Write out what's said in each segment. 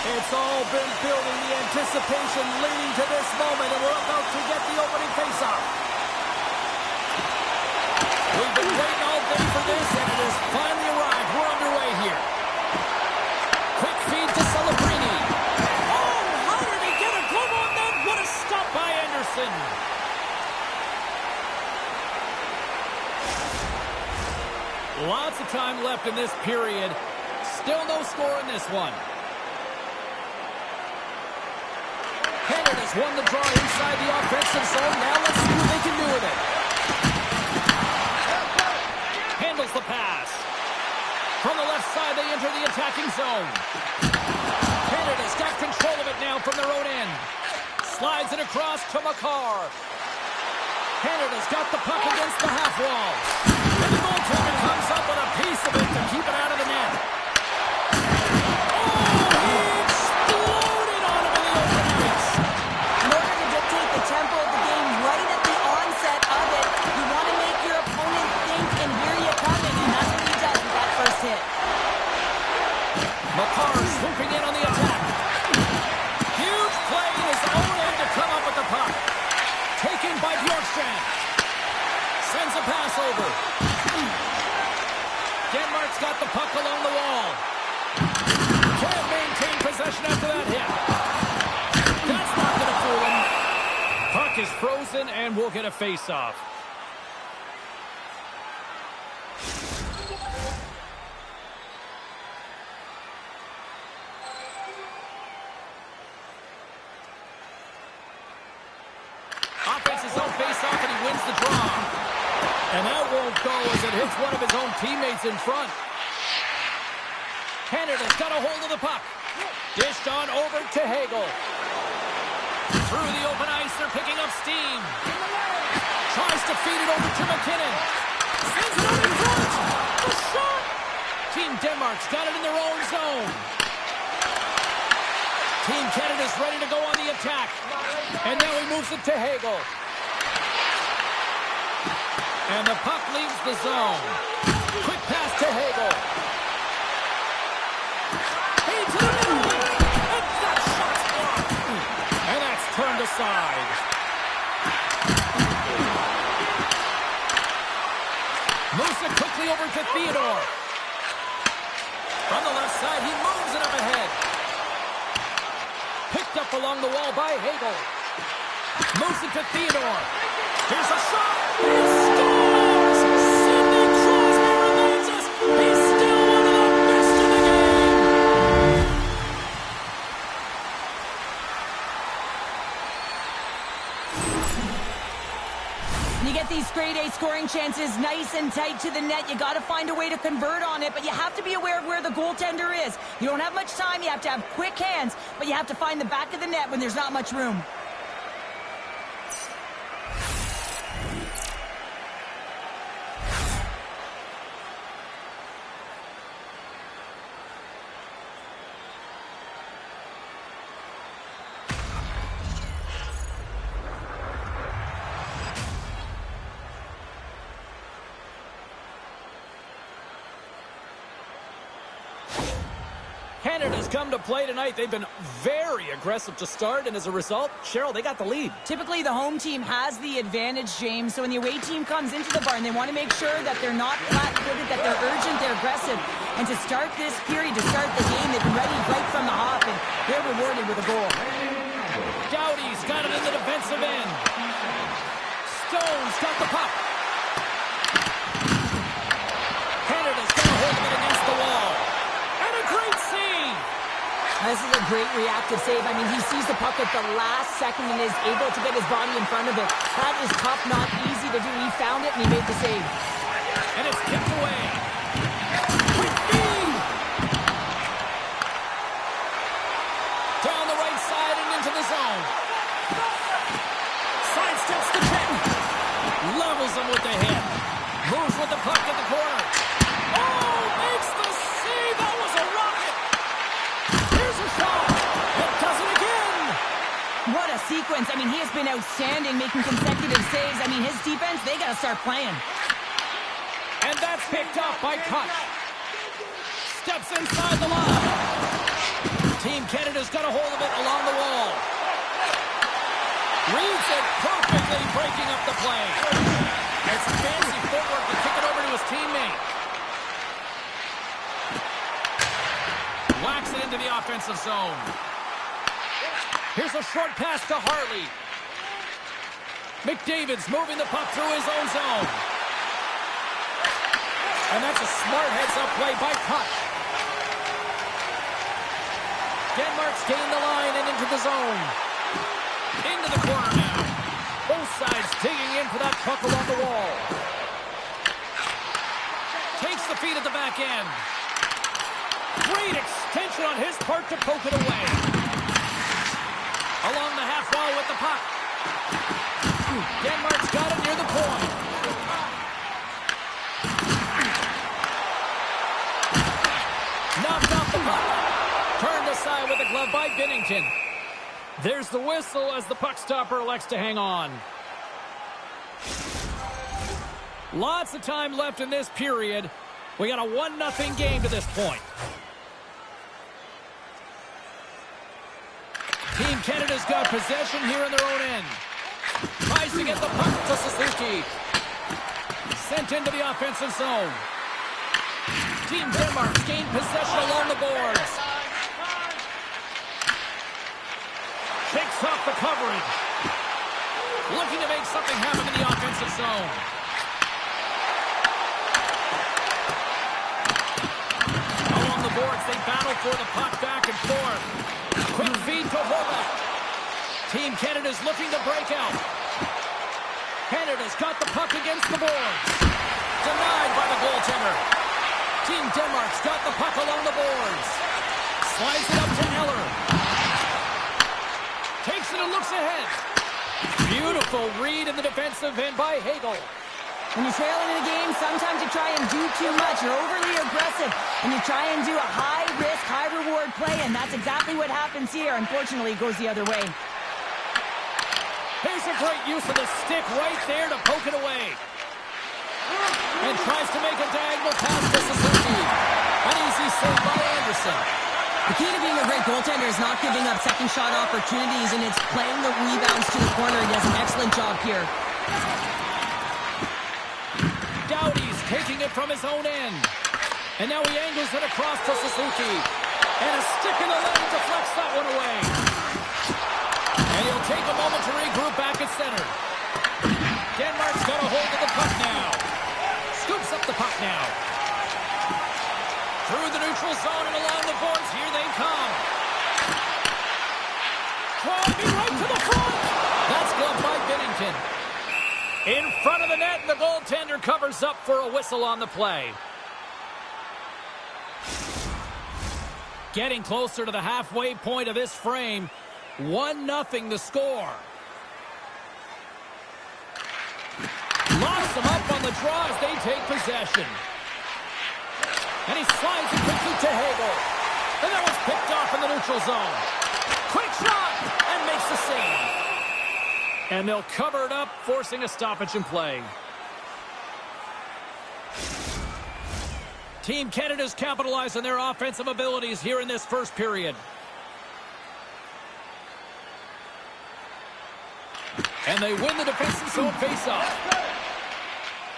It's all been building, the anticipation leading to this moment, and we're about to get the opening face-off. We've been waiting all day for this, and it has finally arrived. We're underway here. Quick feed to Celebrini. Oh, how did he get a glove on that? What a stop by Anderson. Lots of time left in this period. Still no score in this one. Canada's won the draw inside the offensive zone. Now let's see what they can do with it. Handles the pass. From the left side, they enter the attacking zone. Canada's got control of it now from their own end. Slides it across to Makar. Canada's got the puck against the half wall. And the goaltender comes up with a piece of it to keep it out of the net. Tempo of the game right at the onset of it. You want to make your opponent think and hear you coming, and that's what he does with that first hit. Makar swooping in on the attack. Huge play in his own end to come up with the puck. Taken by Bjorkstrand. Sends a pass over. Denmark's got the puck along the wall. Can't maintain possession after that hit. That's not going to fool him. Puck is frozen, and we'll get a face-off. Offense's own face-off, and he wins the draw. And that won't go as it hits one of his own teammates in front. Canada's got a hold of the puck. Dished on over to Hagel. Through the open ice, they're picking up steam. Tries to feed it over to McKinnon. Sends it out in front. The shot. Team Denmark's got it in their own zone. Team Canada's ready to go on the attack. And now he moves it to Hagel. And the puck leaves the zone. Quick pass to Hagel. Hey, to the middle. And that shot's blocked. And that's turned aside. Moves it quickly over to Theodore. From the left side, he moves it up ahead. Picked up along the wall by Hagel. Moves it to Theodore. Here's a shot. He scores! Sidney Crosby reminds us he's still one of the best in the game. You get these grade A scoring chances nice and tight to the net. You got to find a way to convert on it, but you have to be aware of where the goaltender is. You don't have much time. You have to have quick hands, but you have to find the back of the net when there's not much room. Canada's come to play tonight. They've been very aggressive to start, and as a result, Cheryl, they got the lead. Typically, the home team has the advantage, James. So when the away team comes into the barn, they want to make sure that they're not flat-footed, that they're urgent, they're aggressive. And to start this period, to start the game, they've been ready right from the hop, and they're rewarded with a goal. Doughty's got it in the defensive end. Stone's got the puck. Canada's got a hold of it against the wall. And a great save. This is a great reactive save. I mean, he sees the puck at the last second and is able to get his body in front of it. That is tough, not easy to do. He found it, and he made the save. And it's kicked away. Quick feed. Down the right side and into the zone. Sidesteps the check. Levels him with the hit. Moves with the puck at the corner. Oh, makes the save. That was a rocket. Here's a shot. It does it again. What a sequence. I mean, he has been outstanding, making consecutive saves. I mean, his defense, they got to start playing. And that's picked up by Kutch. Steps inside the line. Team Canada's got a hold of it along the wall. Reads it perfectly, breaking up the play. It's fancy footwork to kick it over to his teammate. Whacks it into the offensive zone. Here's a short pass to Harley. McDavid's moving the puck through his own zone. And that's a smart heads-up play by Puck. Denmark's gained the line and into the zone. Into the corner now. Both sides digging in for that puck along the wall. Takes the feed at the back end. Great extension on his part to poke it away. Along the half wall with the puck. Denmark's got it near the point. Knocked off the puck. Turned aside with the glove by Binnington. There's the whistle as the puck stopper elects to hang on. Lots of time left in this period. We got a 1-0 game to this point. Team Canada's got possession here in their own end. Tries to get the puck to Suzuki. Sent into the offensive zone. Team Denmark's gained possession along the boards. Shakes off the coverage. Looking to make something happen in the offensive zone. Along the boards, they battle for the puck back and forth. Quick feed to Horvath. Team Canada's looking to break out. Canada's got the puck against the boards. Denied by the goaltender. Team Denmark's got the puck along the boards. Slides it up to Eller. Takes it and looks ahead. Beautiful read in the defensive end by Hagel. When you're trailing in a game, sometimes you try and do too much. You're overly aggressive, and you try and do a high-risk, high-reward play, and that's exactly what happens here. Unfortunately, it goes the other way. Here's a great use of the stick right there to poke it away. And tries to make a diagonal pass to Suzuki. An easy save by Anderson. The key to being a great goaltender is not giving up second shot opportunities, and it's playing the rebounds to the corner. He does an excellent job here. Doughty's taking it from his own end. And now he angles it across to Suzuki. And a stick in the leg deflects that one away. And he'll take a moment to regroup back at center. Denmark's got a hold of the puck now. Scoops up the puck now. Through the neutral zone and along the boards. Here they come. Driving right to the front. That's gloved by Binnington. In front of the net, and the goaltender covers up for a whistle on the play. Getting closer to the halfway point of this frame. 1-0 the score. Locks them up on the draw as they take possession. And he slides it quickly to Hagel. And that was picked off in the neutral zone. Quick shot! And makes the save. And they'll cover it up, forcing a stoppage in play. Team Canada's capitalized on their offensive abilities here in this first period. And they win the defensive zone faceoff.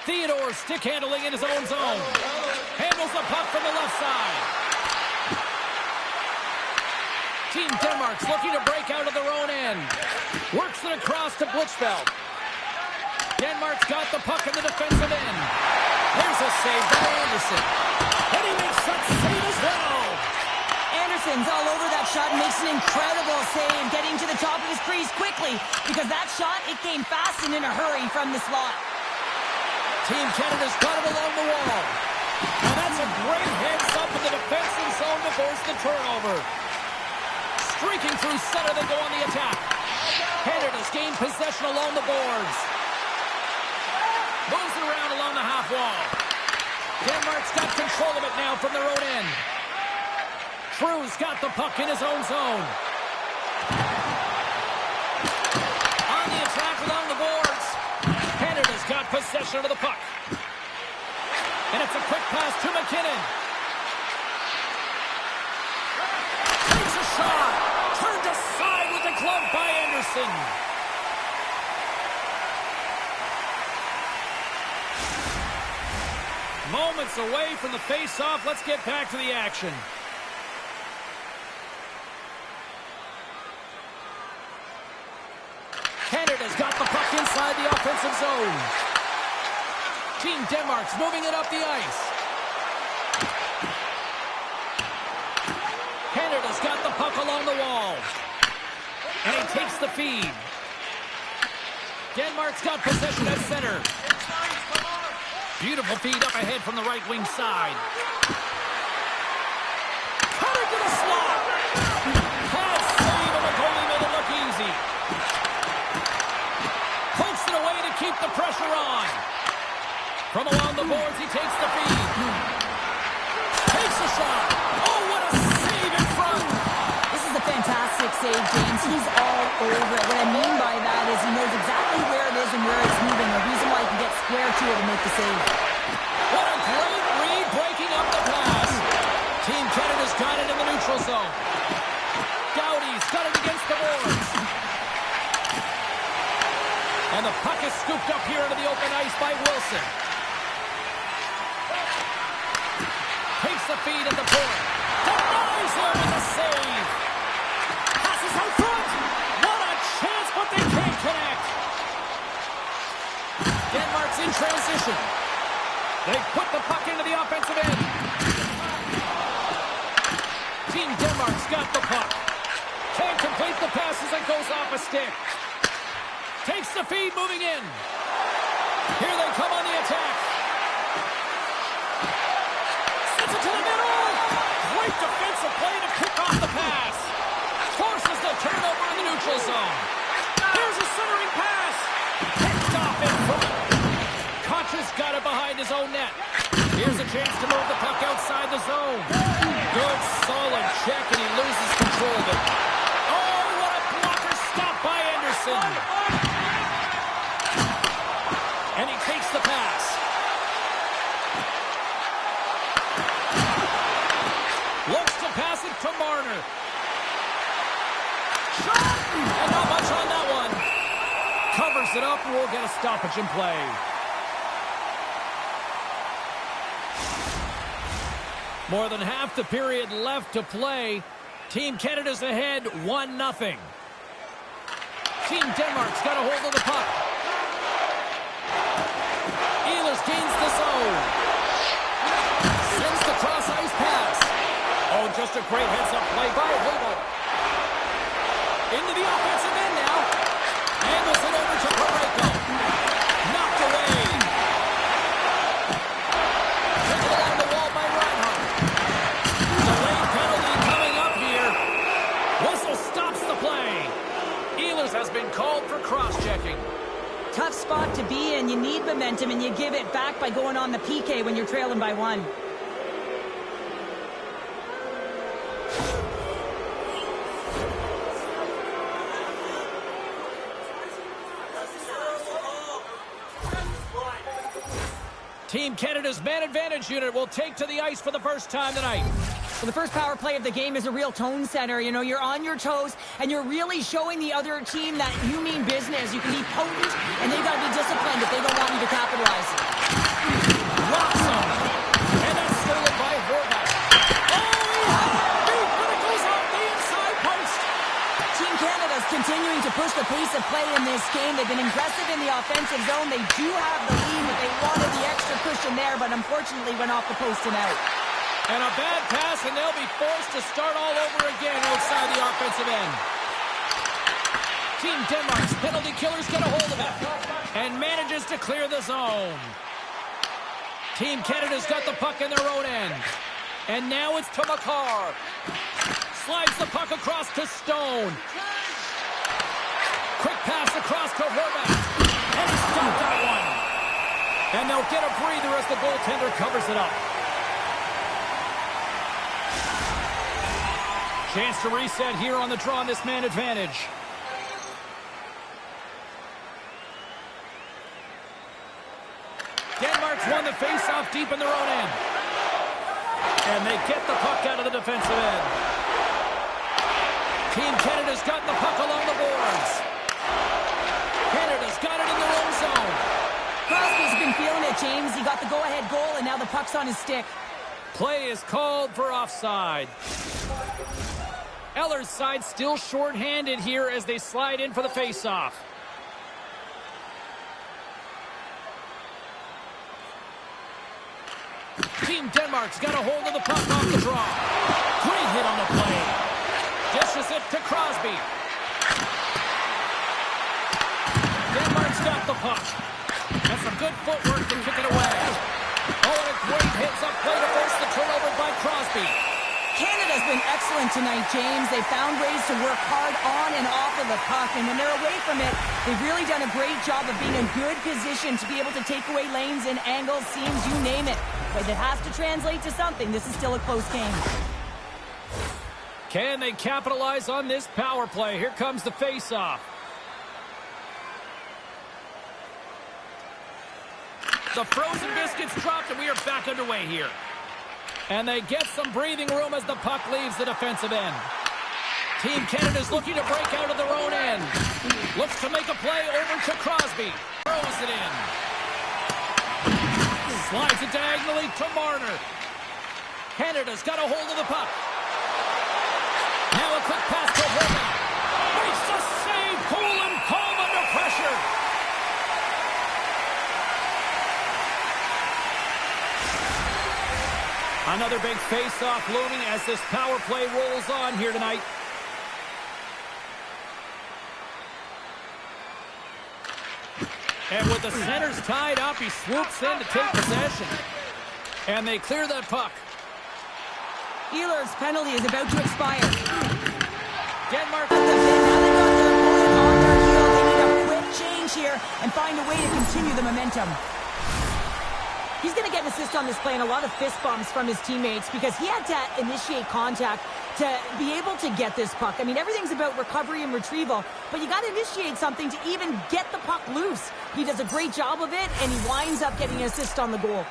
Theodore stick handling in his own zone. Handles the puck from the left side. Team Denmark's looking to break out of their own end. Works it across to Blichfeld. Denmark's got the puck in the defensive end. There's a save by Anderson. And he makes that save as well. Anderson's all over that shot and makes an incredible save, getting to the top of his crease quickly, because that shot, it came fast and in a hurry from the slot. Team Canada's got it along the wall. And that's a great heads up in the defensive zone to force the turnover. Streaking through center, they go on the attack. Canada's gained possession along the boards. Moves it around along the half wall. Denmark's got control of it now from their own end. Crew's got the puck in his own zone. On the attack along the boards. Canada's got possession of the puck. And it's a quick pass to McKinnon. Takes a shot Anderson. Moments away from the face-off. Let's get back to the action. Canada's got the puck inside the offensive zone. Team Denmark's moving it up the ice. Canada's got the puck along the wall. And he takes the feed. Denmark's got possession at center. Beautiful feed up ahead from the right wing side. Cutter to the slot. Hard save, and the goalie made it look easy. Pokes it away to keep the pressure on. From along the boards, he takes the feed. Takes a shot. Oh, what a save in front. This is a fantastic save, James. He's all over it. What I mean by that is he knows exactly where it is and where it's moving. The reason why he can get square to it and make the save. What a great read, breaking up the pass. Team Canada's got it in the neutral zone. Doughty's got it against the boards. And the puck is scooped up here into the open ice by Wilson. Takes the feed at the point. Denies him with a save. Passes out front. What a chance, but they can't connect. Denmark's in transition. They put the puck into the offensive end. Team Denmark's got the puck. Can't complete the pass as it goes off a stick. Takes the feed, moving in. Here they come on the attack. Sets it to the middle. Great defensive play to pick off the pass. Forces the turnover in the neutral zone. Here's a centering pass. Picked off in front. Koch's got it behind his own net. Here's a chance to move the puck outside the zone. Good, solid check, and he loses control of it. Oh, what a blocker stop by Anderson. And he takes the pass. Looks to pass it to Marner. Shot! And not much on that one. Covers it up, and we'll get a stoppage in play. More than half the period left to play. Team Canada's ahead 1-0. Team Denmark's got a hold of the puck. Ehlers gains the zone. Sends the cross-ice pass. Oh, just a great heads-up play by Hagel. Into the offensive end now. Angles it over to Parayko. Knocked away. Taken along the wall by Reinhardt. Delayed penalty coming up here. Whistle stops the play. Ehlers has been called for cross-checking. Tough spot to be in. You need momentum, and you give it back by going on the PK when you're trailing by 1. Team Canada's man advantage unit will take to the ice for the first time tonight. Well, the first power play of the game is a real tone setter. You know, you're on your toes, and you're really showing the other team that you mean business. You can be potent, and they've got to be disciplined if they don't want you to capitalize. Rocks him. And that's stolen by Horvat. Oh, he has it beat, but it goes off the inside post. Team Canada's continuing to push the pace of play in this game. They've been impressive in the offensive zone. They do have the lead, but they wanted the extra cushion there, but unfortunately went off the post and out. And a bad pass, and they'll be forced to start all over again outside the offensive end. Team Denmark's penalty killers get a hold of it and manages to clear the zone. Team Canada's got the puck in their own end. And now it's to Makar. Slides the puck across to Stone. Quick pass across to Horvat. And he stopped that one. And they'll get a breather as the goaltender covers it up. Chance to reset here on the draw on this man advantage. Denmark's won the face-off deep in their own end. And they get the puck out of the defensive end. Team Canada's got the puck along the boards. been feeling it, James. He got the go-ahead goal, and now the puck's on his stick. Play is called for offside. Eller's side still short-handed here as they slide in for the face-off. Team Denmark's got a hold of the puck off the draw. Great hit on the play. Dishes it to Crosby. Denmark's got the puck. That's some good footwork to kick it away. Oh, and a great hits up play to force the turnover by Crosby. Canada's been excellent tonight, James. They found ways to work hard on and off of the puck, and when they're away from it, they've really done a great job of being in good position to be able to take away lanes and angles, seams, you name it. But it has to translate to something. This is still a close game. Can they capitalize on this power play? Here comes the face-off. The frozen biscuits dropped, and we are back underway here. And they get some breathing room as the puck leaves the defensive end. Team Canada's looking to break out of their own end. Looks to make a play over to Crosby. Throws it in. Slides it diagonally to Marner. Canada's got a hold of the puck. Now a quick pass to Horvath. Makes the save. Cool and calm under pressure. Another big face-off looming as this power play rolls on here tonight. And with the centers tied up, he swoops in to take possession. And they clear that puck. Ehlers' penalty is about to expire. Denmark. Now they got their opponent on their heel. They need a quick change here and find a way to continue the momentum. He's going to get an assist on this play and a lot of fist bumps from his teammates because he had to initiate contact to be able to get this puck. I mean, everything's about recovery and retrieval, but you got to initiate something to even get the puck loose. He does a great job of it, and he winds up getting an assist on the goal.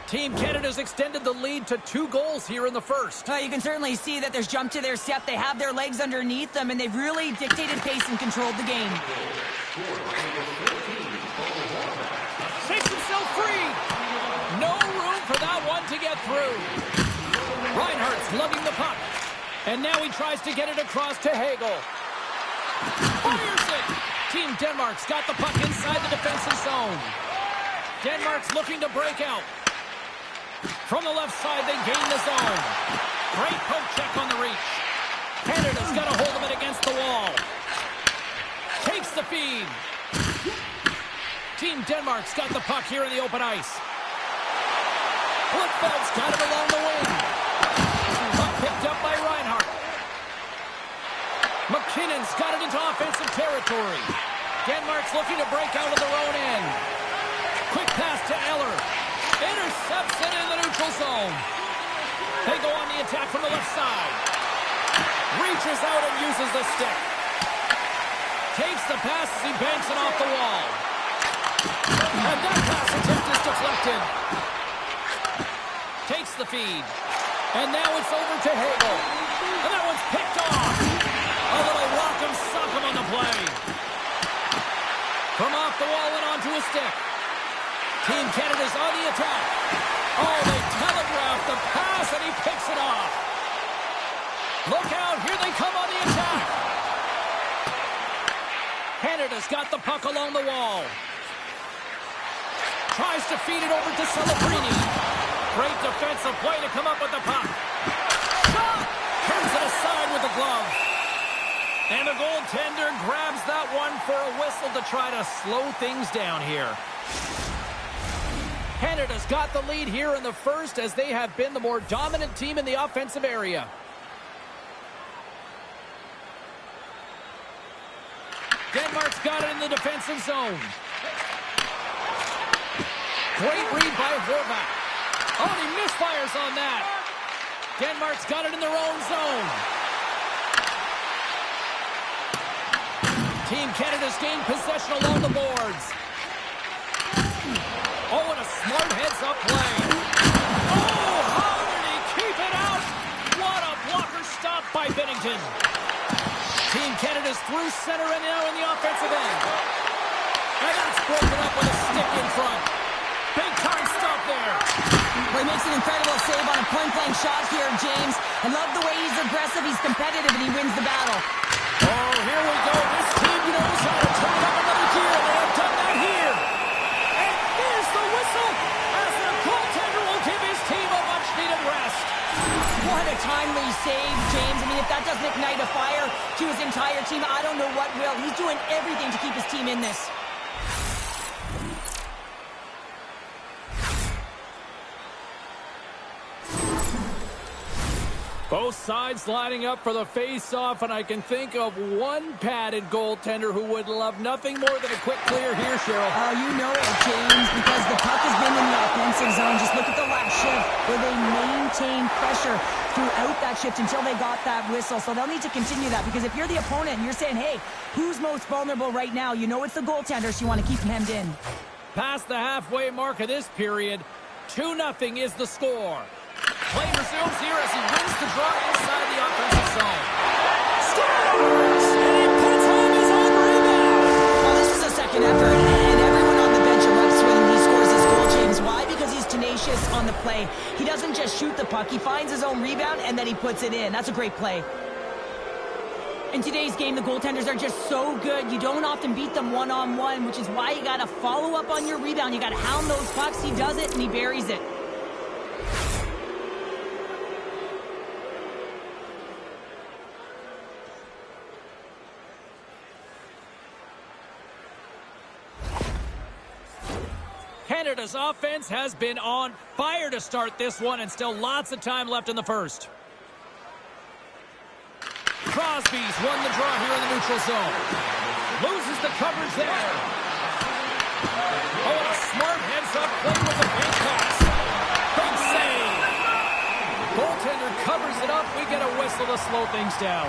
Team Canada's extended the lead to 2 goals here in the first. You can certainly see that there's jump to their step. They have their legs underneath them, and they've really dictated pace and controlled the game. Shakes himself free. No room for that one to get through. Reinhardt's lugging the puck. And now he tries to get it across to Hagel. Fires it. Team Denmark's got the puck inside the defensive zone. Denmark's looking to break out. From the left side, they gain the zone. Great poke check on the reach. Canada's got a hold of it against the wall. Takes the feed. Team Denmark's got the puck here in the open ice. Blichfeld's got it along the wing. Puck picked up by Reinhardt. McKinnon's got it into offensive territory. Denmark's looking to break out of their own end. Quick pass to Eller. Intercepts it in the neutral zone. They go on the attack from the left side. Reaches out and uses the stick. Takes the pass as he banks it off the wall. And that pass attempt is deflected. Takes the feed. And now it's over to Hagel. And that one's picked off. A little rock'em sock'em on the play. From off the wall and onto a stick. Team Canada's on the attack. Oh, they telegraph the pass, and he picks it off. Look out, here they come on the attack. Canada's got the puck along the wall. Tries to feed it over to Celebrini. Great defensive play to come up with the puck. Shot! Turns it aside with the glove. And the goaltender grabs that one for a whistle to try to slow things down here. Canada's got the lead here in the first as they have been the more dominant team in the offensive area. Denmark's got it in the defensive zone. Great read by Horvath. Oh, he misfires on that. Denmark's got it in their own zone. Team Canada's gained possession along the boards. Oh, and a smart heads-up play. Oh, by Bennington. Team Canada's through center and now in the offensive end. And that's broken up with a stick in front. Big time stop there. Well, he makes an incredible save on a point-blank shot here, James. I love the way he's aggressive, he's competitive, and he wins the battle. Oh, here we go. This team knows how to turn up another gear. They have done that here. And there's the whistle as the goaltender will give his team a much-needed rest. What a timely save, James. I mean, if that doesn't ignite a fire to his entire team, I don't know what will. He's doing everything to keep his team in this. Both sides lining up for the face-off, and I can think of one padded goaltender who would love nothing more than a quick clear here, Cheryl. Oh, you know it, James, because the puck has been in the offensive zone. Just look at the last shift where they maintained pressure throughout that shift until they got that whistle. So they'll need to continue that, because if you're the opponent and you're saying, hey, who's most vulnerable right now? You know it's the goaltender, so you want to keep him hemmed in. Past the halfway mark of this period, 2-0 is the score. Play resumes here as he wins the draw inside the offensive zone. Scores! And he puts home his own rebound. Well, this is a second effort, and everyone on the bench erupts when he scores his goal, James. Why? Because he's tenacious on the play. He doesn't just shoot the puck. He finds his own rebound, and then he puts it in. That's a great play. In today's game, the goaltenders are just so good. You don't often beat them one-on-one, which is why you got to follow up on your rebound. You got to hound those pucks. He does it, and he buries it. Canada's offense has been on fire to start this one, and still lots of time left in the first. Crosby's won the draw here in the neutral zone. Loses the coverage there. Oh, a smart heads-up play with the bank pass. Big save. Goaltender covers it up. We get a whistle to slow things down.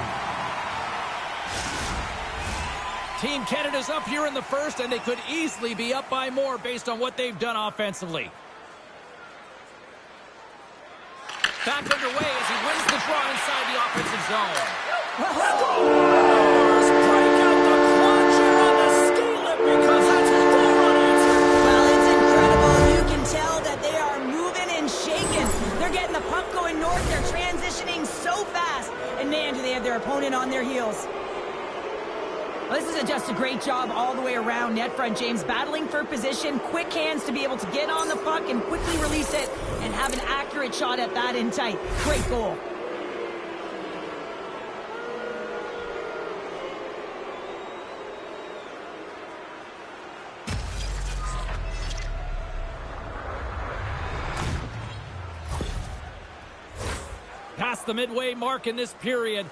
Team Canada's up here in the first, and they could easily be up by more based on what they've done offensively. Back underway as he wins the draw inside the offensive zone. Scores! Break out the clutcher on the ski lip because that's a goal unanswered. Well, it's incredible. You can tell that they are moving and shaking. They're getting the puck going north. They're transitioning so fast. And man, do they have their opponent on their heels. Well, this is just a great job all the way around net front, James. Battling for position, quick hands to be able to get on the puck and quickly release it and have an accurate shot at that in tight. Great goal. Past the midway mark in this period,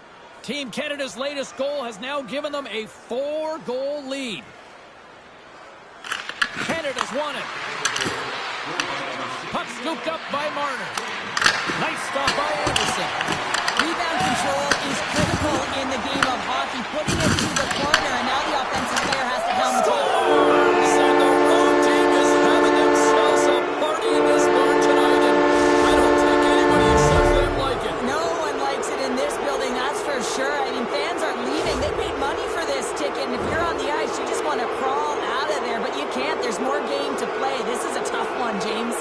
Team Canada's latest goal has now given them a 4-goal lead. Canada's won it. Puck scooped up by Marner. Nice stop by Anderson. Rebound control is critical in the game of hockey. Putting it to the corner, and now the offensive player has to helm the puck. And the road team is having themselves a party in this barn tonight, and I don't think anybody except them like it. No one likes it in this building, that's for sure. I mean, fans are leaving. They paid money for this ticket, and if you're on the ice, you just want to crawl out of there, but you can't. There's more game to play. This is a tough one, James.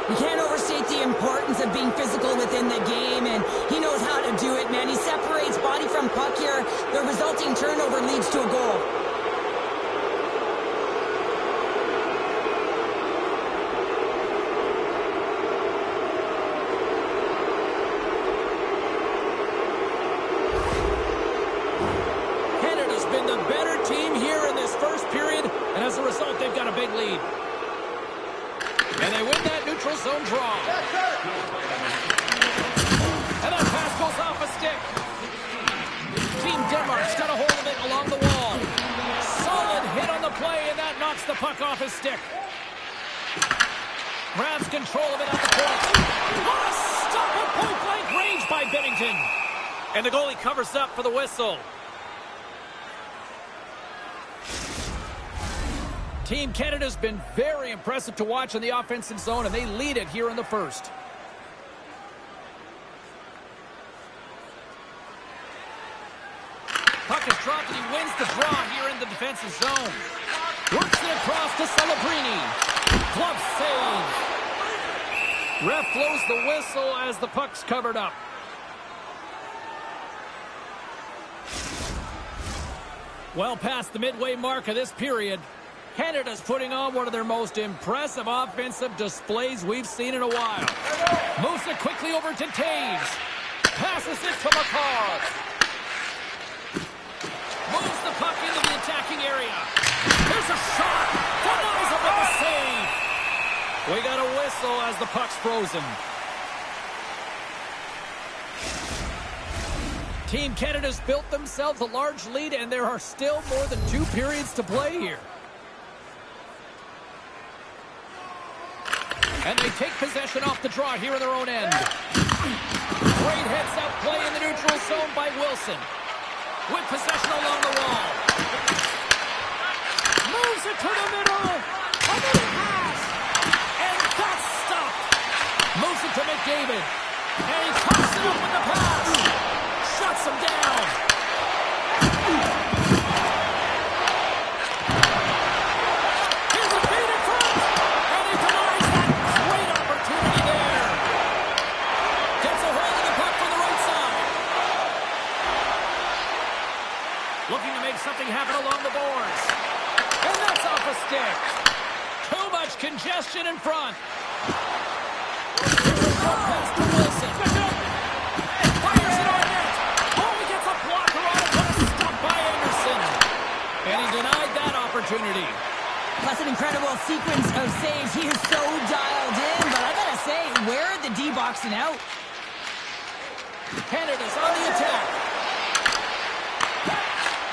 You can't overstate the importance of being physical within the game, and he knows how to do it, man. He separates body from puck here. The resulting turnover leads to a goal. Canada's been the better team here in this first period, and as a result, they've got a big lead. And they win that neutral zone draw. And that pass goes off a stick. Team Denmark's got a hold of it along the wall. Solid hit on the play, and that knocks the puck off his stick. Grabs control of it at the point. What a stop at point-blank range by Bennington. And the goalie covers up for the whistle. Team Canada's been very impressive to watch in the offensive zone, and they lead it here in the first. Puck is dropped and he wins the draw here in the defensive zone. Works it across to Celebrini. Glove save. Ref blows the whistle as the puck's covered up. Well past the midway mark of this period, Canada's putting on one of their most impressive offensive displays we've seen in a while. Moves it quickly over to Taves. Passes it to McCall. Moves the puck into the attacking area. There's a shot. Denies him with a save. We got a whistle as the puck's frozen. Team Canada's built themselves a large lead, and there are still more than 2 periods to play here. And they take possession off the draw here in their own end. Great heads-up play in the neutral zone by Wilson. With possession along the wall. Moves it to the middle. Another pass. And that's stopped. Moves it to McDavid. And he pops it up with the pass. Shuts him down. Here's a feed in front. And he denies that great opportunity there. Gets a hold of the puck from the right side. Looking to make something happen along the boards. And that's off a stick. Too much congestion in front. Here's a short pass to Wilson. Fires it on net. Oh, he gets a blocker on it, but it's stopped by Anderson. And he denied that opportunity. Plus an incredible sequence of saves. He is so dialed in, but I gotta say, where are the D-boxing out? Canada's on the attack.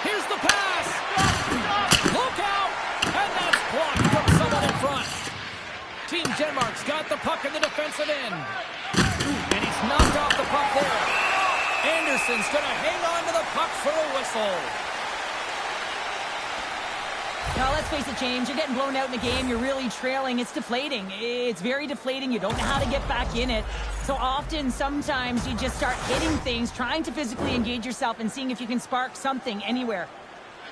Here's the pass. Look out. And that's blocked from someone in front. Team Denmark's got the puck in the defensive end. And he's knocked off the puck there. Anderson's going to hang on to the puck for a whistle. Now, let's face it, James, you're getting blown out in a game. You're really trailing. It's deflating. It's very deflating. You don't know how to get back in it. So often, sometimes you just start hitting things, trying to physically engage yourself and seeing if you can spark something anywhere.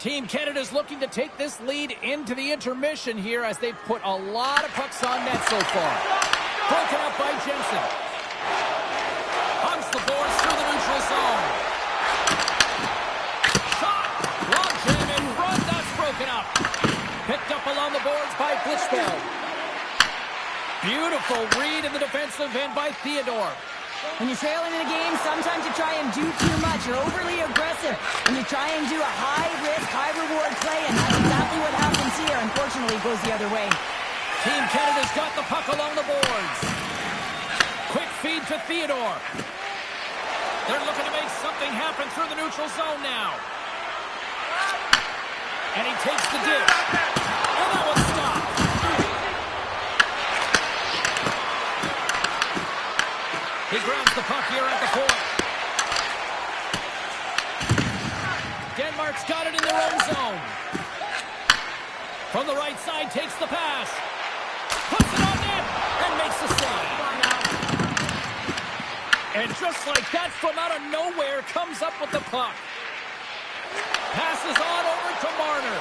Team Canada's looking to take this lead into the intermission here as they've put a lot of pucks on net so far. Broken up by Jensen. Hunts the boards through the neutral zone. Shot! Long jam in front. That's broken up. Picked up along the boards by Blitzfeld. Beautiful read in the defensive end by Theodore. When you're trailing in a game, sometimes you try and do too much. You're overly aggressive, and you try and do a high-risk, high-reward play, and that's exactly what happens here. Unfortunately, it goes the other way. Team Canada's got the puck along the boards. Quick feed to Theodore. They're looking to make something happen through the neutral zone now. And he takes the dish. And that was stopped. He grabs the puck here at the point. Denmark's got it in their own zone. From the right side, takes the pass. Puts it on net and makes the save. And just like that, from out of nowhere, comes up with the puck. Passes on over to Marner.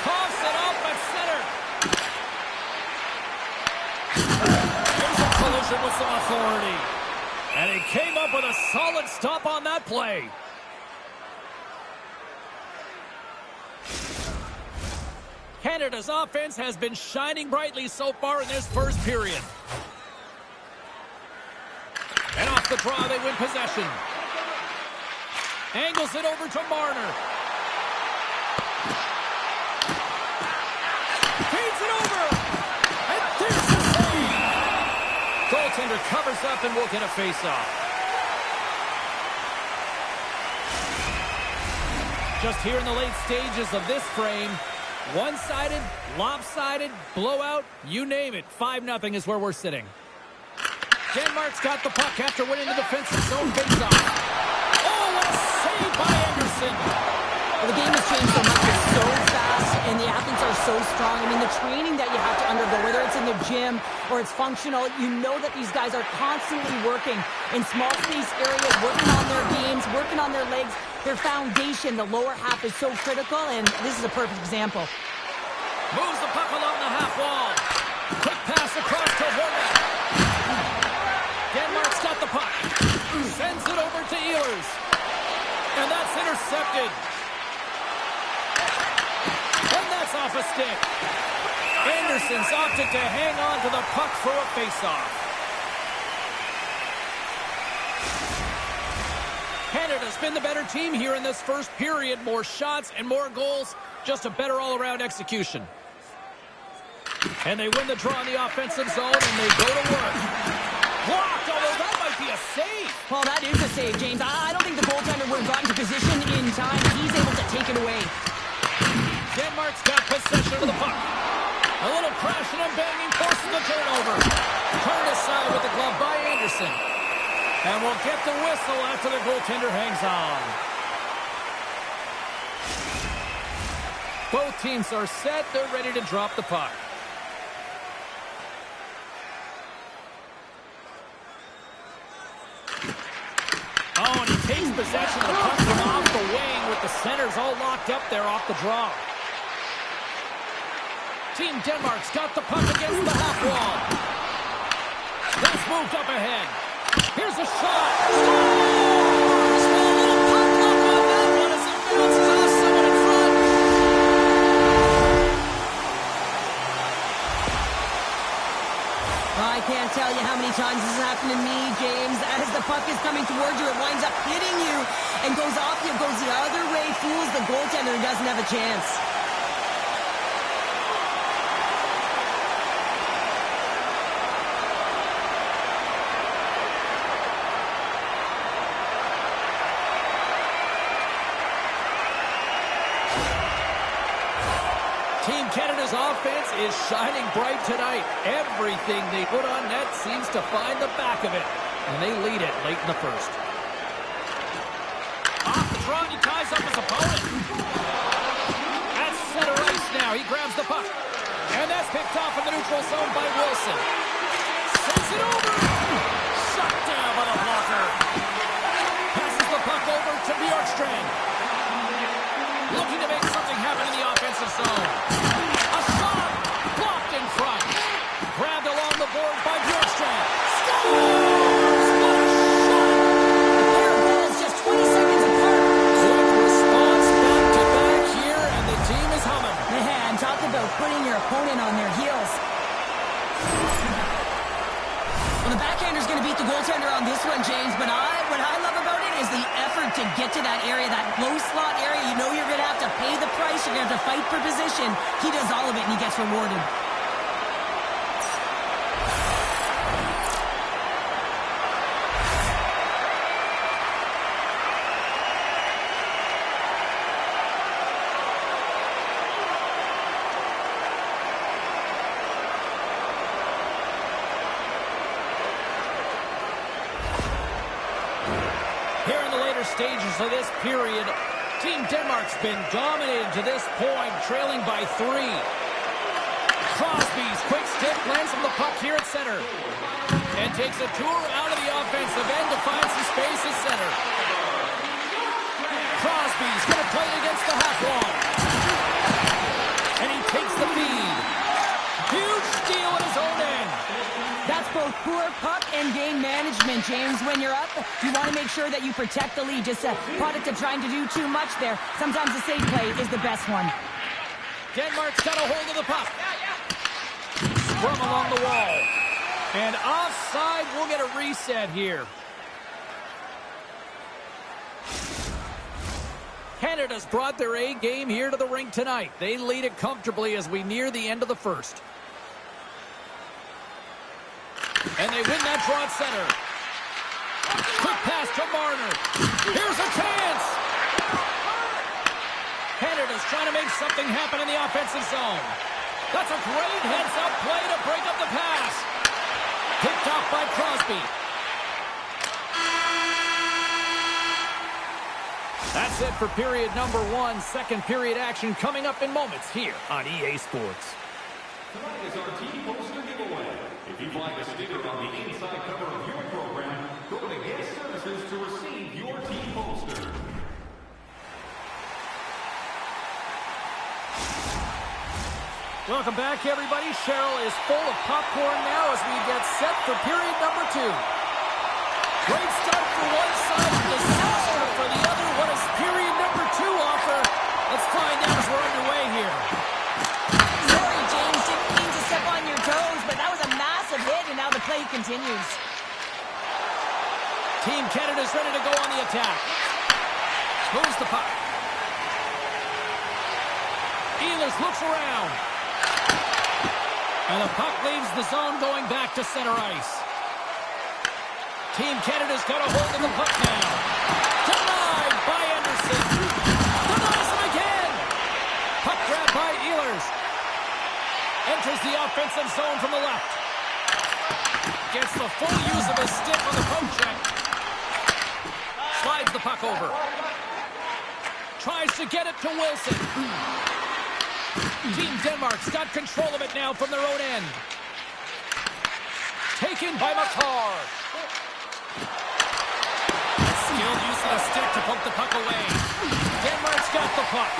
Toss it up at center. There's a collision with some authority. And he came up with a solid stop on that play. Canada's offense has been shining brightly so far in this first period. And off the draw, they win possession. Angles it over to Marner. Feeds it over. And there's the save. Goaltender covers up and will get a face-off. Just here in the late stages of this frame, one-sided, lopsided, blowout, you name it. 5-0 is where we're sitting. Denmark's got the puck after winning the defensive zone face-off. Oh, what a save by Anderson. Well, the game has changed so much. It's so fast, and the athletes are so strong. I mean, the training that you have to undergo, whether it's in the gym or it's functional, you know that these guys are constantly working in small space areas, working on their games, working on on their legs, their foundation, the lower half is so critical, and this is a perfect example. Moves the puck along the half wall. Quick pass across to Horvath. Denmark's got the puck. Sends it over to Ehlers. And that's intercepted. And that's off a stick. Anderson's opted to hang on to the puck for a faceoff. Canada's been the better team here in this first period. More shots and more goals. Just a better all-around execution. And they win the draw in the offensive zone, and they go to work. Blocked, although that might be a save. Well, that is a save, James. I don't think the goaltender would have gotten to position in time. He's able to take it away. Denmark's got possession of the puck. A little crashing and banging forces the turnover. Turned aside with the glove by Anderson. And we'll get the whistle after the goaltender hangs on. Both teams are set. They're ready to drop the puck. Oh, and he takes possession of the puck from off the wing with the centers all locked up there off the draw. Team Denmark's got the puck against the half wall. That's moved up ahead. Here's a shot. Scores! A little puck luck on that one as it bounces off someone in front. I can't tell you how many times this has happened to me, James. As the puck is coming towards you, it winds up hitting you and goes off you, goes the other way, fools the goaltender and doesn't have a chance. Team Canada's offense is shining bright tonight. Everything they put on net seems to find the back of it. And they lead it late in the first. Off the draw, he ties up his opponent. At center ice now, he grabs the puck. And that's picked off in the neutral zone by Wilson. Sends it over. Shut down by the blocker. Passes the puck over to Bjorkstrand. Looking to make something happen in the offensive zone. A shot! Blocked in front. Grabbed along the boards by Bjorkstrand. Scores! What a shot! The pair of goals just 20 seconds apart. Quick response back-to-back here, and the team is humming. Man, talk about putting your opponent on their heels. Well, the backhander's going to beat the goaltender on this one, James, but what I love about it is the effort to get to that area, that low slot area. You know you're going to have to pay the price. You're going to have to fight for position. He does all of it, and he gets rewarded. Here in the later stages of this period, Team Denmark's been dominated to this point, trailing by 3. Crosby's quick stick lands from the puck here at center. And takes a tour out of the offensive end to find some space at center. Crosby's going to play it against the half wall. And he takes the feed. Huge steal at his own end. That's both poor puck and game management, James. When you're up, you want to make sure that you protect the lead. Just a product of trying to do too much there. Sometimes the safe play is the best one. Denmark's got a hold of the puck. Scrum along the wall. And offside, we'll get a reset here. Canada's brought their A game here to the rink tonight. They lead it comfortably as we near the end of the first. And they win that draw at center. Quick pass to Marner. Here's a chance. Canada's trying to make something happen in the offensive zone. That's a great heads-up play to break up the pass. Picked off by Crosby. That's it for period number 1. Second period action coming up in moments here on EA Sports. Tonight is our team poster giveaway. If you'd like a sticker on the inside cover of your program, go to Guest Services to receive your team poster. Welcome back, everybody. Cheryl is full of popcorn now as we get set for period number 2. Great start for one side, disaster for the other. What does period number 2 offer? Let's find out as we're underway here. Sorry, James, didn't mean to step on your toes, but that was a massive hit, and now the play continues. Team Canada's ready to go on the attack. Moves the puck. Ehlers looks around. And the puck leaves the zone going back to center ice. Team Canada's got a hold of the puck now. Denied by Anderson. Denies him again. Puck grabbed by Ehlers. Enters the offensive zone from the left. Gets the full use of his stick on the poke check. Slides the puck over. Tries to get it to Wilson. Team Denmark's got control of it now from their own end. Taken by Makar. Skilled use of the stick to poke the puck away. Denmark's got the puck.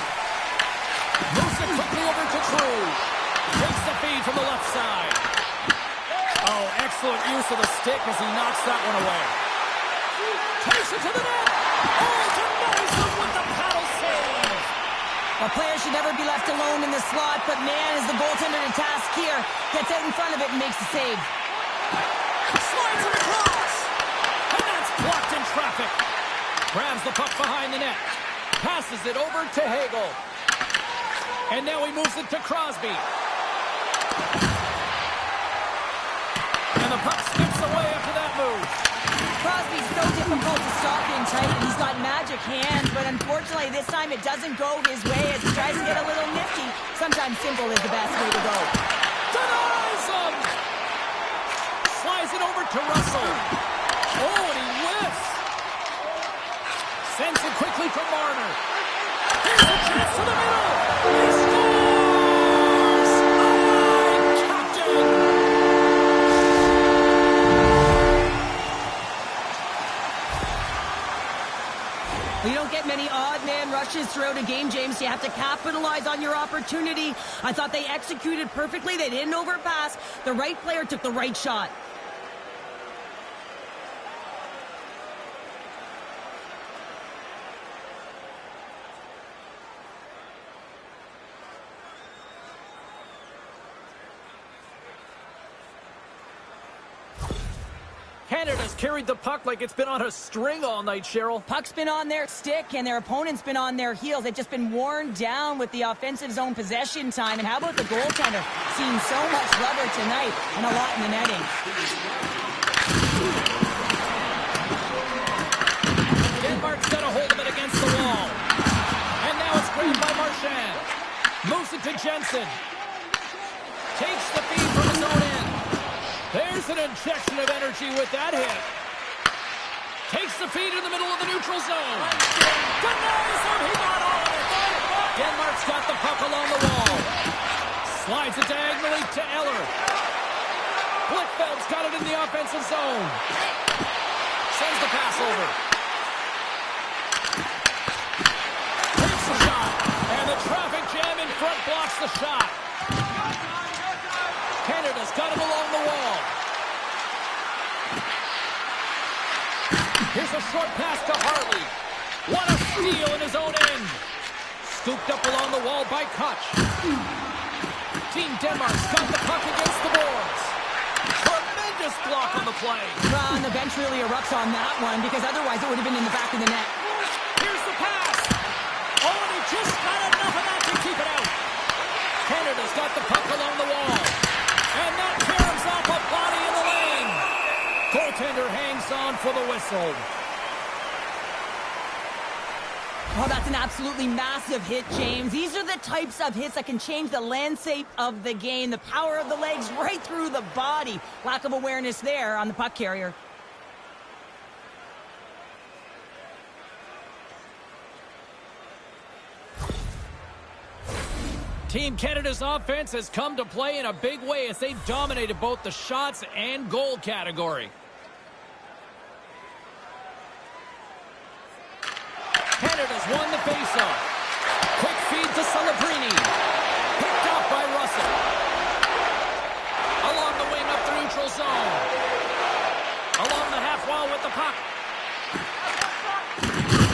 Moves it quickly over to True. Takes the feed from the left side. Oh, excellent use of the stick as he knocks that one away. Takes it to the net. Oh, denies him with the paddle save. A player should never be left alone in the slot, but man, is the goaltender to task here. Gets out in front of it and makes the save. Slides it across. And that's blocked in traffic. Grabs the puck behind the net. Passes it over to Hagel. And now he moves it to Crosby. And the puck skips away after that move. Crosby's so difficult to stop in tight, and he's got magic hands, but unfortunately this time it doesn't go his way as he tries to get a little nifty. Sometimes simple is the best way to go. Denies him! Slides it over to Russell. Oh, and he whiffs. Sends it quickly from Marner. Here's a chance to the middle. He scores! Aye, Captain! You don't get many odd man rushes throughout a game, James. You have to capitalize on your opportunity. I thought they executed perfectly. They didn't overpass. The right player took the right shot. Canada's carried the puck like it's been on a string all night, Cheryl. Puck's been on their stick, and their opponent's been on their heels. They've just been worn down with the offensive zone possession time. And how about the goaltender? Seeing so much rubber tonight and a lot in the netting. Denmark's got a hold of it against the wall. And now it's grabbed by Marchand. Moves it to Jensen. Takes the feed from his own end. There's an injection of energy with that hit. Takes the feed in the middle of the neutral zone. Denies him. He got all of it. Denmark's got the puck along the wall. Slides it diagonally to Eller. Blichfeld's got it in the offensive zone. Sends the pass over. Takes the shot. And the traffic jam in front blocks the shot. Canada's got him along the wall. Here's a short pass to Hartley. What a steal in his own end. Scooped up along the wall by Kutch. Team Denmark's got the puck against the boards. Tremendous block on the play. Well, and the bench really erupts on that one because otherwise it would have been in the back of the net. Here's the pass. Oh, and he just got enough of that to keep it out. Canada's got the puck along the wall. And that caroms off a body in the lane. Goaltender hangs on for the whistle. Oh, that's an absolutely massive hit, James. These are the types of hits that can change the landscape of the game. The power of the legs right through the body. Lack of awareness there on the puck carrier. Team Canada's offense has come to play in a big way as they dominated both the shots and goal category. Canada's won the faceoff. Quick feed to Celebrini. Picked up by Russell. the puck.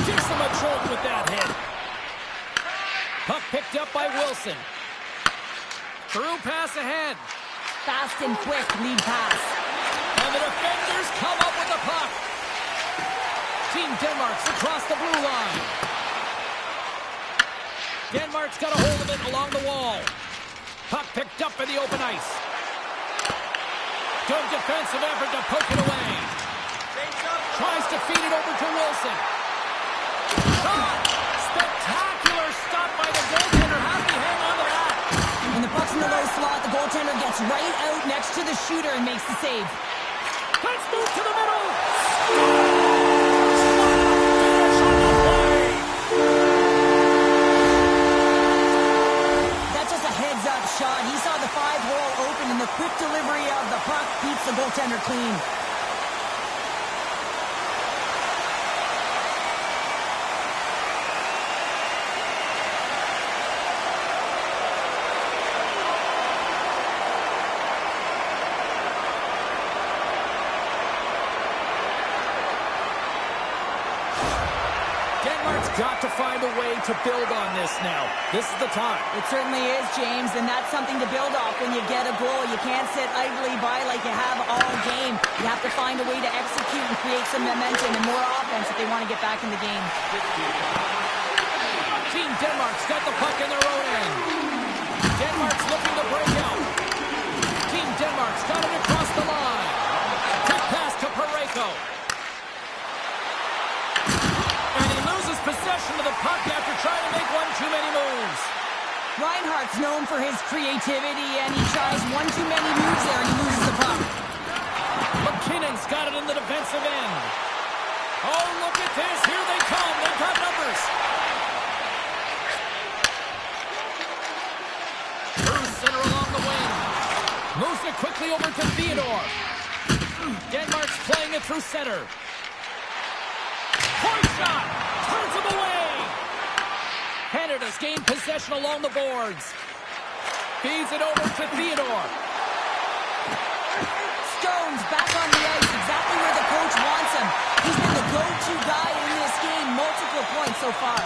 Gives him a jolt with that hit. Puck picked up by Wilson. Through pass ahead. Fast and quick lead pass. And the defenders come up with the puck. Team Denmark's across the blue line. Denmark's got a hold of it along the wall. Puck picked up in the open ice. Good defensive effort to poke it away. Tries to feed it over to Wilson. Shot! Spectacular stop by the goaltender. How did he hang on to that? When the puck's in the low slot, the goaltender gets right out next to the shooter and makes the save. Let's move to the middle. Finish on the play. That's just a heads-up shot. He saw the 5-hole open, and the quick delivery of the puck keeps the goaltender clean. Denmark's got to find a way to build on this now. This is the time. It certainly is, James, and that's something to build off when you get a goal. You can't sit idly by like you have all game. You have to find a way to execute and create some momentum and more offense if they want to get back in the game. Team Denmark's got the puck in their own end. Denmark's looking to break out. Team Denmark's got it across the line. Quick pass to Parayko. And he loses possession of the puck after trying to make one too many moves. Reinhart's known for his creativity, and he tries one too many moves there, and he loses the puck. McKinnon's got it in the defensive end. Oh, look at this. Here they come. They've got numbers. Through center along the wing. Moves it quickly over to Theodore. Denmark's playing it through center. Point shot. Turns him away. Canada's gained possession along the boards. Feeds it over to Theodore. Stone's back on the ice, exactly where the coach wants him. He's been the go-to guy in this game, multiple points so far.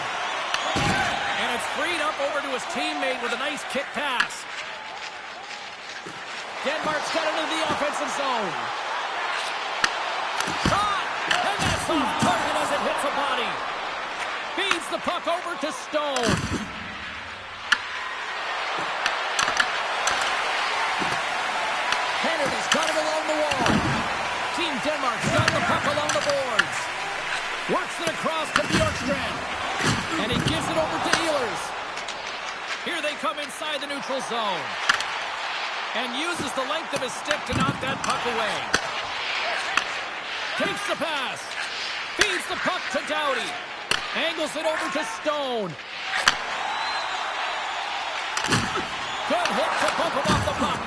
And it's freed up over to his teammate with a nice kick pass. Denmark's got it into the offensive zone. Shot! And that's off target as it hits a body. Feeds the puck over to Stone. Canada's got it along the wall. Team Denmark's got the puck along the boards. Works it across to Bjorkstrand. And he gives it over to Ehlers. Here they come inside the neutral zone. And uses the length of his stick to knock that puck away. Takes the pass. Feeds the puck to Doughty. Angles it over to Stone. Good hit to bump him off the puck.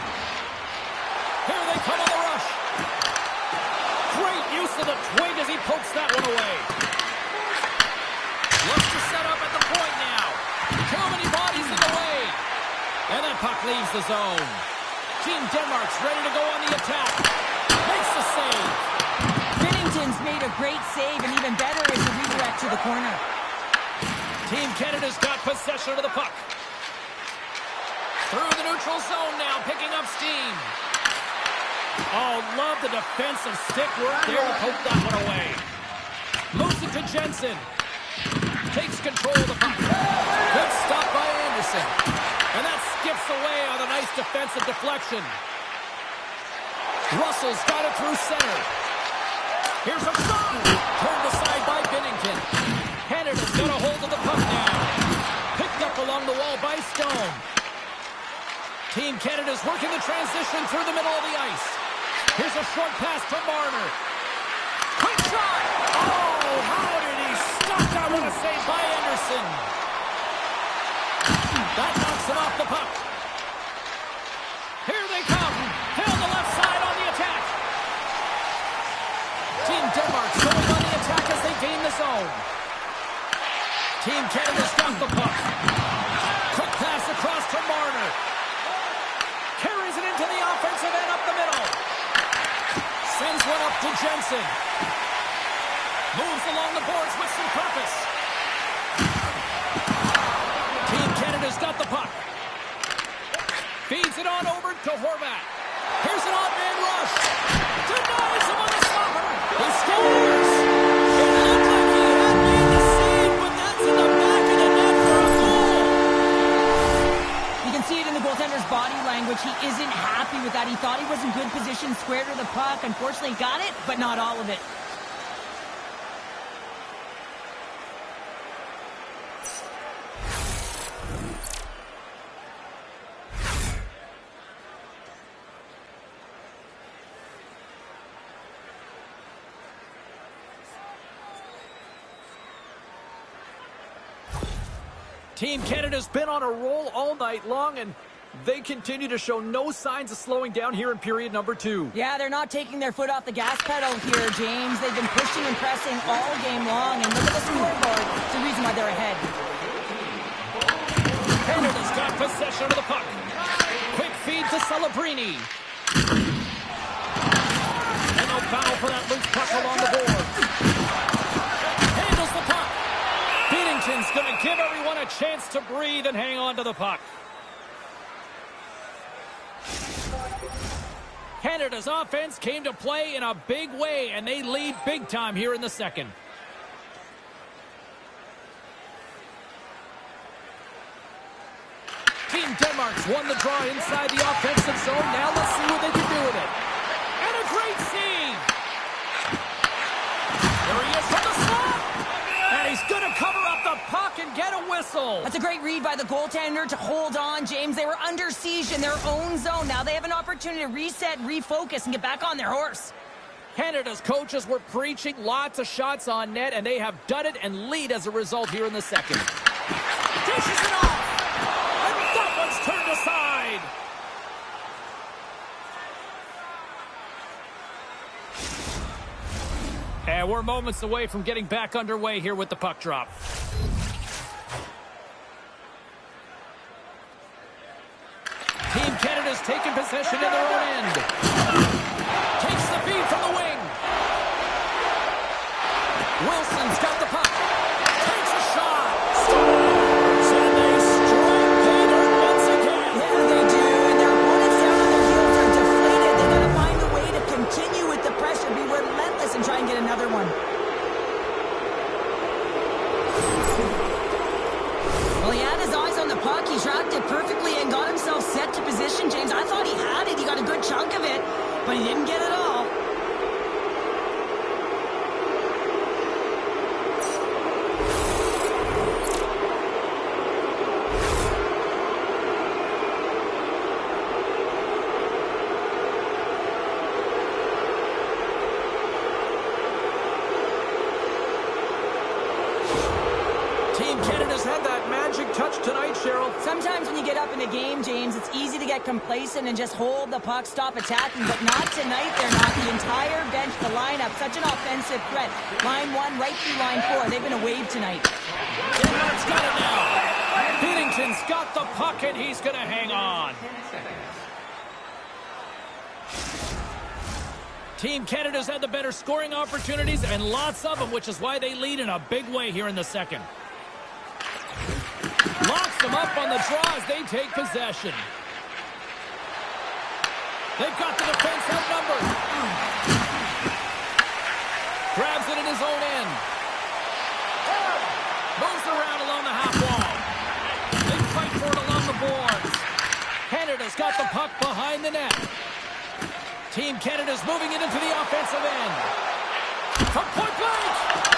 Here they come on the rush. Great use of the twig as he pokes that one away. Looks to set up at the point now. Too many bodies in the way. And that puck leaves the zone. Team Denmark's ready to go on the attack. Makes the save. Binnington's made a great save, and even better is the redirect to the corner. Team Canada's got possession of the puck. Through the neutral zone now, picking up steam. Oh, love the defensive stick work there to poke that one away. Moves it to Jensen. Takes control of the puck. Good stop by Anderson. And that skips away on a nice defensive deflection. Russell's got it through center. Here's a shot. Turned aside by Binnington. Canada's got a hold of the puck now. Picked up along the wall by Stone. Team Canada's working the transition through the middle of the ice. Here's a short pass to Marner. Quick shot! Oh, how did he stop that one? A save by Anderson. That knocks him off the puck. Here they come. Down the left side on the attack. Team Denmark's going on the attack as they gain the zone. Team Canada's got the puck. Quick pass across to Marner. Carries it into the offensive end up the middle. Sends one up to Jensen. Goes along the boards with some purpose. Team Canada's got the puck. Feeds it on over to Horvat. Here's an odd man rush. Denies him on the stopper. He scores. It looked like he had made the save, but that's in the back of the net for a goal. You can see it in the goaltender's body language. He isn't happy with that. He thought he was in good position, square to the puck. Unfortunately, got it, but not all of it. Team Canada's been on a roll all night long, and they continue to show no signs of slowing down here in period number 2. Yeah, they're not taking their foot off the gas pedal here, James. They've been pushing and pressing all game long, and look at the scoreboard. It's the reason why they're ahead. Canada's got possession of the puck. Quick feed to Celebrini. And no foul for that loose puck along the board. Handles the puck. Beatington's going to give everyone a chance to breathe and hang on to the puck. Canada's offense came to play in a big way, and they lead big time here in the second. Team Denmark's won the draw inside the offensive zone. Now let's see what they can do with it. And a great save. There he is from the slot. And he's going to cover up the puck and get a whistle. That's a great read by the goaltender to hold on, James. They were under siege in their own zone. Now they have an opportunity to reset, refocus, and get back on their horse. Canada's coaches were preaching lots of shots on net, and they have done it and lead as a result here in the second. Dishes it off. And that one's turned aside. And we're moments away from getting back underway here with the puck drop. Team Canada's taken possession in their own end. Takes the feed from the wing. Wilson's got the puck. Takes a shot. Scores! And they strike pay dirt once again. Yeah, they do. And their opponents down on their heels are deflated. They got to find a way to continue with the pressure, be relentless, and try and get another one. Well, he had his eyes on the puck. He tracked it perfectly and got himself set to position, James. I thought he had it. He got a good chunk of it, but he didn't get it all. Team Canada's had that magic touch tonight, Cheryl. Sometimes when you get up in a game, James, it's easy to get complacent and just hold the puck, stop attacking, but not tonight. They're not. The entire bench, the lineup, such an offensive threat. Line 1 right through line 4. They've been a wave tonight. Denmark's got it now. Beatington's got the puck, and he's going to hang on. Team Canada's had the better scoring opportunities, and lots of them, which is why they lead in a big way here in the second. Locks them up on the draw as they take possession. They've got the defense outnumbered. Grabs it in his own end. Moves around along the half wall. They fight for it along the boards. Canada's got the puck behind the net. Team Canada's moving it into the offensive end. From point blank.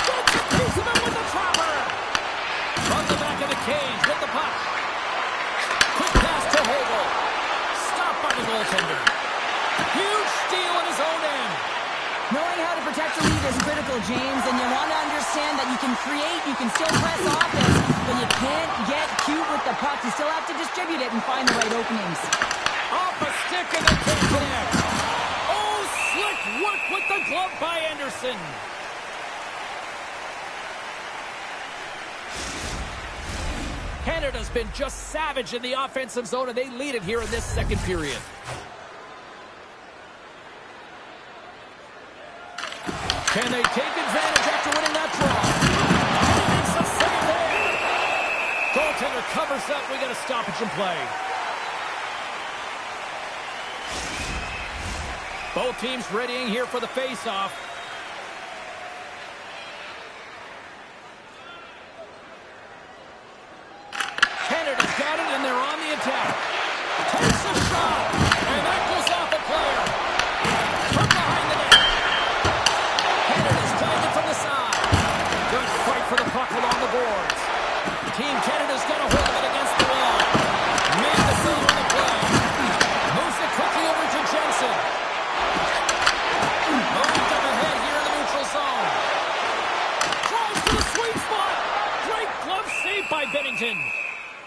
Gets a piece of it with the trapper. From the back of the cage with the puck. Quick pass to Hagel. Stopped by the goaltender. Huge steal in his own end. Knowing how to protect the lead is critical, James, and you want to understand that you can create, you can still press offense, but you can't get cute with the puck. You still have to distribute it and find the right openings. Off a stick and a kick there. Oh, slick work with the glove by Anderson. Canada's been just savage in the offensive zone, and they lead it here in this second period. Can they take advantage after winning that draw? time's up. We got a stoppage in play. Both teams readying here for the face-off. Canada's got it, and they're on the attack. Takes a shot, and that goes off a player. From behind the net. Canada's tagged it from the side. Good fight for the puck along the boards. Team Canada's got a hold of it against the wall. Made the save on the play. Moves it quickly over to Jensen. Moved up ahead here in the neutral zone. Throws to the sweet spot. Great glove save by Bennington.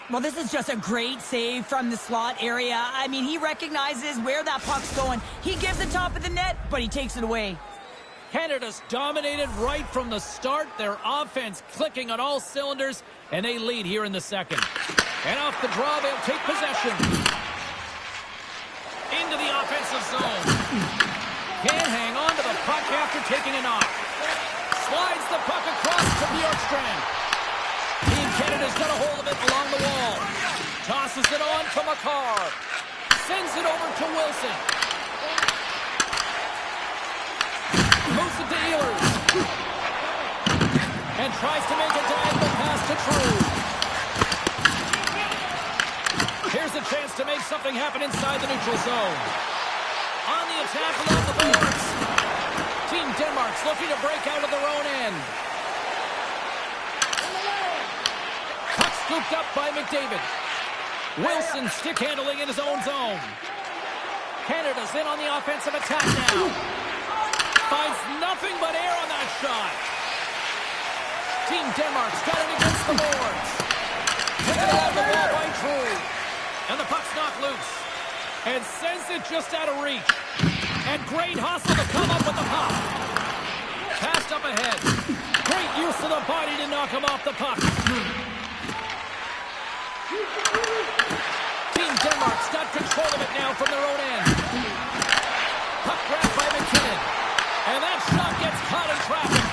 Well, this is just a great save from the slot area. I mean, he recognizes where that puck's going. He gives the top of the net, but he takes it away. Canada's dominated right from the start. Their offense clicking on all cylinders, and they lead here in the second. And off the draw, they'll take possession. Into the offensive zone. Can't hang on to the puck after taking a knock. Slides the puck across to Bjorkstrand. Team Canada's got a hold of it along the wall. Tosses it on to McCarr. Sends it over to Wilson. Moves it to Ehlers. And tries to make a diagonal pass to True. Here's a chance to make something happen inside the neutral zone. On the attack along the boards. Team Denmark's looking to break out of their own end. Puck scooped up by McDavid. Wilson stick handling in his own zone. Canada's in on the offensive attack now. Finds nothing but air on that shot. Team Denmark's got it against the boards. Taken out of the wall by True. And the puck's knocked loose. And sends it just out of reach. And great hustle to come up with the puck. Passed up ahead. Great use of the body to knock him off the puck. Team Denmark's got control of it now from their own end. Puck grabbed by McKinnon. And that shot gets caught in traffic.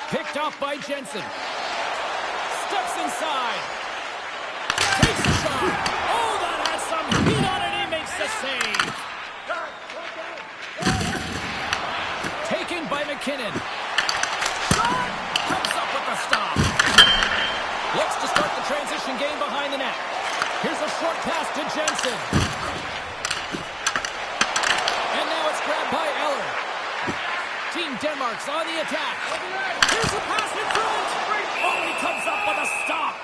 Picked off by Jensen. Steps inside. Takes the shot. Oh, that has some heat on it. He makes the save. Taken by McKinnon. Shot. Comes up with the stop. Looks to start the transition game behind the net. Here's a short pass to Jensen. And now it's grabbed by Eller. Team Denmark's on the attack. Here's a pass in front. Oh, he comes up with a stop.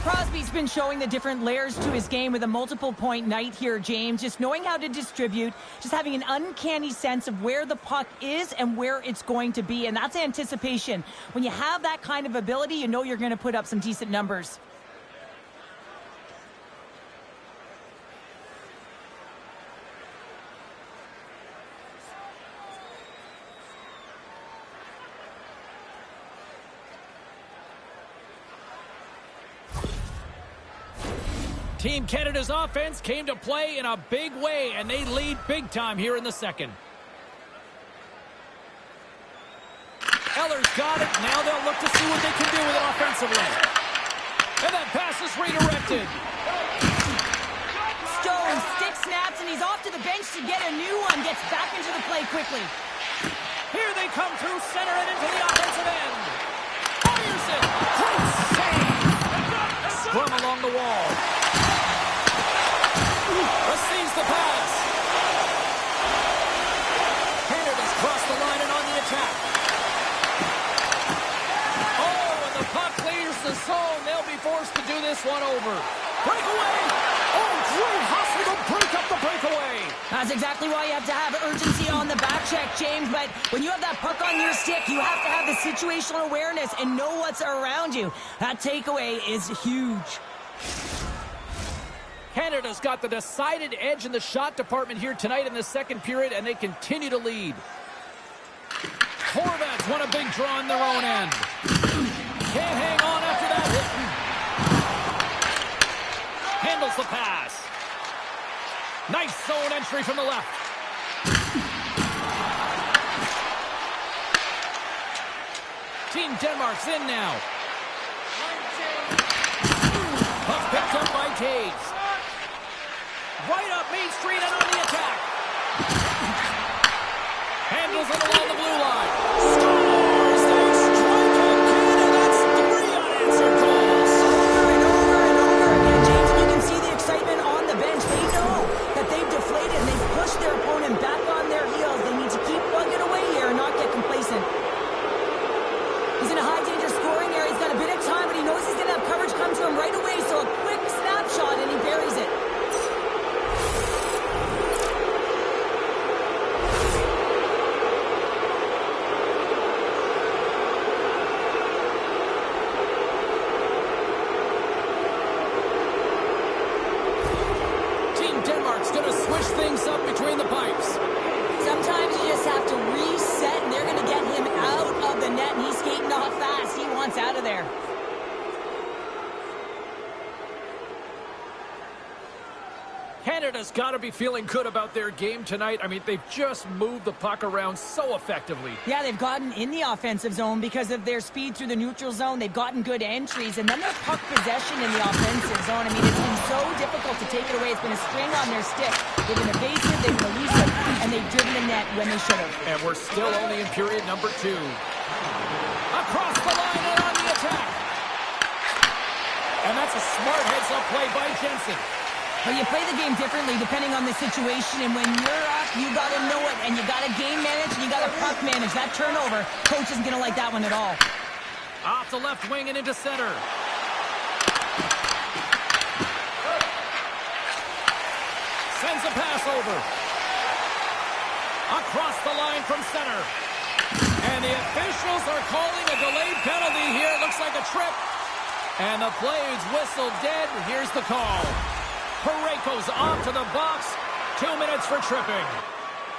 Crosby's been showing the different layers to his game with a multiple-point night here, James. Just knowing how to distribute, just having an uncanny sense of where the puck is and where it's going to be, and that's anticipation. When you have that kind of ability, you know you're going to put up some decent numbers. Team Canada's offense came to play in a big way, and they lead big time here in the second. Eller's got it. Now they'll look to see what they can do with it offensively. And that pass is redirected. Stone stick snaps, and he's off to the bench to get a new one. Gets back into the play quickly. Here they come through center and into the offensive end. Fires it. Great save. Scrum along the wall. Receives the pass. Canada's crossed the line and on the attack. Oh, and the puck clears the zone. They'll be forced to do this one over. Breakaway. Oh, great hustle to break up the breakaway. That's exactly why you have to have urgency on the back check, James. But when you have that puck on your stick, you have to have the situational awareness and know what's around you. That takeaway is huge. Canada's got the decided edge in the shot department here tonight in the second period, and they continue to lead. Horvats want a big draw in their own end. Can't hang on after that hit. Handles the pass. Nice zone entry from the left. Denmark's in now. Puck picked up by Taves. Right up Main Street and on the attack. Handles it along the blue line. Scores! They strike again, and that's 3 unanswered goals. Over and over and over again, James. And you can see the excitement on the bench. They know that they've deflated and they've pushed their opponent back on their heels. They need to keep plugging away here and not get complacent. He's in a high-danger scoring area. He's got a bit of time, but he knows he's going to have coverage come to him right away. So a quick snapshot, and he buries it. Team Denmark's going to switch things up between the pipes. Sometimes you just have to reset, and they're going to get him out of the net, and he's skating off fast. He wants out of there. Canada's got to be feeling good about their game tonight. I mean, they've just moved the puck around so effectively. Yeah, they've gotten in the offensive zone because of their speed through the neutral zone. They've gotten good entries, and then their puck possession in the offensive zone. I mean, it's been so difficult to take it away. It's been a string on their stick. They've been evasive, they've been elusive, and they've driven the net when they should have. And we're still only in period number 2. Across the line and on the attack. And that's a smart heads-up play by Jensen. Well, you play the game differently depending on the situation, and when you're up, you got to know it, and you got to game manage, and you got to puck manage. That turnover, coach isn't going to like that one at all. Off the left wing and into center. Sends a pass over. Across the line from center. And the officials are calling a delayed penalty here. Looks like a trip. And the play's whistled dead. Here's the call. Parayko's off to the box. 2 minutes for tripping.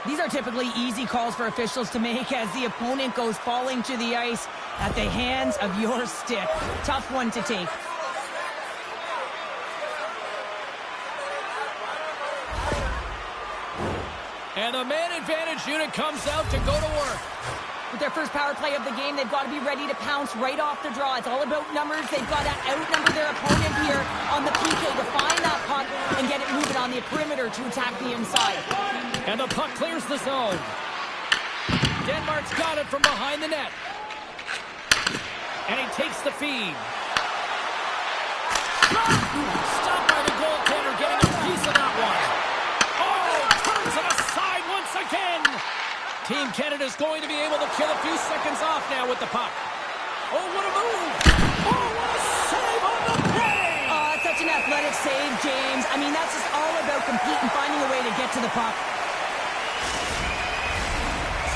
These are typically easy calls for officials to make as the opponent goes falling to the ice at the hands of your stick. Tough one to take. And the man advantage unit comes out to go to work. With their first power play of the game, they've got to be ready to pounce right off the draw. It's all about numbers. They've got to outnumber their opponent here on the PK to find that puck and get it moving on the perimeter to attack the inside. And the puck clears the zone. Denmark's got it from behind the net. And he takes the feed. Stopped by the goaltender, getting a piece of that one. Oh, turns it aside once again. Team Canada's going to be able to kill a few seconds off now with the puck. Oh, what a move! Oh, what a save on the play! Oh, such an athletic save, James. I mean, that's just all about competing, finding a way to get to the puck.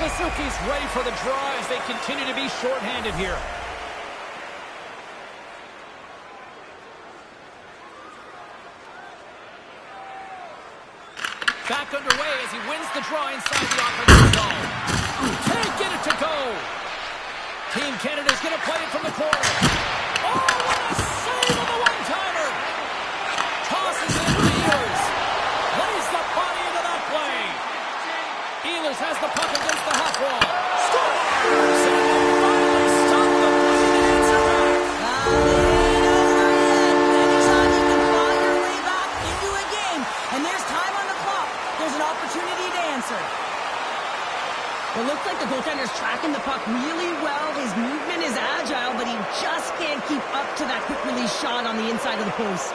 Suzuki's ready for the draw as they continue to be shorthanded here. Back underway as he wins the draw inside the offensive zone. Can't get it to go. Team Canada's going to play it from the corner. Oh, what a save on the one-timer. Tosses it to Ehlers. Plays the body into that play. Ehlers has the puck against the half wall. Scores! And they finally stop the play and answer back. It ain't over yet. Anytime you can claw your way back into a game, and there's time on the clock, there's an opportunity to answer. It looks like the goaltender's tracking the puck really well. His movement is agile, but he just can't keep up to that quick release shot on the inside of the post.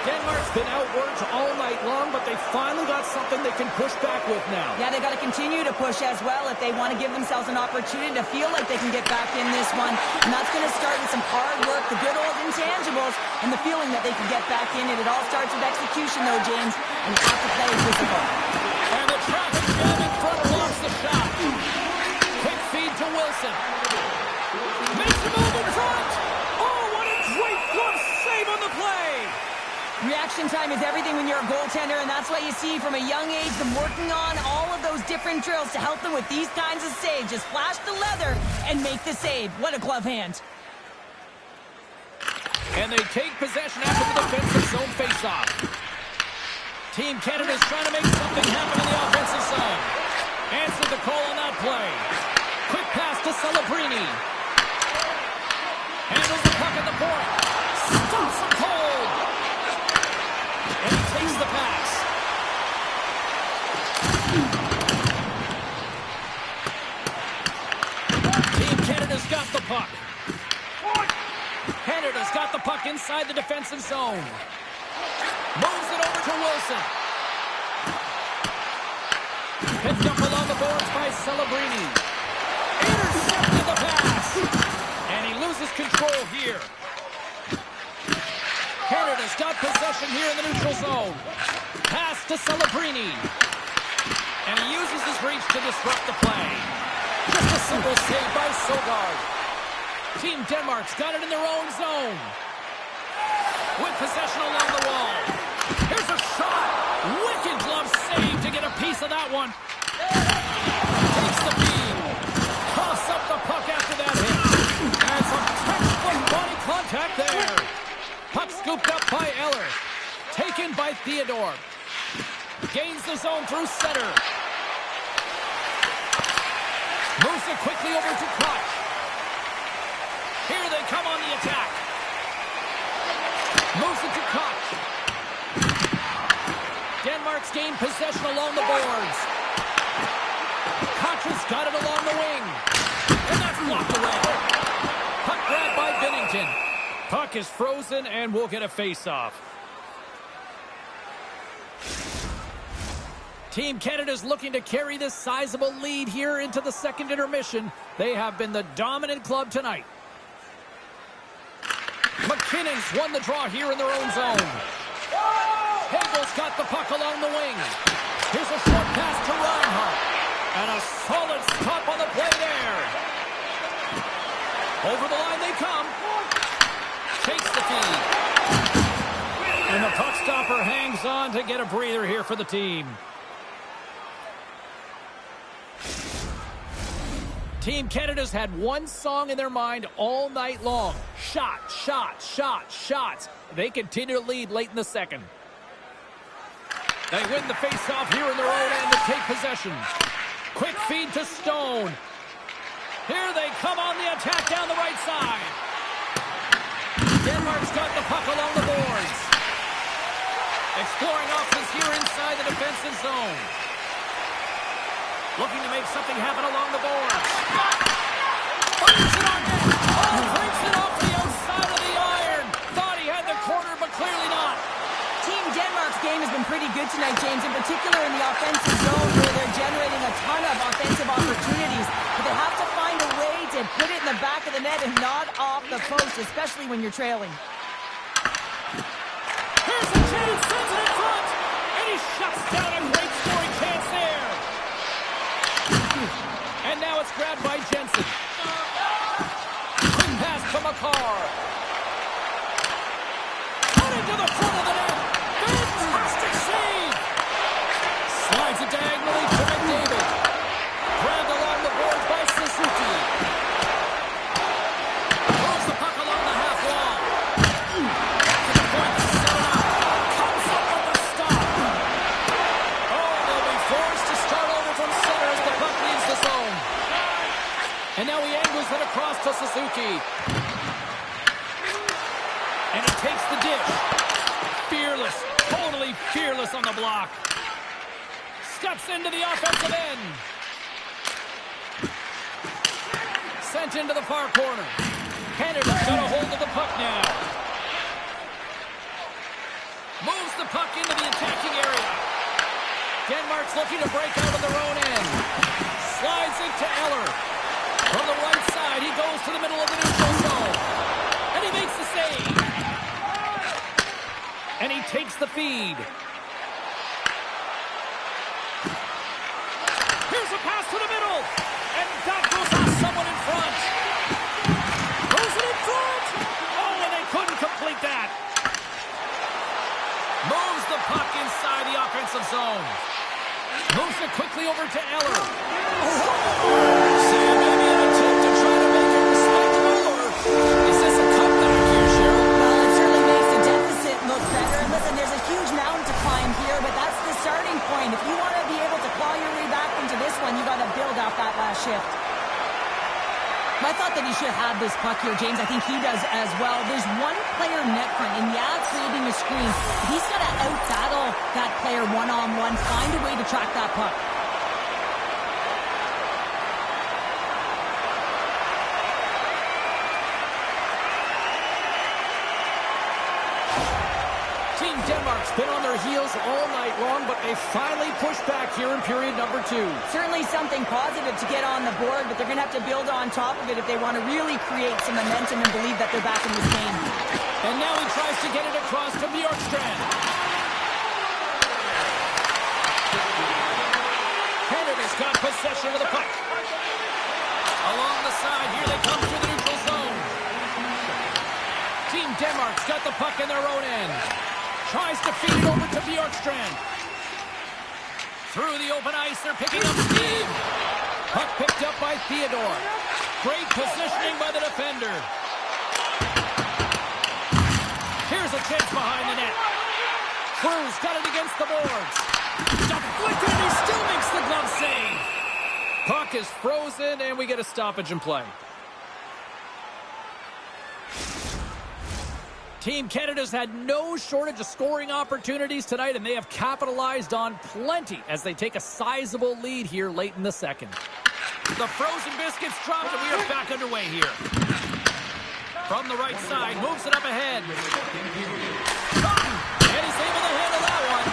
Denmark's been outworked all night long, but they finally got something they can push back with now. Yeah, they got to continue to push as well if they want to give themselves an opportunity to feel like they can get back in this one. And that's going to start with some hard work, the good old intangibles, and the feeling that they can get back in it. It all starts with execution, though, James, and you have to play visible. And the traffic jam in front blocks the shot. Quick feed to Wilson. Makes the move in front. Oh, what a great glove save on the play. Reaction time is everything when you're a goaltender, and that's why you see from a young age them working on all of those different drills to help them with these kinds of saves. Just flash the leather and make the save. What a glove hand. And they take possession after the defensive zone faceoff. Team Canada's trying to make something happen in the offensive zone. Answered the call on that play. Quick pass to Celebrini. Handles the puck at the point. Stops him cold. And he takes the pass. Team Canada's got the puck. Canada's got the puck inside the defensive zone. Moves it over to Wilson. Picked up along the boards by Celebrini. Intercepted the pass. And he loses control here. Canada's got possession here in the neutral zone. Pass to Celebrini. And he uses his reach to disrupt the play. Just a simple save by Sogard. Team Denmark's got it in their own zone. With possession along the wall. Here's a shot. Wicked glove save to get a piece of that one. Takes the feed. Coughs up the puck after that hit. And some textbook body contact there. Puck scooped up by Eller. Taken by Theodore. Gains the zone through center. Moves it quickly over to Koch. Here they come on the attack. Moves it to Koch. Denmark's gained possession along the boards. Koch has got it along the wing. And that's blocked away. Puck grabbed by Bennington. Puck is frozen and we'll get a face-off. Team Canada's looking to carry this sizable lead here into the second intermission. They have been the dominant club tonight. McKinnon's won the draw here in their own zone. Hagel's got the puck along the wing. Here's a short pass to Reinhardt. And a solid stop on the play there. Over the line they come. Takes the feed. And the puck stopper hangs on to get a breather here for the team. Team Canada's had one song in their mind all night long. Shot, shot, shot, shots. They continue to lead late in the second. They win the face-off here in their own end to take possession. Quick feed to Stone. Here they come on the attack down the right side. Denmark's got the puck along the boards. Exploring options here inside the defensive zone. Looking to make something happen along the boards. Fires it on net. Oh, breaks it off the outside of the iron. Thought he had the corner, but clearly not. Team Denmark's game has been pretty good tonight, James, in particular in the offensive zone where they're generating a ton of offensive opportunities. But they have to find a way to put it in the back of the net and not off the post, especially when you're trailing. Here's a chance, sends it in front. And he shuts down a great scoring chance there. And now it's grabbed by Jensen. Quick pass to Makar. Put it to the front of the net. Fantastic save. Slides it diagonally to McDavid. Grabbed along the boards by Suzuki. Throws the puck along the half wall. Back to the point to set it up. Comes up with a stop. Oh, they'll be forced to start over from center as the puck leaves the zone. And now he angles it across to Suzuki. And he takes the dish. Fearless, totally fearless on the block. Steps into the offensive end. Sent into the far corner. Canada's got a hold of the puck now. Moves the puck into the attacking area. Denmark's looking to break out of their own end. Slides it to Eller. From the right side, he goes to the middle of the neutral zone. And he makes the save. And he takes the feed. Here's a pass to the middle. And that goes off someone in front. Goes it in front. Oh, and they couldn't complete that. Moves the puck inside the offensive zone. Moves it quickly over to Eller. Sam, maybe an attempt to try to make it respectable, or is this a comeback here, Cheryl? Well, he does as well. There's one player net front, and yeah, creating a screen. He's got to out-battle that player one-on-one, find a way to track that puck. Team Denmark's been on their heels all night long, but they finally pushed back here in period number 2. Certainly something positive to get on the board, but they're going to have to build on top of it if they want to really create some momentum and believe that they're back in this game. And now he tries to get it across to Bjorkstrand. Canada's got possession of the puck. Along the side, here they come to the neutral zone. Team Denmark's got the puck in their own end. Tries to feed it over to Bjorkstrand. Through the open ice, they're picking up steam. Puck picked up by Theodore. Great positioning by the defender. Here's a chance behind the net. Cruz got it against the boards. Deflected, and he still makes the glove save. Puck is frozen, and we get a stoppage in play. Team Canada's had no shortage of scoring opportunities tonight, and they have capitalized on plenty as they take a sizable lead here late in the second. The frozen biscuits dropped, and we are back underway here. From the right side, moves it up ahead. And he's able to handle that one.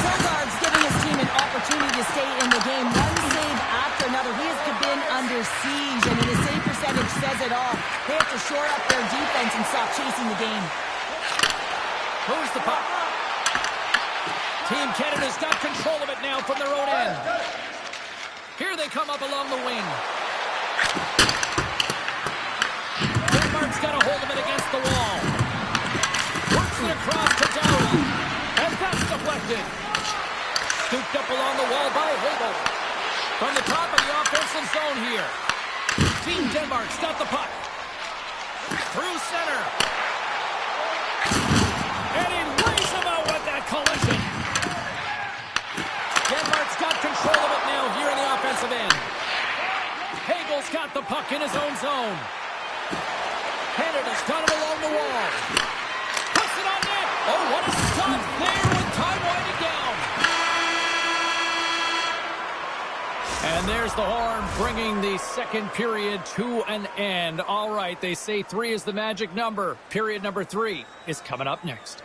Sogard's giving his team an opportunity to stay in the game. One save after another. He has been under siege, and his save percentage says it all. They have to shore up their defense and stop chasing the game. Moves the puck. Team Canada's got control of it now from their own end. Here they come up along the wing. Denmark's got a hold of it against the wall. Works it across to Dowdy. And that's deflected. Scooped up along the wall by Hagel. From the top of the offensive zone here. Team Denmark's got the puck. Through center. And he lays him out with that collision. Denmark's got control of it now here in the offensive end. Hagel's got the puck in his own zone. Canada's got it along the wall. Puts it on net. Oh, what a stop there with time winding down. And there's the horn bringing the second period to an end. All right, they say 3 is the magic number. Period number 3 is coming up next.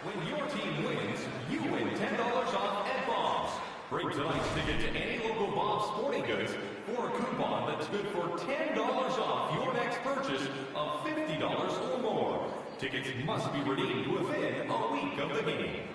When your team wins, you win $10 off at Bob's. Bring tonight's ticket to any local Bob's Sporting Goods for a coupon that's good for $10 off your next purchase of $50 or more. Tickets must be redeemed within a week of the game.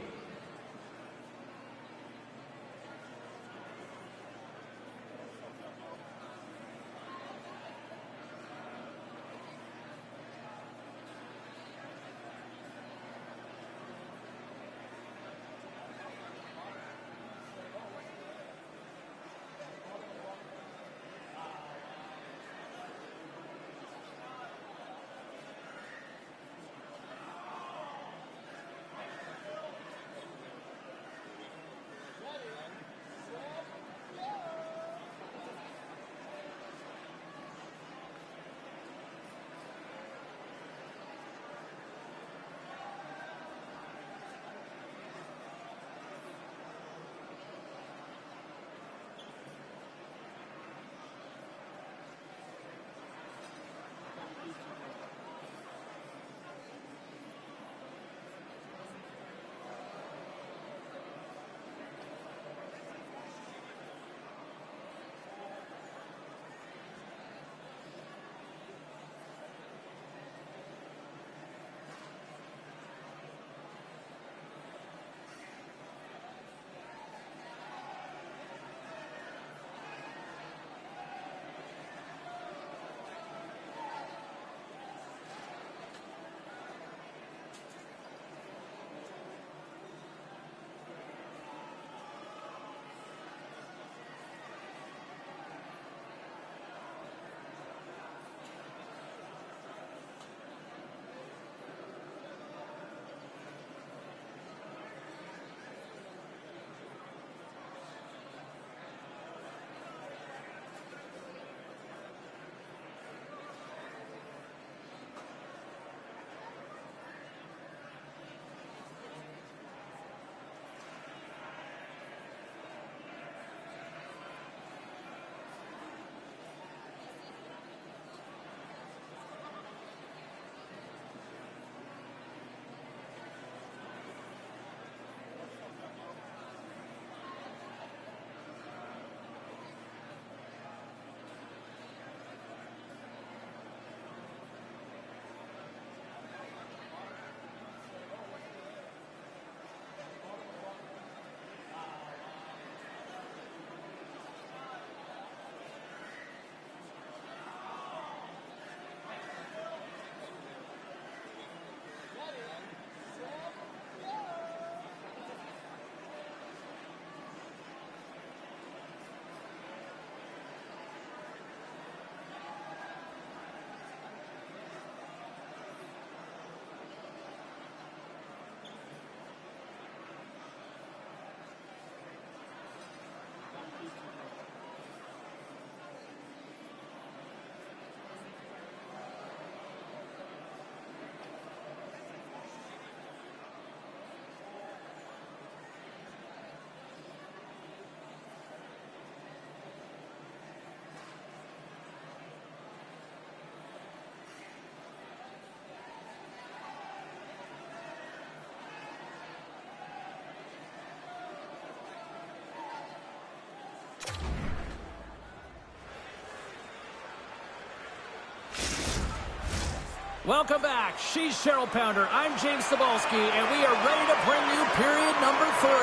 Welcome back. She's Cheryl Pounder. I'm James Cebulski, and we are ready to bring you period number 3.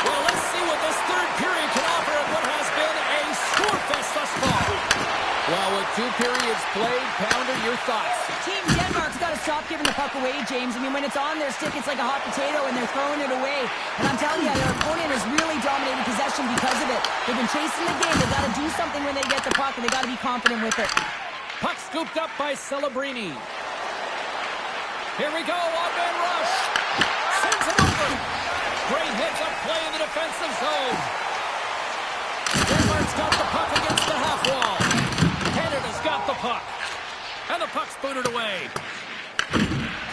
Well, let's see what this third period can offer in what has been a scorefest thus far. Well, with 2 periods played, Pounder, your thoughts? Team Denmark's got to stop giving the puck away, James. I mean, when it's on their stick, it's like a hot potato, and they're throwing it away. And I'm telling you, their opponent has really dominated possession because of it. They've been chasing the game. They've got to do something when they get the puck, and they've got to be confident with it. Puck scooped up by Celebrini. Here we go, odd-man rush. Sends it over. Great heads-up play in the defensive zone. Denmark's got the puck against the half wall. Canada's got the puck. And the puck's booted away.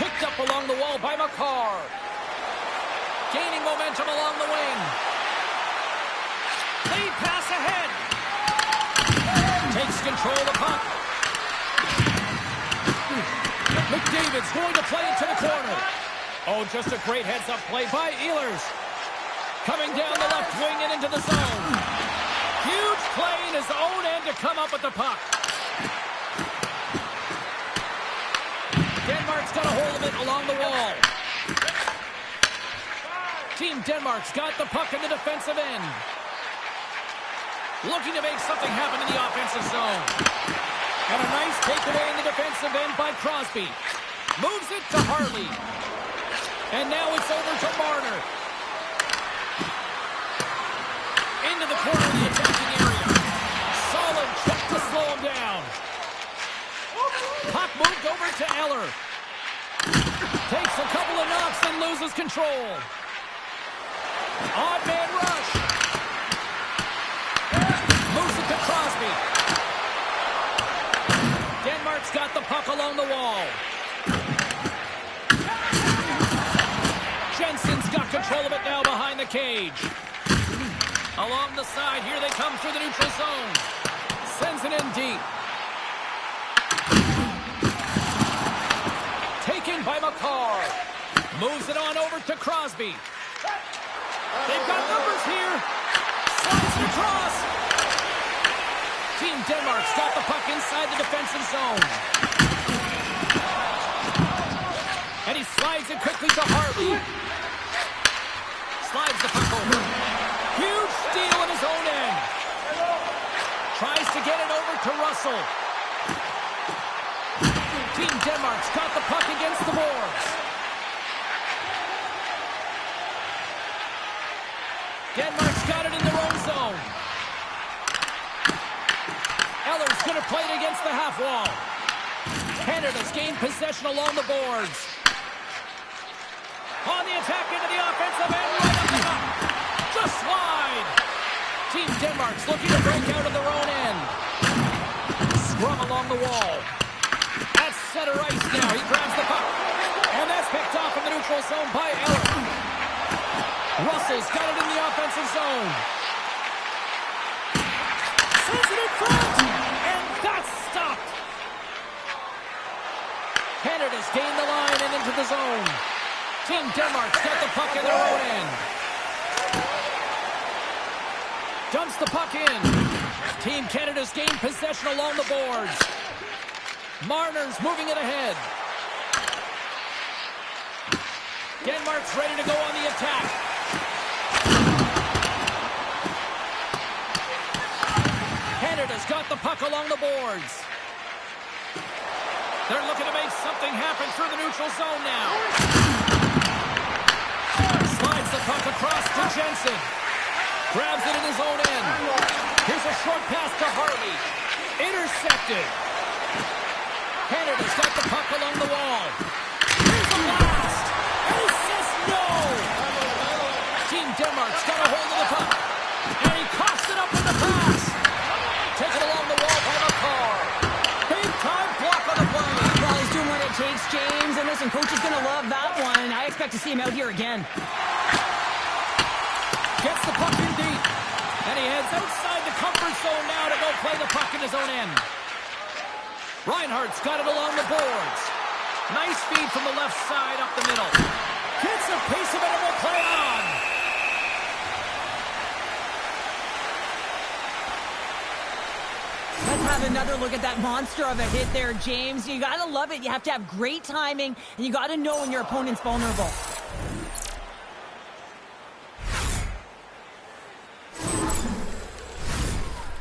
Picked up along the wall by McCarr. Gaining momentum along the wing. Lead pass ahead. Takes control of the puck. McDavid's going to play it to the corner. Oh, just a great heads-up play by Ehlers. Coming down the left wing and into the zone. Huge play in his own end to come up with the puck. Denmark's got a hold of it along the wall. Team Denmark's got the puck in the defensive end. Looking to make something happen in the offensive zone. And a nice takeaway in the defensive end by Crosby. Moves it to Harley. And now it's over to Marner. Into the corner of the attacking area. Solid check to slow him down. Puck moved over to Eller. Takes a couple of knocks and loses control. Odd man rush. Moves it to Crosby. Denmark's got the puck along the wall. Jensen's got control of it now behind the cage. Along the side, here they come through the neutral zone. Sends it in deep. Taken by McCarr. Moves it on over to Crosby. They've got numbers here. Slides it across. Team Denmark's got the puck inside the defensive zone. And he slides it quickly to Harley. Slides the puck over. Huge steal in his own end. Tries to get it over to Russell. Team Denmark's got the puck against the boards. Denmark's got it in their own zone. Eller's going to play it against the half wall. Canada's gained possession along the boards. On the attack into the offensive end, right up the top. Just wide. Team Denmark's looking to break out of their own end. Scrum along the wall. At center ice now. He grabs the puck. And that's picked off in the neutral zone by Eller. Russell's got it in the offensive zone. Sends it in front. And that's stopped. Canada's gained the line and into the zone. Team Denmark's got the puck in their own end. Dumps the puck in. Team Canada's gained possession along the boards. Marner's moving it ahead. Denmark's ready to go on the attack. Canada's got the puck along the boards. They're looking to make something happen through the neutral zone now. Slides the puck across to Jensen. Grabs it in his own end. Here's a short pass to Harley. Intercepted. Canada's got the puck along the wall. Here's a blast. And he says no. Team Denmark's got a hold of the puck. And he coughs it up with the pass. Taken along the wall by McCarr. Big time block on the play. Well, he's doing what it takes, James. And listen, coach is going to love that one. I expect to see him out here again. Gets the puck in deep. And he heads outside the comfort zone now to go play the puck in his own end. Reinhardt's got it along the boards. Nice feed from the left side up the middle. Gets a piece of it and will play on. That's have another look at that monster of a hit there, James. You gotta love it. You have to have great timing, and you gotta know when your opponent's vulnerable.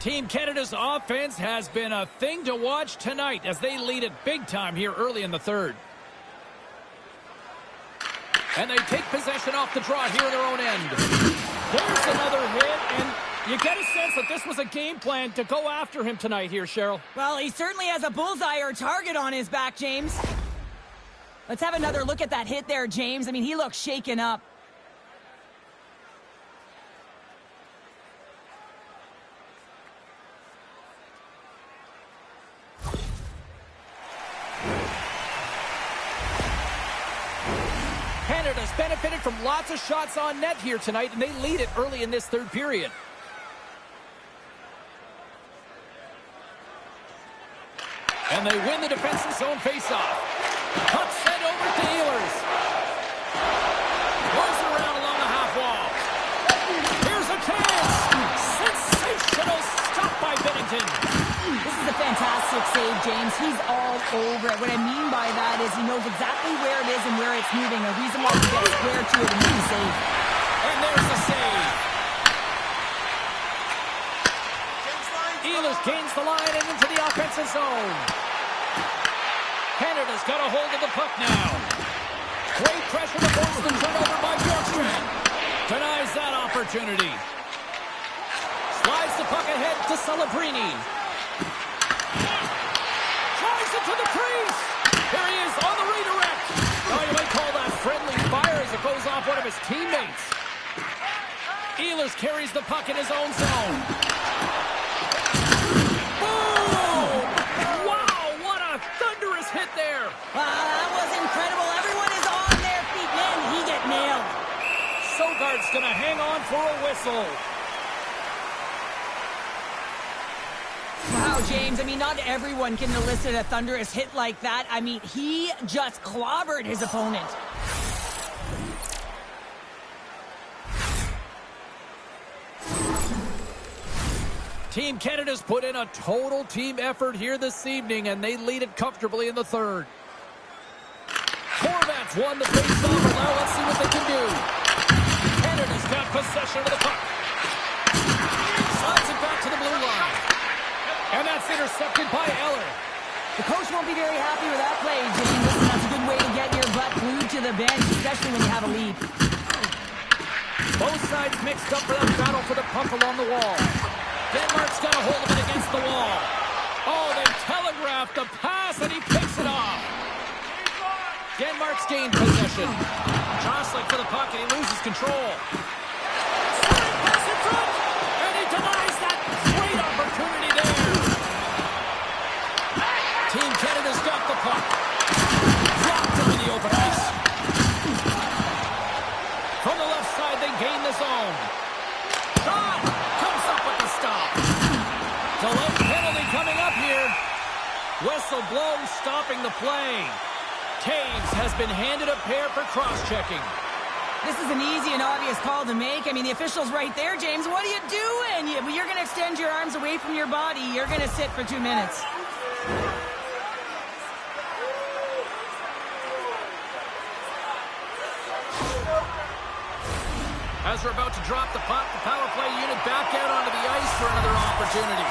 Team Canada's offense has been a thing to watch tonight as they lead it big time here early in the third. And they take possession off the draw here in their own end. There's another hit, and you get a sense that this was a game plan to go after him tonight here, Cheryl. Well, he certainly has a bullseye or target on his back, James. Let's have another look at that hit there, James. I mean, he looks shaken up. Canada's benefited from lots of shots on net here tonight, and they lead it early in this third period. And they win the defensive zone faceoff. Puck sent over to Ehlers. Goes around along the half wall. Here's a chance. Sensational stop by Bennington. This is a fantastic save, James. He's all over it. What I mean by that is he knows exactly where it is and where it's moving. A reason why he gets square to it and makes a save. And there's the save. Ehlers gains the line and into the offensive zone. Canada's got a hold of the puck now. Great pressure to force the turnover by Bjorkstrand. Denies that opportunity. Slides the puck ahead to Celebrini. Tries it to the crease. Here he is on the redirect. Now you might call that friendly fire as it goes off one of his teammates. Ehlers carries the puck in his own zone. Boom! Wow, what a thunderous hit there. Wow, that was incredible. Everyone is on their feet. Man, he get nailed. Sogaard's going to hang on for a whistle. Wow, James, I mean, not everyone can elicit a thunderous hit like that. I mean, he just clobbered his opponent. Team Canada's put in a total team effort here this evening, and they lead it comfortably in the third. Horvat's won the faceoff, and now let's see what they can do. Canada's got possession of the puck. Slides it back to the blue line. And that's intercepted by Eller. The coach won't be very happy with that play, James. Listen, that's a good way to get your butt glued to the bench, especially when you have a lead. Both sides mixed up for that battle for the puck along the wall. Denmark's got a hold of it against the wall. Oh, they telegraphed the pass, and he picks it off. Denmark's gained possession. Jostling for the puck, and he loses control. Slide pass in front, and he denies that great opportunity there. Team Canada's got the puck. Dropped him in the open ice. From the left side, they gain the zone. Shot comes up with the stop. Delay penalty coming up here. Whistle blows, stopping the play. Taves has been handed a pair for cross-checking. This is an easy and obvious call to make. I mean, the official's right there, James. What are you doing? You're going to extend your arms away from your body. You're going to sit for 2 minutes. As we're about to drop the puck, the power play unit back out onto the ice for another opportunity.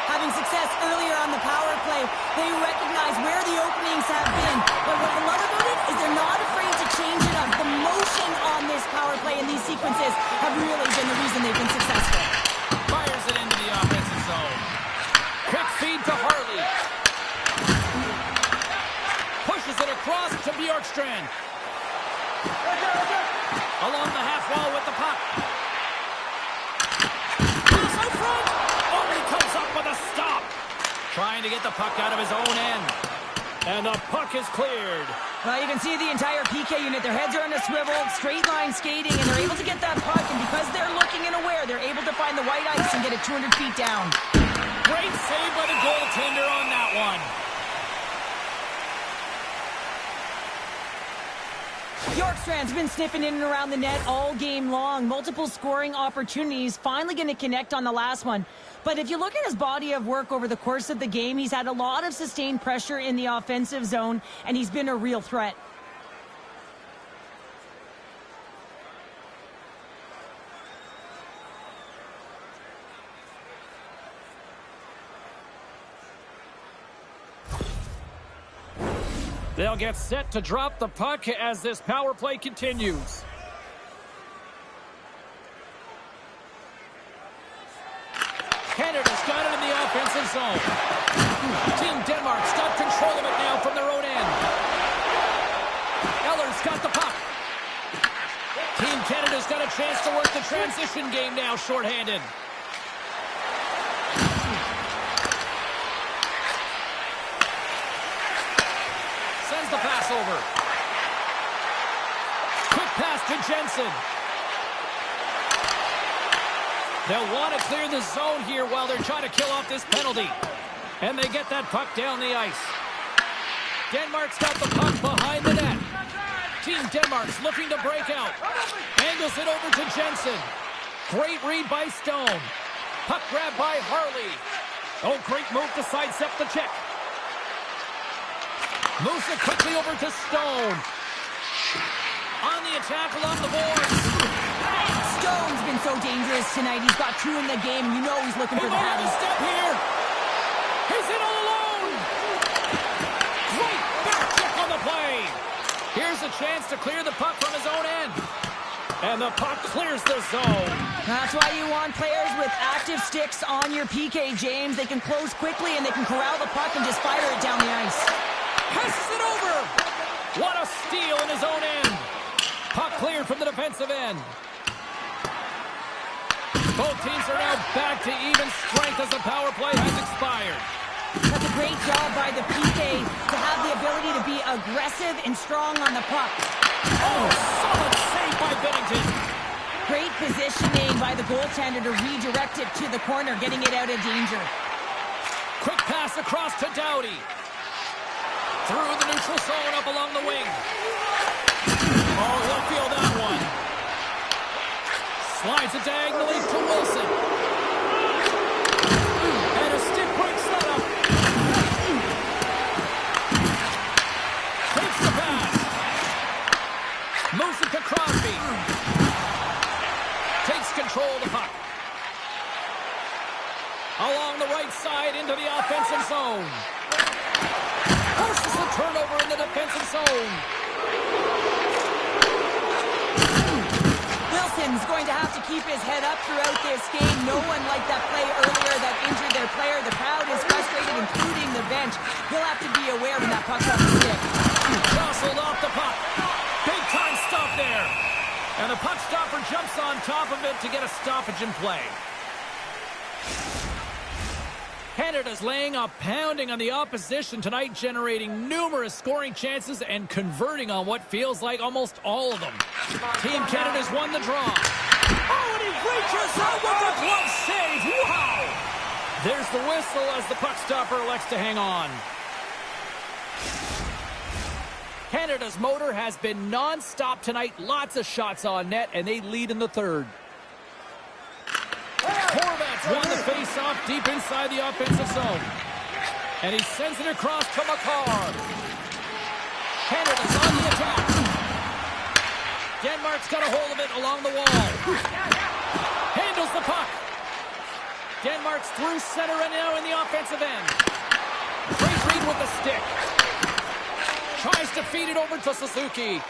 Having success earlier on the power play, they recognize where the openings have been. But what I love about it is they're not afraid to change it up. The motion on this power play and these sequences have really been the reason they've been successful. Fires it into the offensive zone. Quick feed to Harley. Pushes it across to Bjorkstrand. Along the half wall with the puck. Pass out front. Oh, he comes up with a stop. Trying to get the puck out of his own end. And the puck is cleared. Well, you can see the entire PK unit. Their heads are on a swivel, straight line skating, and they're able to get that puck. And because they're looking and aware, they're able to find the white ice and get it 200 feet down. Great save by the goaltender on that one. Bjorkstrand's been sniffing in and around the net all game long. Multiple scoring opportunities. Finally going to connect on the last one. But if you look at his body of work over the course of the game, he's had a lot of sustained pressure in the offensive zone, and he's been a real threat. They'll get set to drop the puck as this power play continues. Canada's got it in the offensive zone. Team Denmark's got control of it now from their own end. Eller's got the puck. Team Canada's got a chance to work the transition game now shorthanded. Sends the pass over. Quick pass to Jensen. They'll want to clear the zone here while they're trying to kill off this penalty. And they get that puck down the ice. Denmark's got the puck behind the net. Team Denmark's looking to break out. Angles it over to Jensen. Great read by Stone. Puck grab by Harley. Oh, great move to sidestep the check. Moves it quickly over to Stone. On the attack along the boards. Stone's been so dangerous tonight. He's got two in the game, and you know he's looking for the Patty. Step here. He's in all alone. Great back check on the play. Here's a chance to clear the puck from his own end. And the puck clears the zone. That's why you want players with active sticks on your PK, James. They can close quickly, and they can corral the puck and just fire it down the ice. Passes it over. What a steal in his own end. Puck cleared from the defensive end. Both teams are now back to even strength as the power play has expired. That's a great job by the PK to have the ability to be aggressive and strong on the puck. Oh, solid save by Binnington. Great positioning by the goaltender to redirect it to the corner, getting it out of danger. Quick pass across to Doughty. Through the neutral zone up along the wing. Oh, he'll feel that one. Slides it diagonally to Wilson. And a stick break setup. Takes the pass. Moves it to Crosby. Takes control of the puck. Along the right side into the offensive zone. Forces the turnover in the defensive zone. Wilson's going to have to keep his head up throughout this game. No one liked that play earlier that injured their player. The crowd is frustrated, including the bench. He'll have to be aware when that puck's off the stick. Jostled off the puck. Big time stop there. And the puck stopper jumps on top of it to get a stoppage in play. Canada's laying a pounding on the opposition tonight, generating numerous scoring chances and converting on what feels like almost all of them. Team Canada's won the draw. Oh, and he reaches out with the glove save. Wow! There's the whistle as the puck stopper elects to hang on. Canada's motor has been non-stop tonight. Lots of shots on net, and they lead in the third. Horvat's won the face-off deep inside the offensive zone. And he sends it across to Makar. Canada's on the attack. Denmark's got a hold of it along the wall. Handles the puck. Denmark's through center and now in the offensive end. Great read with the stick. Tries to feed it over to Suzuki.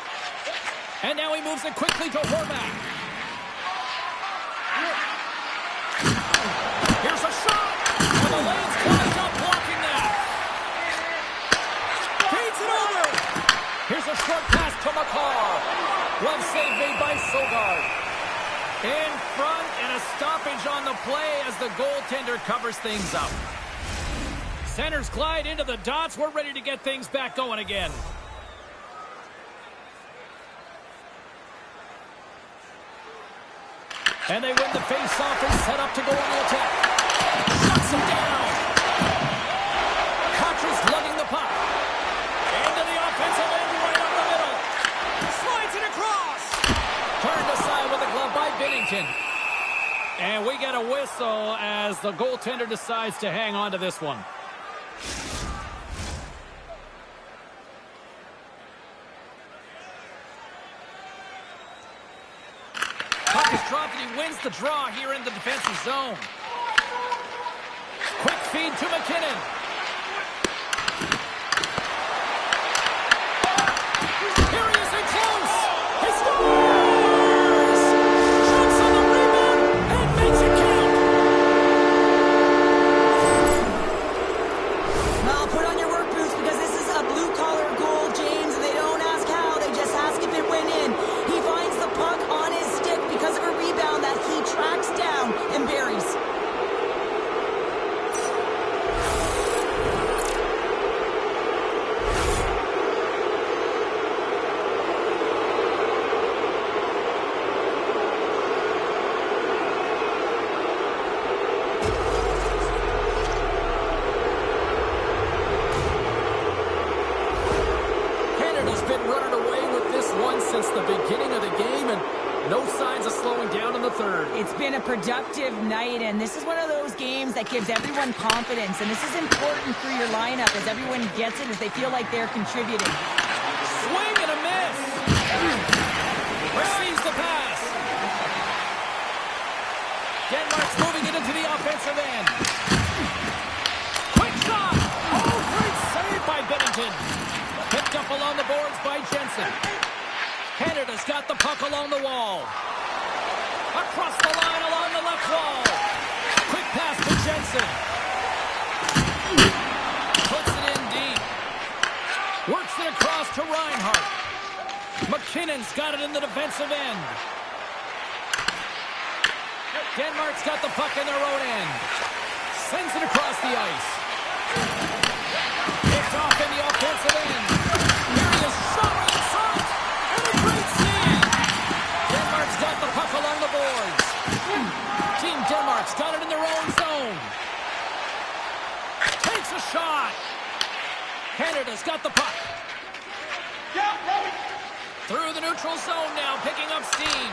And now he moves it quickly to Horvat. Here's a shot! And the lane's climbed up, blocking that. Feeds it over! Here's a short pass to Makar. Glove save made by Sogard. In front and a stoppage on the play as the goaltender covers things up. Centers glide into the dots. We're ready to get things back going again. And they win the face-off and set up to go on the attack. Shuts him down. Contra's lugging the puck. Into the offensive end right up the middle. Slides whistle as the goaltender decides to hang on to this one. Puck is dropped and he wins the draw here in the defensive zone. Quick feed to McKinnon. Here he is in close. He scores! Shoots on the rebound and makes it count. Well, put on your work boots because this is a blue-collar goal, James, and they don't ask how. They just ask if it went in. He finds the puck on his stick because of a rebound that he tracks down and buries. Canada's been running away with this one since the beginning of the game, and no signs of slowing down in the third. It's been a productive night, and this is one of those games that gives everyone confidence, and this is important for your lineup as everyone gets it, as they feel like they're contributing. Swing and a miss. Receives the pass. Denmark's moving it into the offensive end. Quick shot. Oh, great save by Bennington. Picked up along the boards by Jensen. Canada's got the puck along the wall. Across the line along the left wall. Quick pass to Jensen. Puts it in deep. Works it across to Reinhart. McKinnon's got it in the defensive end. Denmark's got the puck in their own end. Sends it across the ice. Picked off in the offensive end. Here he is, shot right in front. And a great save. Denmark's got the puck along the boards. Team Denmark's got it in their own zone. Takes a shot. Canada's got the puck. Through the neutral zone now, picking up steam.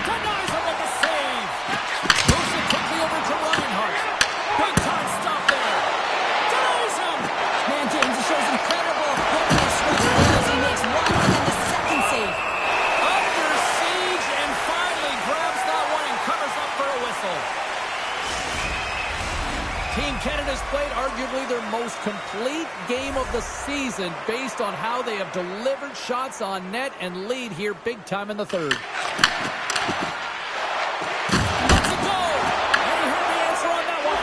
Denies him with a save. Moves it quickly over to Reinhart. Big time stop there. Denies him. Man, James, he shows incredible fitness with the as he makes one and then the second save. Under siege and finally grabs that one and covers up for a whistle. Team Canada's played arguably their most complete game of the season based on how they have delivered shots on net and lead here big time in the third. Let's it go! And he heard the answer on that one.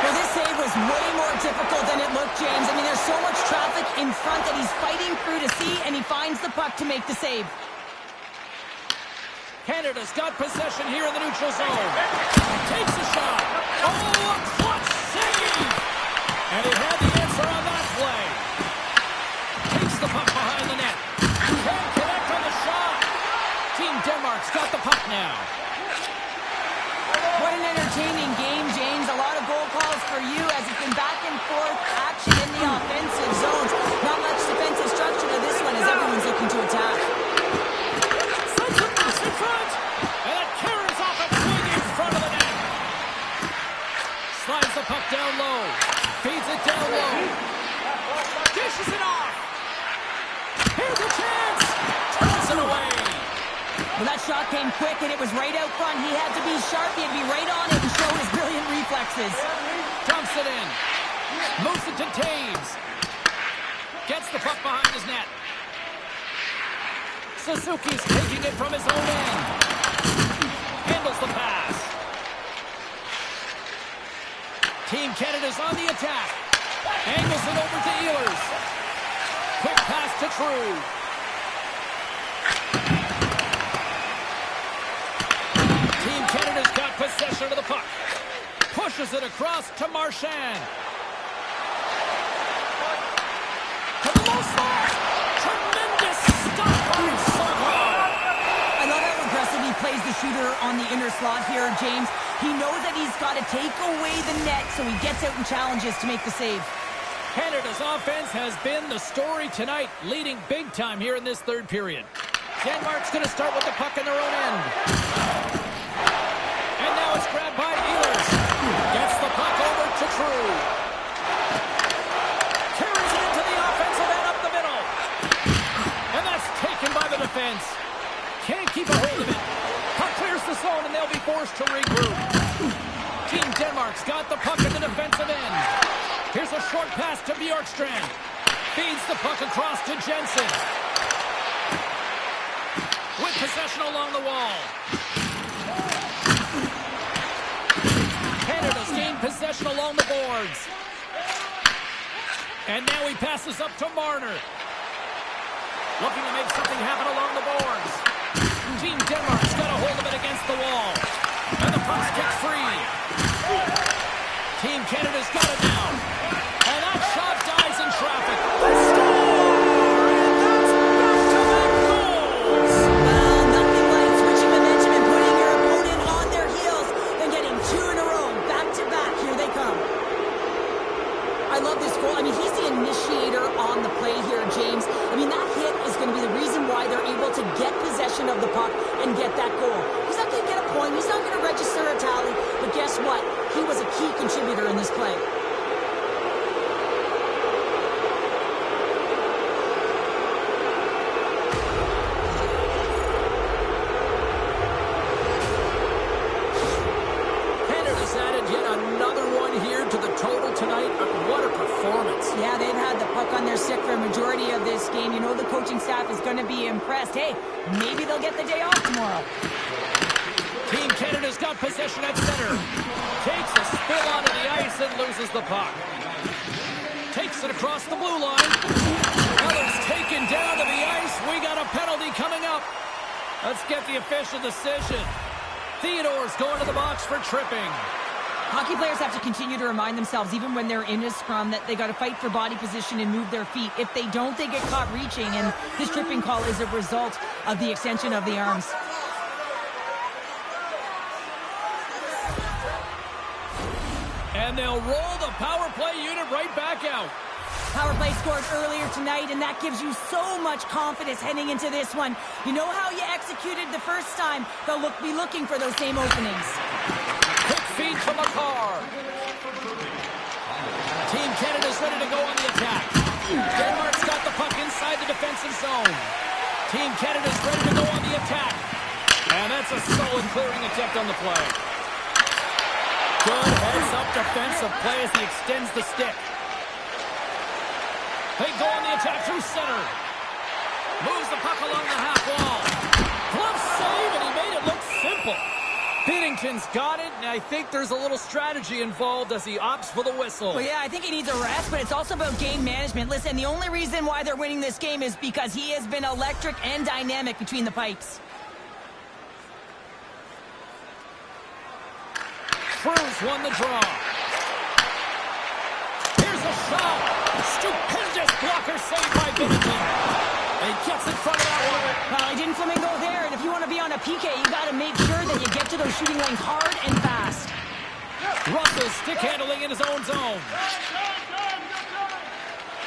Well, this save was way more difficult than it looked, James. I mean, there's so much traffic in front that he's fighting through to see, and he finds the puck to make the save. Canada's got possession here in the neutral zone. Takes a shot. Oh, a clutch save! And he had the answer on that play. Takes the puck behind the net. Can't connect on the shot. Team Denmark's got the puck now. What an entertaining game, James. A lot of goal calls for you as it's been back and forth action in the offensive zones. Not much defensive structure to this one as everyone's looking to attack. Sends it loose in front. And it carries off a swing in front of the net. Slides the puck down low. Feeds it down low. Dishes it off. Here's a chance. Turns it away. Well, that shot came quick, and it was right out front. He had to be sharp. He had to be right on it and show his brilliant reflexes. Dumps it in. Moves it to Taves. Gets the puck behind his net. Suzuki's taking it from his own end. Handles the pass. Team Canada's on the attack. Angles it over to Ehlers. Quick pass to True. Team Canada's got possession of the puck. Pushes it across to Marchand. To the low slot. Tremendous stop by Soho. I love how aggressive he plays the shooter on the inner slot here, James. He knows that he's got to take away the net, so he gets out and challenges to make the save. Canada's offense has been the story tonight, leading big time here in this third period. Denmark's going to start with the puck in their own end. And now it's grab by Ehlers. Gets the puck over to True. Carries it into the offensive end up the middle. And that's taken by the defense. Can't keep a hold of it. Puck clears the zone and they'll be forced to regroup. Team Denmark's got the puck at the defensive end. Here's a short pass to Bjorkstrand. Feeds the puck across to Jensen. With possession along the wall. Canada's gained possession along the boards. And now he passes up to Marner. Looking to make something happen along the boards. Team Denmark's got a hold of it against the wall. And the puck's kicked free. Team Canada's got it now. And that shot dies in traffic. The score! And that's back-to-back goals! Well, nothing like switching momentum and putting your opponent on their heels than getting two in a row, back-to-back. Here they come. I love this goal. I mean, he's the initiator on the play here, James. I mean, that hit is going to be the reason why they're able to get possession of the puck and get that goal. He's not going to get a point. He's not going to register a tally. But guess what? He was a key contributor in this play. Canada's added yet another one here to the total tonight. What a performance. Yeah, they've had the puck on their stick for a majority of this game. You know the coaching staff is going to be impressed. Hey, maybe they'll get the day off tomorrow. Team Canada's got possession at center. Takes a spill onto the ice and loses the puck. Takes it across the blue line. Others taken down to the ice. We got a penalty coming up. Let's get the official decision. Theodore's going to the box for tripping. Hockey players have to continue to remind themselves, even when they're in a scrum, that they got to fight for body position and move their feet. If they don't, they get caught reaching, and this tripping call is a result of the extension of the arms. And they'll roll the power play unit right back out. Power play scored earlier tonight, and that gives you so much confidence heading into this one. You know how you executed the first time. They'll be looking for those same openings. Quick feed to Makar. Team Canada's ready to go on the attack. Denmark's got the puck inside the defensive zone. Team Canada's ready to go on the attack. And that's a solid clearing attempt on the play. Good heads-up defensive play as he extends the stick. They go on the attack through center. Moves the puck along the half wall. Glove save, and he made it look simple. Binnington's got it, and I think there's a little strategy involved as he opts for the whistle. Well, yeah, I think he needs a rest, but it's also about game management. Listen, the only reason why they're winning this game is because he has been electric and dynamic between the pipes. Cruz won the draw. Here's a shot. Stupendous blocker saved by Binnington. And he gets in front of that one. Well, he didn't flamingo there, and if you want to be on a PK, you got to make sure that you get to those shooting lanes hard and fast. Russell stick handling in his own zone.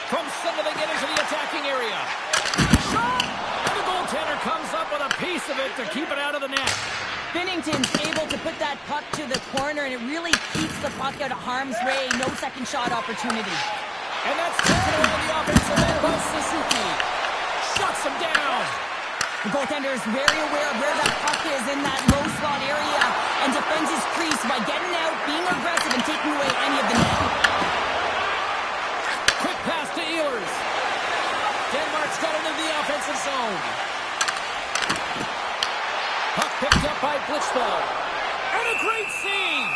From center, they get into the attacking area. Shot! And the goaltender comes up with a piece of it to keep it out of the net. Binnington's able to put that puck to the corner, and it really keeps the puck out of harm's way. No second shot opportunity. And that's taken away on the offensive end by Suzuki. Shuts him down. The goaltender is very aware of where that puck is in that low slot area and defends his crease by getting out, being aggressive, and taking away any of the net. Quick pass to Ehlers. Denmark's got into the offensive zone. Puck picked up by Blitzfeld. And a great save.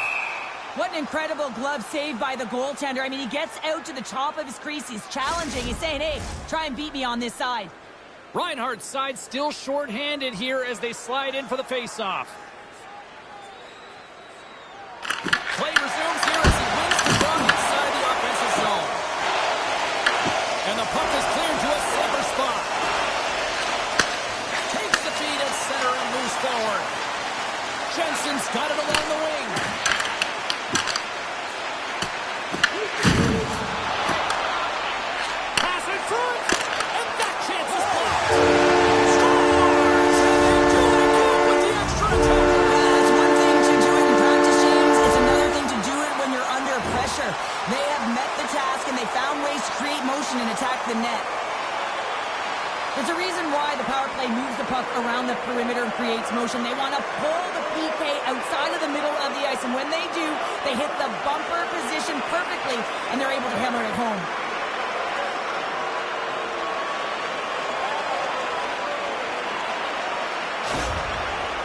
What an incredible glove save by the goaltender. I mean, he gets out to the top of his crease. He's challenging. He's saying, hey, try and beat me on this side. Reinhardt's side still short-handed here as they slide in for the face-off. Play resumes here as he wins the draw inside the offensive zone. And the puck is cleared to a safer spot. Takes the feed at center and moves forward. Jensen's got it along the wing. Pass in front, and that chance is blocked. Scores! And they do it again with the extra attack. found ways to create motion and attack the net. There's a reason why the power play moves the puck around the perimeter and creates motion. They want to pull the PK outside of the middle of the ice, and when they do, they hit the bumper position perfectly, and they're able to hammer it home.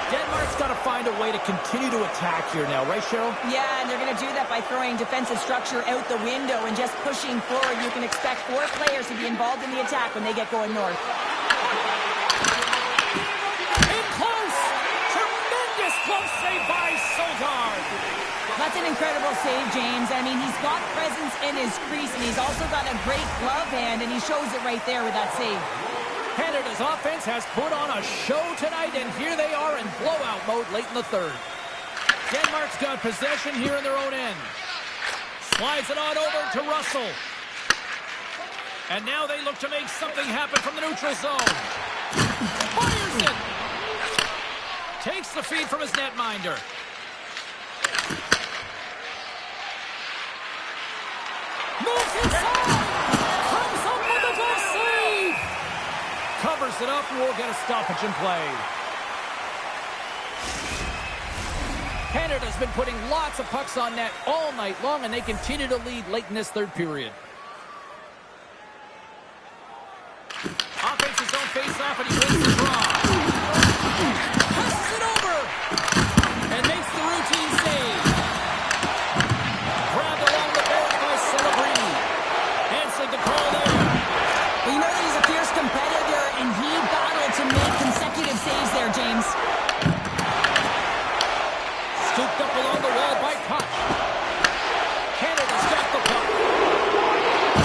Denmark's got to find a way to continue to attack here now, right, Cheryl? Yeah, and they're going to do that by throwing defensive structure out the window and just pushing forward. You can expect 4 players to be involved in the attack when they get going north. In close! Tremendous close save by Sogard! That's an incredible save, James. I mean, he's got presence in his crease, and he's also got a great glove hand, and he shows it right there with that save. Canada's offense has put on a show tonight, and here they are in blowout mode late in the third. Denmark's got possession here in their own end. Slides it on over to Russell. And now they look to make something happen from the neutral zone. Fires it! Takes the feed from his netminder. Moves inside! Comes up with a goal save! Covers it up, and we'll get a stoppage in play. Canada's been putting lots of pucks on net all night long, and they continue to lead late in this third period. Offense his own face-off, and he wins the draw. Passes it over! And makes the routine save. Grabbed along the board by Celebrini. Answered the call there. Well, you know that he's a fierce competitor, and he battled to make consecutive saves there, James. Scooped up along the wall by Koch. Canada's got the puck.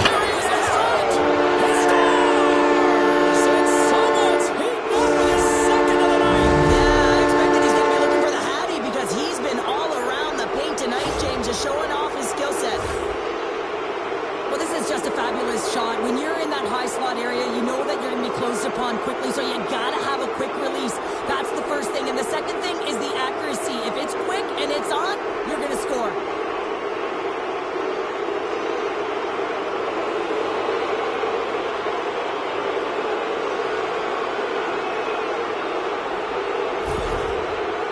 There he is in front. He scores! And someone's heating up for the second of the night. Yeah, I expected he's going to be looking for the Hattie because he's been all around the paint tonight, James, just showing off his skill set. Well, this is just a fabulous shot. When you're in that high slot area, you know that you're going to be closed upon quickly, so you got to have a quick release. That's the first thing. And the second thing is the accuracy. If it's quick and it's on, you're going to score.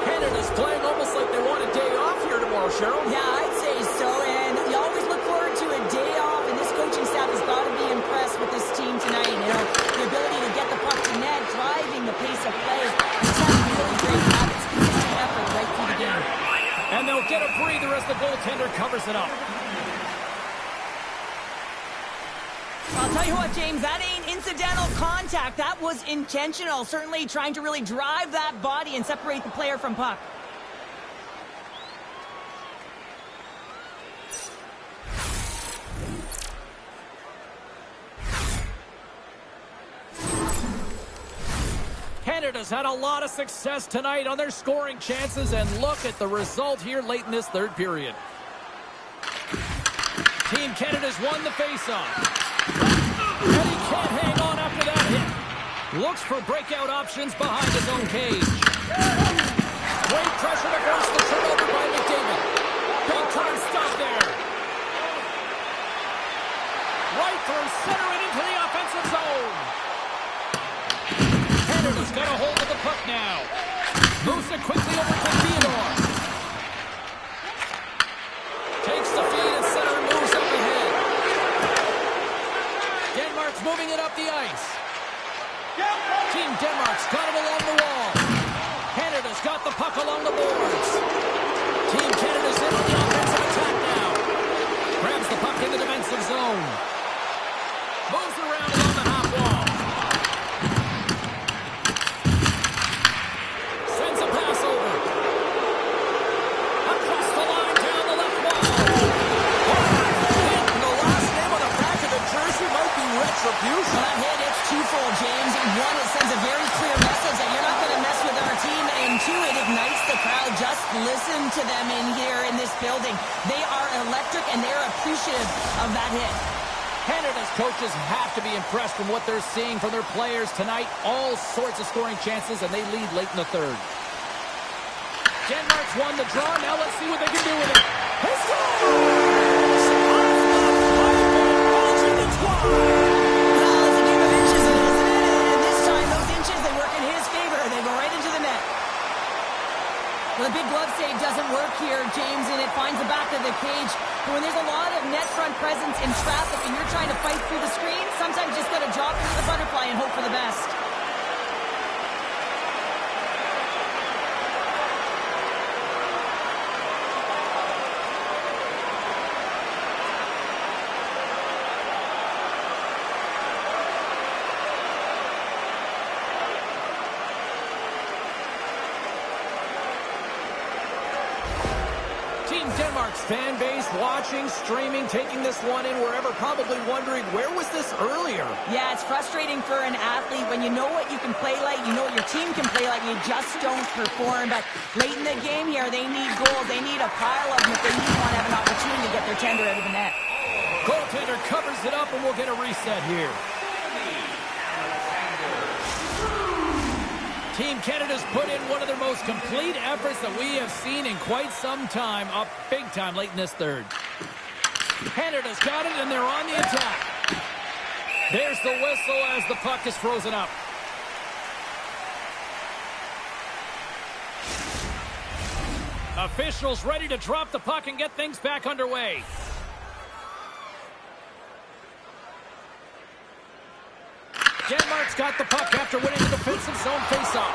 Canada's playing almost like they want a day off here tomorrow, Cheryl. Yeah, I'd say so. And you always look forward to a day off, and this coaching staff has got to be impressed with this team tonight. You know, the ability to get the puck to net, driving the pace of play. It's having really great habits, consistent effort right through the game. And they'll get a breather as the goaltender covers it up. I'll tell you what, James, that ain't incidental contact. That was intentional. Certainly trying to really drive that body and separate the player from puck. Canada's had a lot of success tonight on their scoring chances, and look at the result here late in this third period. Team Canada's won the faceoff. And he can't hang on after that hit. Looks for breakout options behind his own cage. Great pressure to force the turnover by McDavid. Big time stop there. Right through center and into the offensive zone. Canada's got a hold of the puck now. Moves it quickly over to Theodore. Takes the feed and center and moves up ahead. Denmark's moving it up the ice. Team Denmark's got it along the wall. Canada's got the puck along the boards. Team Canada's in on the offensive attack now. Grabs the puck in the defensive zone. Moves around along the half wall. Sends a pass over. Across the line down the left wall. And the last name on the back of the jersey might be Retribution. That hit, it's twofold, James. One, it sends a very clear message that you're not going to mess with our team. And two, it ignites the crowd. Just listen to them in here in this building. They are electric, and they're appreciative of that hit. Canada's coaches have to be impressed from what they're seeing from their players tonight. All sorts of scoring chances, and they lead late in the third. Denmark's won the draw. Now let's see what they can do with it. He scores! Off the pipe and through the screen. Sometimes you just got to drop into the butterfly and hope for the best. Team Denmark's fan base watching, streaming, taking this one in wherever, probably wondering, where was this earlier? Yeah, it's frustrating for an athlete when you know what you can play like, you know what your team can play like, and you just don't perform. But late in the game here, they need goals. They need a pile of them if they want to have an opportunity to get their tender out of the net. Goaltender covers it up, and we'll get a reset here. Team Canada's put in one of their most complete efforts that we have seen in quite some time, up big time late in this third. Canada's got it, and they're on the attack. There's the whistle as the puck is frozen up. Officials ready to drop the puck and get things back underway. Denmark's got the puck after winning the defensive zone faceoff.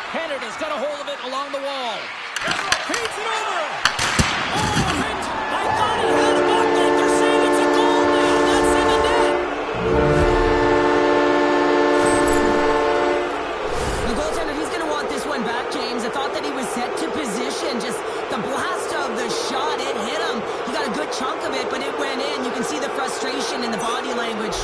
Canada's got a hold of it along the wall. Feeds it over. Oh, hit! I thought he had a puck. They're saying it's a goal now. That's in the net. The goaltender, he's going to want this one back, James. I thought that he was set to position. Just the blast of the shot, it hit him. He got a good chunk of it, but it went in. You can see the frustration in the body language.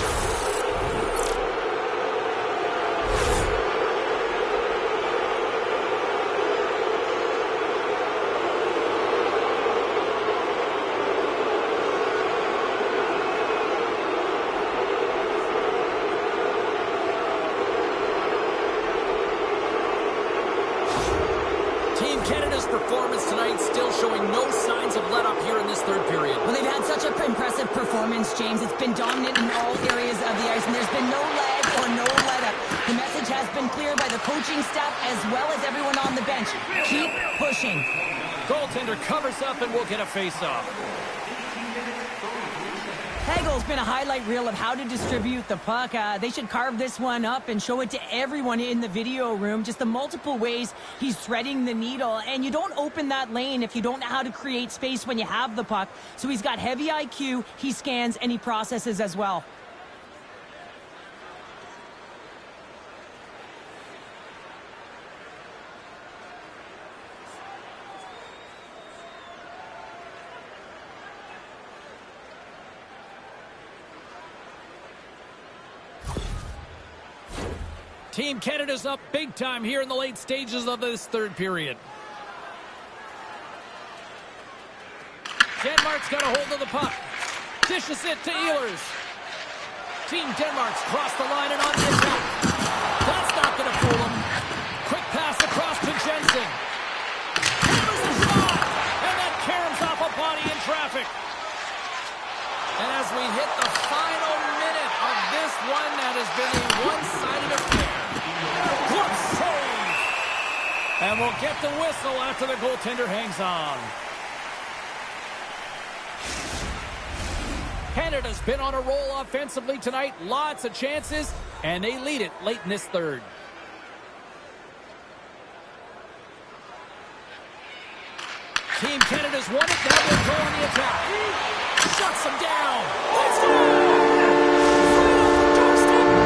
Canada's performance tonight still showing no signs of let up here in this third period. Well, they've had such an impressive performance, James. It's been dominant in all areas of the ice, and there's been no lag or no let up. The message has been clear by the coaching staff as well as everyone on the bench. Keep pushing. Goaltender covers up, and we'll get a face-off. Hagel's been a highlight reel of how to distribute the puck. They should carve this one up and show it to everyone in the video room. Just the multiple ways he's threading the needle. And you don't open that lane if you don't know how to create space when you have the puck. So he's got heavy IQ, he scans, and he processes as well. Team Canada's up big time here in the late stages of this third period. Denmark's got a hold of the puck. Dishes it to Ehlers. Team Denmark's crossed the line and on the attack. That's not going to fool him. Quick pass across to Jensen. Hammers the shot! And that caroms off a body in traffic. And as we hit the final minute of this one, that has been a one-sided affair. What save! And we'll get the whistle after the goaltender hangs on. Canada's been on a roll offensively tonight. Lots of chances, and they lead it late in this third. Team Canada's won it. Now they'll go on the attack. Shuts them down. Let's go!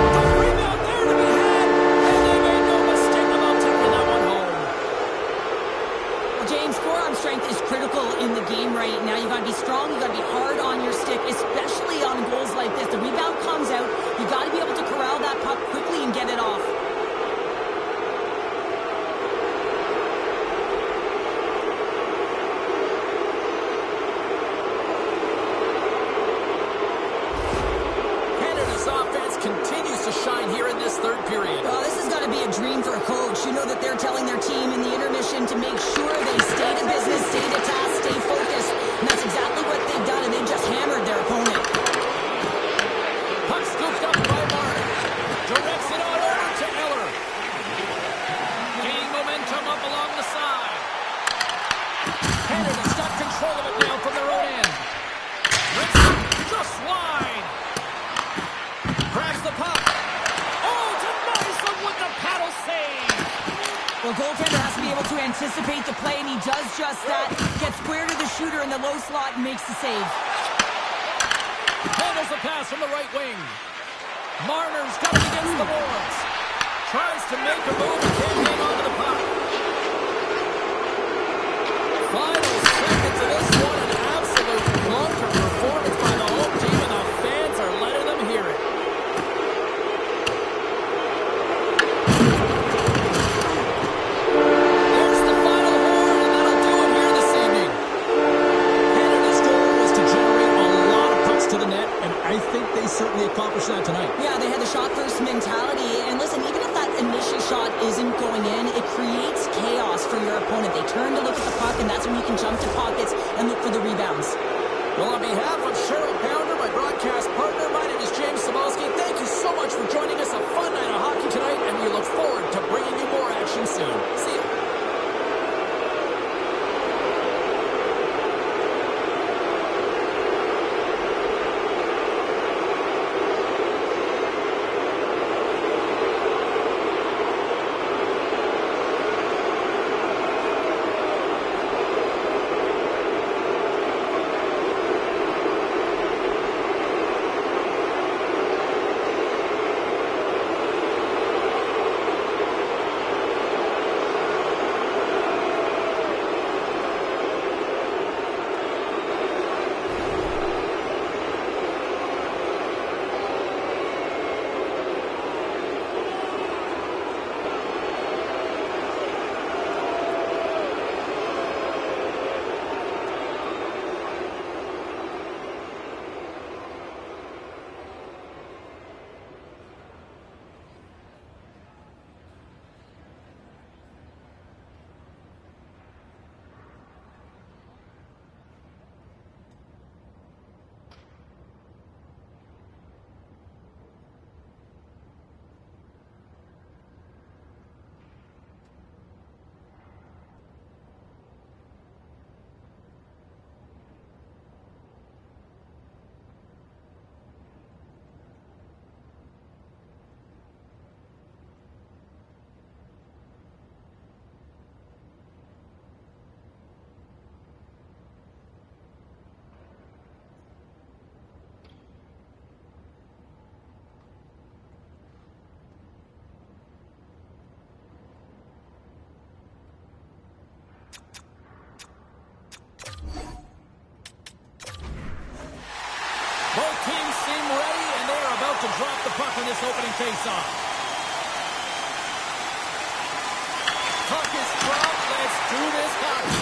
The rebound there to be had, and they made no mistake about taking that one home. Well, James, forearm strength is critical in the game right now. You got to be strong. You got to be hard on your stick, especially on goals like this. The rebound comes out. You got to be able to corral that puck quickly and get it off. Continues to shine here in this third period. Well, this has got to be a dream for a coach. You know that they're telling their team in the intermission to make sure they stay to business, stay to task, stay focused. And that's exactly what they've done, and they've just hammered their opponent. Puck scooped up by Martin. Directs it on over to Eller. Gaining momentum up along the side. Canada's got control of it now from their own end. Rips it just wide. Well, goaltender has to be able to anticipate the play, and he does just that. Gets square to the shooter in the low slot and makes the save. Handles the pass from the right wing. Marner's got it against the boards. Tries to make a move and can't hang on to the puck. Final seconds of this one, an absolute clunker performance by the home team, and the fans are letting them hear it. There's the final horn, and that'll do it here this evening. Canada's goal was to generate a lot of pucks to the net, and I think they certainly accomplished that tonight. Yeah, they had the shot-first mentality, and listen, even if that initial shot isn't going in, it creates chaos for your opponent. They turn to look at the puck, and that's when you can jump to pockets and look for the rebounds. Well, on behalf of Cheryl Pounder, my broadcast partner, my name is James Samolsky. Thank you so much for joining us. A fun night of hockey tonight, and we look forward to bringing you more action soon. See you. Both teams seem ready, and they are about to drop the puck in this opening faceoff. Puck is dropped. Let's do this hockey.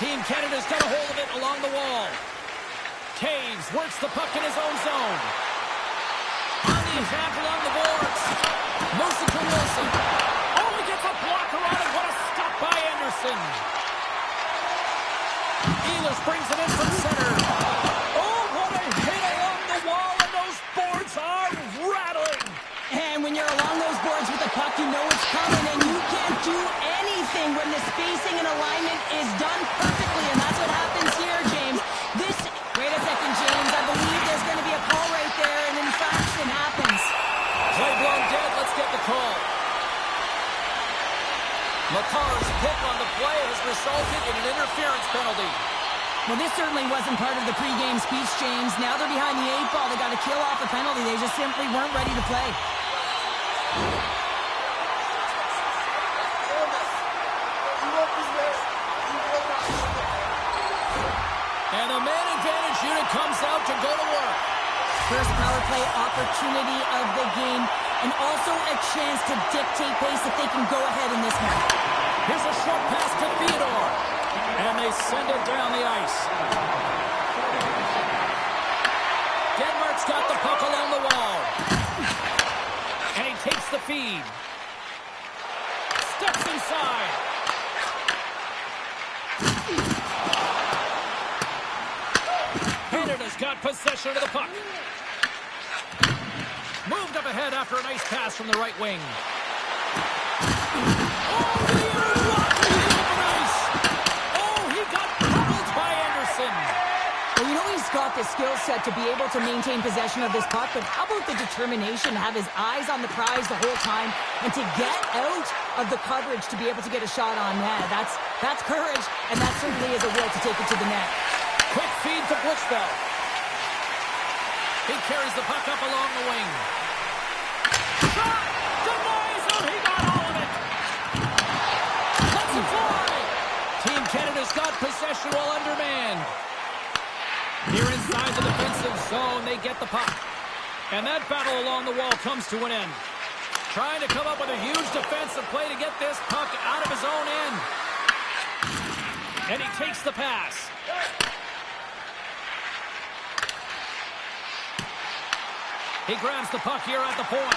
Team Canada's got a hold of it along the wall. Taves works the puck in his own zone. On the attack along the boards. Moves it to Wilson. Oh, he gets a blocker on it. What a stop by Anderson. Ehlers brings it in from center. Oh, what a hit along the wall, and those boards are rattling. And when you're along those boards with the puck, you know it's coming, and you can't do anything when the spacing and alignment is done perfectly, and that's what happens here, James. Wait a second, James. I believe there's going to be a call right there, and infraction happens. Play blown dead. Let's get the call. Makar's pick on the play has resulted in an interference penalty. Well, this certainly wasn't part of the pregame speech, James. Now they're behind the 8 ball. They got to kill off a penalty. They just simply weren't ready to play. And the man advantage unit comes out to go to work. First power play opportunity of the game, and also a chance to dictate pace if they can go ahead in this one. Here's a short pass to Theodore, and they send it down the ice. Denmark's got the puck along the wall, and he takes the feed. Steps inside. Canada's got possession of the puck. Moved up ahead after a nice pass from the right wing. Oh, the blocked the open ice. Oh, he got pummeled by Anderson. Well, You know he's got the skill set to be able to maintain possession of this puck, but how about the determination to have his eyes on the prize the whole time and to get out of the coverage to be able to get a shot on net? That's courage, and that certainly is a will to take it to the net. Quick feed to Blitzfeld. He carries the puck up along the wing. Shot! Denies him! He got all of it! Let's it fly! Team Canada's got possession while undermanned. Here inside the defensive zone, they get the puck. And that battle along the wall comes to an end. Trying to come up with a huge defensive play to get this puck out of his own end. And he takes the pass. He grabs the puck here at the point.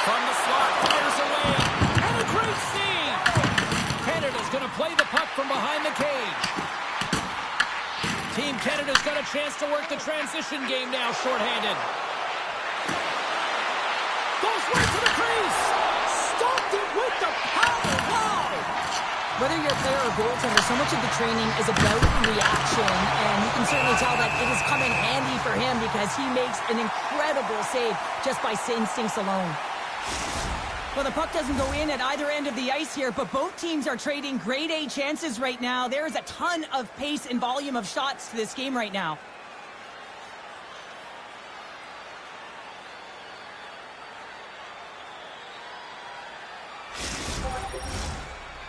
From the slot, fires away. And a great save! Canada's going to play the puck from behind the cage. Team Canada's got a chance to work the transition game now, shorthanded. Goes right to the crease! Stopped it with the power! Wow! Whether you're a player or goaltender, so much of the training is about reaction, and you can certainly tell that it has come in handy for him because he makes an incredible save just by instincts alone. Well, the puck doesn't go in at either end of the ice here, but both teams are trading grade A chances right now. There is a ton of pace and volume of shots to this game right now.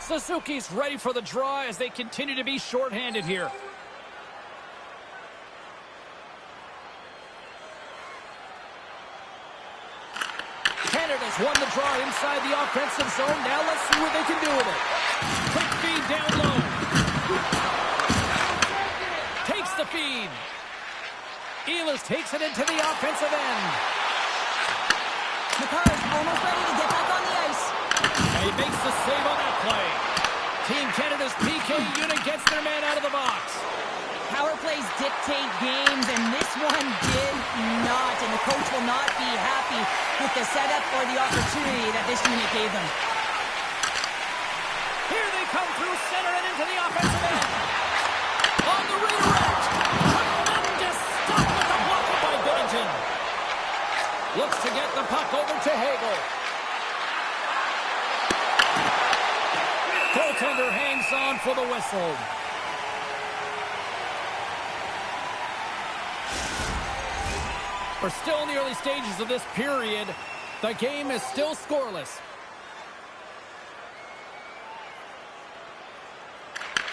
Suzuki's ready for the draw as they continue to be shorthanded here. Canada's won the draw inside the offensive zone. Now let's see what they can do with it. Quick feed down low. Takes the feed. Ehlers takes it into the offensive end. McCarr's almost ready to get back on the ice. And he makes the save on that play. Team Canada's PK unit gets their man out of the box. Power plays dictate games, and this one did not. And the coach will not be happy with the setup or the opportunity that this unit gave them. Here they come through center and into the offensive end. On the redirect. Tremendous stop with the block by Bennington. Looks to get the puck over to Hagel. Goaltender hangs on for the whistle. We're still in the early stages of this period. The game is still scoreless.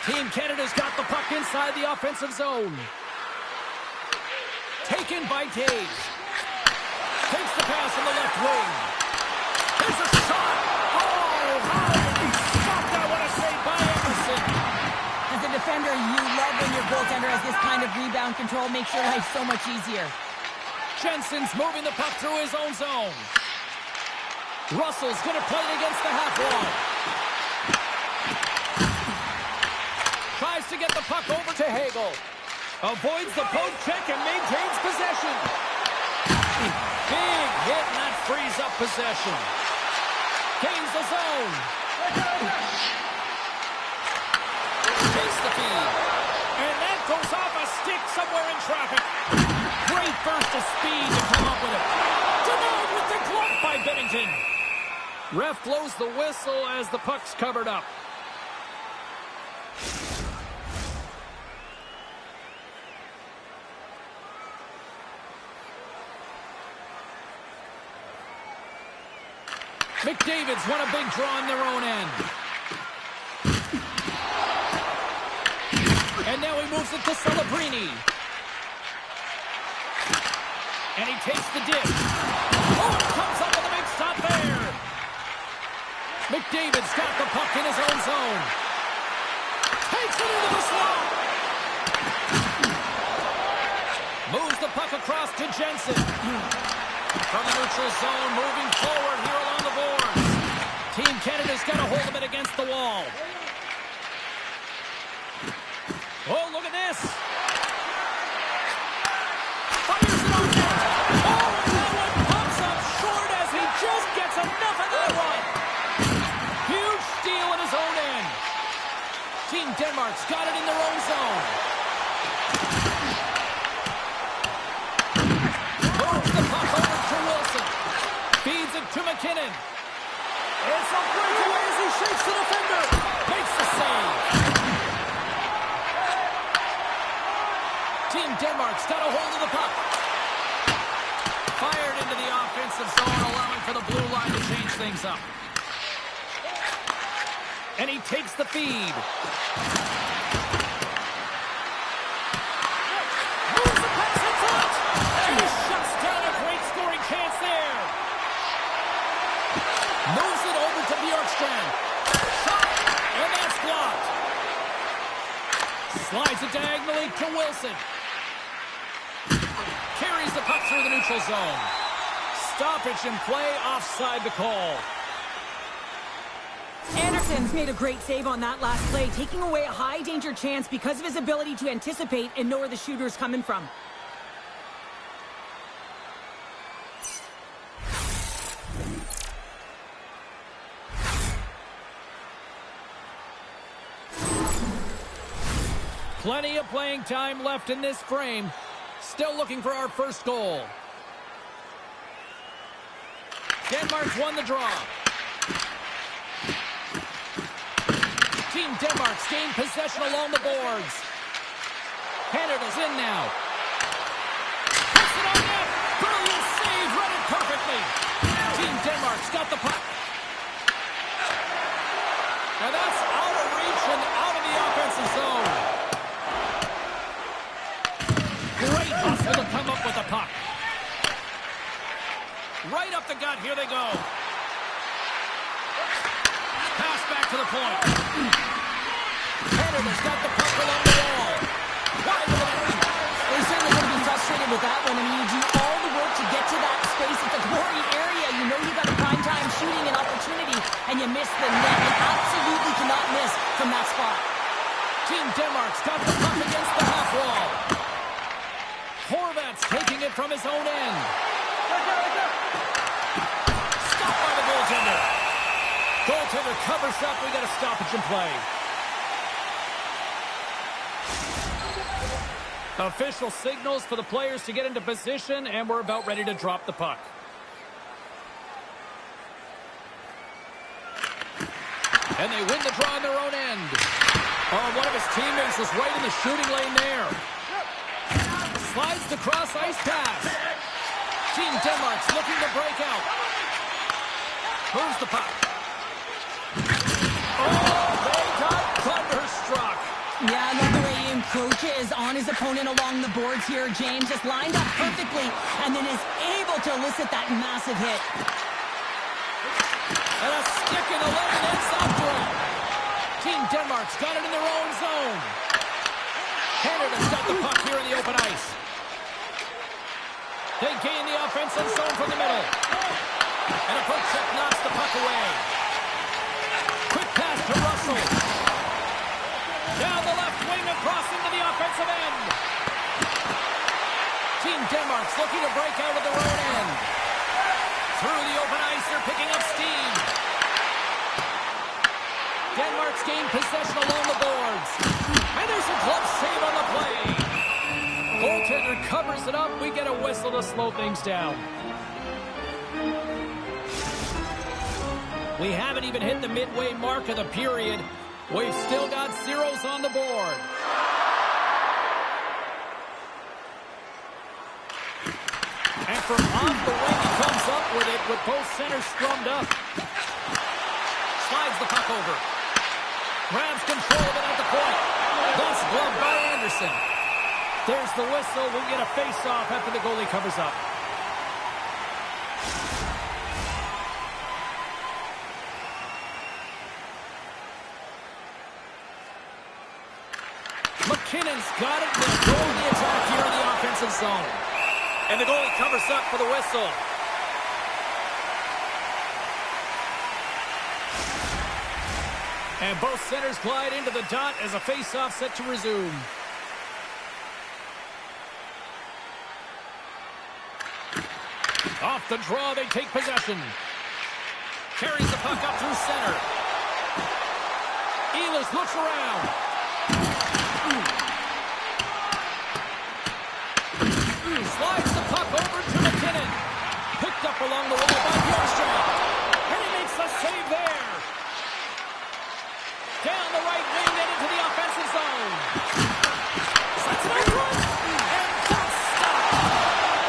Team Canada's got the puck inside the offensive zone. Taken by Taves. Takes the pass on the left wing. There's a shot. Oh, how did he stop that? What a save by Emerson. As a defender, you love when your goaltender has this kind of rebound control. Makes your life so much easier. Jensen's moving the puck through his own zone. Russell's going to play it against the half wall. Tries to get the puck over to Hagel. Avoids the poke check and maintains possession. Big hit, and that frees up possession. Gains the zone. Takes the feed. And that goes off a stick somewhere in traffic. Great burst of speed to come up with it. Denied with the glove by Bennington. Ref blows the whistle as the puck's covered up. McDavid's won a big draw on their own end. And now he moves it to Celebrini. And he takes the dip. Oh, it comes up with a big stop there. McDavid's got the puck in his own zone. Takes it into the slot. Moves the puck across to Jensen. From the neutral zone, moving forward here along the boards. Team Canada's got a hold of it against the wall. Oh, look at this. Fires it on net. Oh, and that one pops up short as he just gets enough of that one. Huge steal in his own end. Team Denmark's got it in their own zone. in. It's a breakaway as he shakes the defender. Makes the save. Team Denmark's got a hold of the puck. Fired into the offensive zone, allowing for the blue line to change things up. And he takes the feed. Moves the pass in front. And he shuts down a great scoring chance there. Moves it over to Bjorkstrand. Shot. And that's blocked. Slides it diagonally to Wilson. Carries the puck through the neutral zone. Stoppage in play, offside the call. Anderson's made a great save on that last play, taking away a high-danger chance because of his ability to anticipate and know where the shooter's coming from. Plenty of playing time left in this frame. Still looking for our first goal. Denmark's won the draw. Team Denmark's gained possession along the boards. Canada's in now. Puts it on net. Brilliant save, read it perfectly. Team Denmark's got the puck. Now that's out of reach and out of the offensive zone. Great hustle to come up with the puck. Right up the gut, here they go. Pass back to the point. Canada's got the puck along the wall. Wide of the ring. They're certainly going to be frustrated with that one. I mean, you do all the work to get to that space. It's a glory area. You know you got a prime time shooting and opportunity, and you miss the net. You absolutely cannot miss from that spot. Team Denmark's got the puck against the half wall. Horvat's taking it from his own end. Stopped by the goaltender. Goaltender covers up. We got a stoppage in play. Official signals for the players to get into position, and we're about ready to drop the puck. And they win the draw on their own end. Oh, one of his teammates was right in the shooting lane there. Slides the cross-ice pass. Team Denmark's looking to break out. Moves the puck. Oh, they got thunderstruck. Yeah, I love the way he encroaches on his opponent along the boards here. James just lined up perfectly and then is able to elicit that massive hit. And a stick in the leg and ends up for it. Team Denmark's got it in their own zone. Canada's got the puck here in the open ice. They gain the offensive zone from the middle. And a poke check knocks the puck away. Quick pass to Russell. Down the left wing across into the offensive end. Team Denmark's looking to break out of their own end. Through the open ice, they're picking up steam. Denmark's gained possession along the boards. And there's a glove save on the play. Goaltender covers it up. We get a whistle to slow things down. We haven't even hit the midway mark of the period. We've still got zeros on the board. And from off the wing, he comes up with it with both centers scrummed up. Slides the puck over. Grabs control of it at the point. That's gloved by Anderson. There's the whistle. We'll get a face-off after the goalie covers up. McKinnon's got it. They're going the attack here in the offensive zone. And the goalie covers up for the whistle. And both centers glide into the dot as a face-off set to resume. Off the draw, they take possession. Carries the puck up through center. Ehlers looks around. Slides the puck over to McKinnon. Picked up along the wall by Bjorkstrand. zone. Sets it up front. And that's stopped.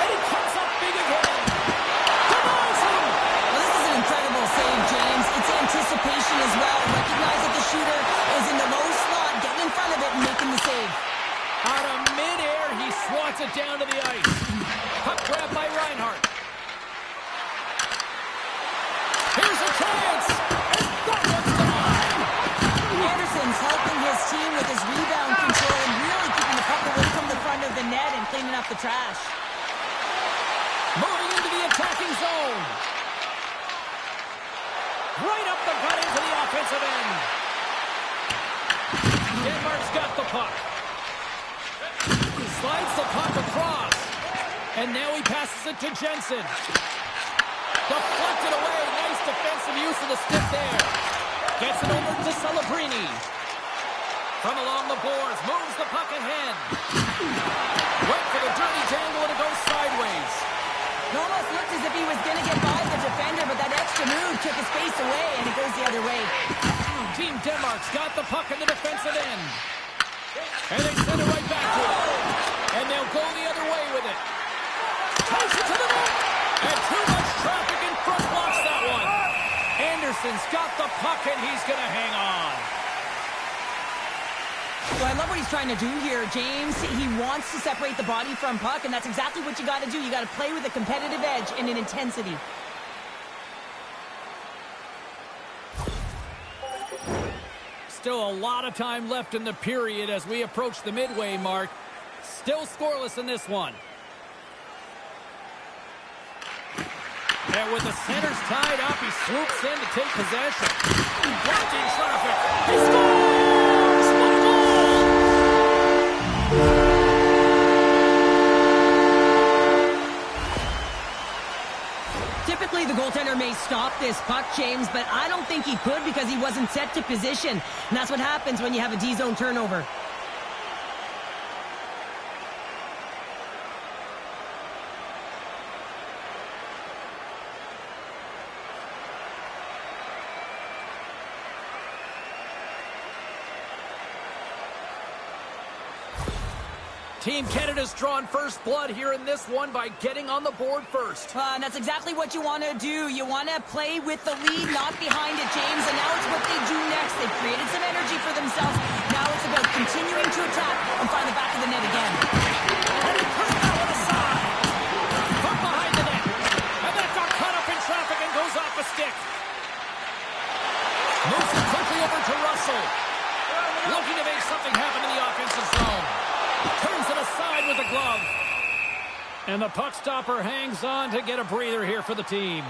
And he comes up big again. Denies him. Well, this is an incredible save, James. It's anticipation as well. Recognize that the shooter is in the low slot, getting in front of it and making the save. Out of midair, he swats it down to the ice. Puck grab by Reinhart. Here's a chance. And that one's denied. Anderson's helping his team with his rebound control and really keeping the puck away from the front of the net and cleaning up the trash. Moving into the attacking zone. Right up the gut into the offensive end. Denmark's got the puck. He slides the puck across. And now he passes it to Jensen. Deflected away. Nice defensive use of the stick there. Gets it over to Celebrini. From along the boards. Moves the puck ahead. Went for the dirty tangle and it goes sideways. It almost looked as if he was going to get by the defender, but that extra move took his face away and it goes the other way. Team Denmark's got the puck in the defensive end. And they send it right back to him. And they'll go the other way with it. Takes it to the net. And too much traffic in front blocks that one. Anderson's got the puck and he's going to hang on. Well, I love what he's trying to do here, James. He wants to separate the body from puck, and that's exactly what you got to do. You got to play with a competitive edge and an intensity. Still a lot of time left in the period as we approach the midway mark. Still scoreless in this one. And with the centers tied up, he swoops in to take possession. Blocking traffic. He scores! What a goal! Typically, the goaltender may stop this puck, James, but I don't think he could because he wasn't set to position. And that's what happens when you have a D-zone turnover. Team Canada's drawn first blood here in this one by getting on the board first. And that's exactly what you want to do. You want to play with the lead, not behind it, James. And now it's what they do next. They've created some energy for themselves. Now it's about continuing to attack and find the back of the net again. And he pushed that one aside. From behind the net. And that got caught up in traffic and goes off a stick. Moves it quickly over to Russell. Looking to make something happen in the offensive zone. Turns it aside with the glove. And the puck stopper hangs on to get a breather here for the team.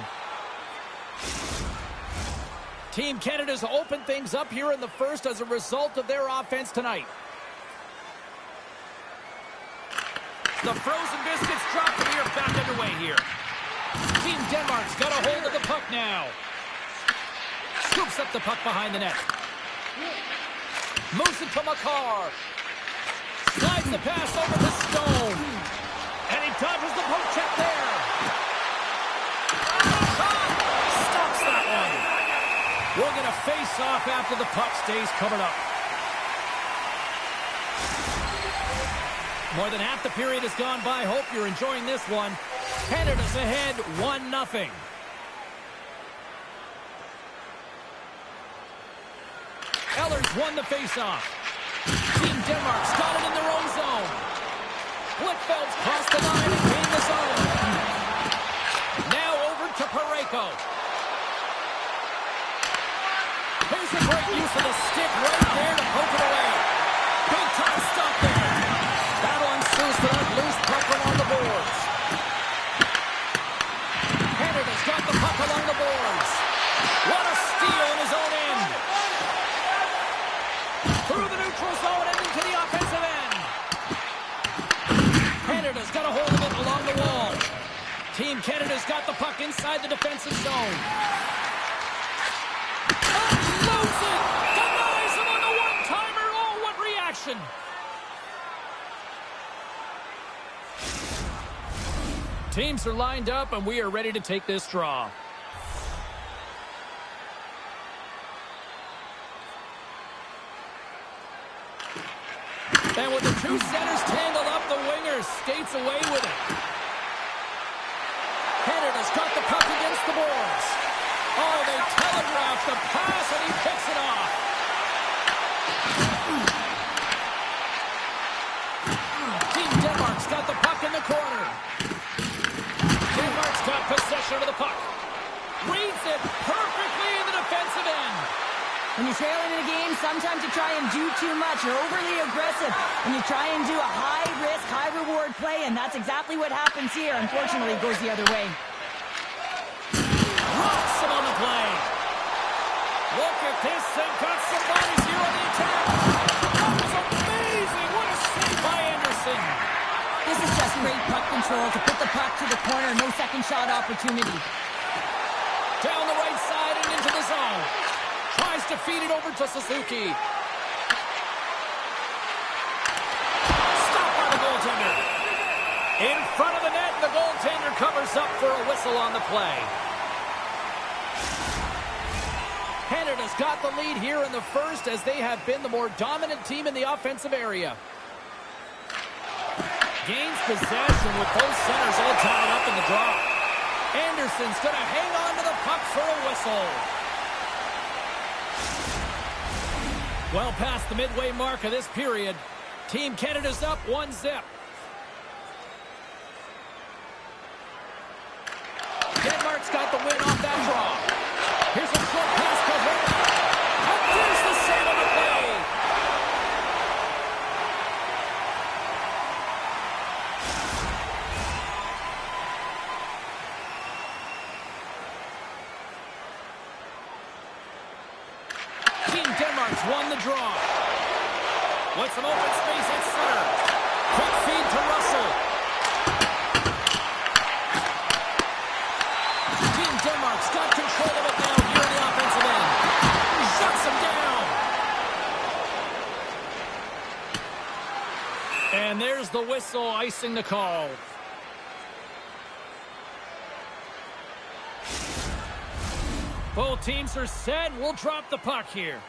Team Canada's opened things up here in the first as a result of their offense tonight. The frozen biscuits drop and we are back underway here. Team Denmark's got a hold of the puck now. Scoops up the puck behind the net. Moves it to Makar. Slides the pass over to Stone. And he dodges the poke check there. Shot! Stops that one. We're going to face off after the puck stays covered up. More than half the period has gone by. Hope you're enjoying this one. Canada's ahead 1-0. Eller's won the faceoff. Team Denmark's got it in their own zone. Blickfeld's crossed the line and gained the zone. Now over to Parayko. Here's a great use of the stick right there to poke it away. Big time stop there. Battle ensues for that loose puck along the boards. Canada's got the puck along the boards. What a steal in his own end. Through the neutral zone and into the offensive end. Canada's got a hold of it along the wall. Team Canada's got the puck inside the defensive zone. Unloads it! Denies him on the one-timer! Oh, what reaction! Teams are lined up and we are ready to take this draw. two centers tangle up. The winger skates away with it. Canada's got the puck against the boards. Oh, they telegraph the pass, and he picks it off. Team Denmark's got the puck in the corner. Denmark's got possession of the puck. Reads it perfectly in the defensive end. When you're trailing in a game, sometimes you try and do too much. You're overly aggressive, and you try and do a high-risk, high-reward play, and that's exactly what happens here. Unfortunately, it goes the other way. Rocks him on the play. Look at this. They've got some bodies here on the attack. That was amazing. What a save by Anderson. This is just great puck control to put the puck to the corner. No second shot opportunity. Down the right side and into the zone. Tries to feed it over to Suzuki. Stopped by the goaltender. In front of the net, the goaltender covers up for a whistle on the play. Canada's got the lead here in the first as they have been the more dominant team in the offensive area. Gains possession with both centers all tied up in the draw. Anderson's going to hang on to the puck for a whistle. Well past the midway mark of this period. Team Canada's up 1-0. Denmark's got the win off that draw. Here's a short pass to Holt. And there's the save on the play. Team Denmark's won the draw. With some open space at center. Quick feed to Russell. Team Denmark's got control of it now here in the offensive end. Shuts him down. And there's the whistle icing the call. Both teams are set. We'll drop the puck here.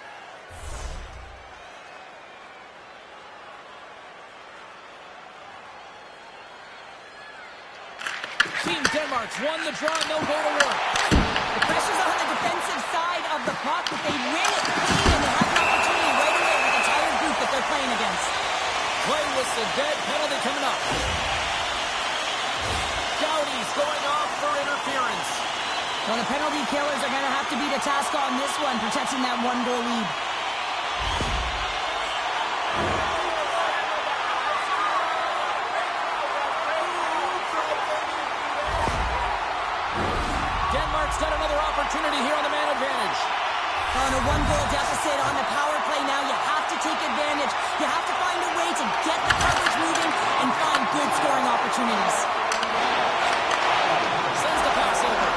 Team Denmark's won the draw, and they'll go to work. The pressure's on the defensive side of the puck, but they win it clean, and they have an opportunity right away with the tired group that they're playing against. Play whistle, dead penalty coming up. Doughty's going off for interference. Well, the penalty killers are going to have to beat a task on this one, protecting that one-goal lead. Denmark's got another opportunity here on the man advantage. On a one-goal deficit on the power play now, you have to take advantage. You have to find a way to get the coverage moving and find good scoring opportunities. Sends the pass over.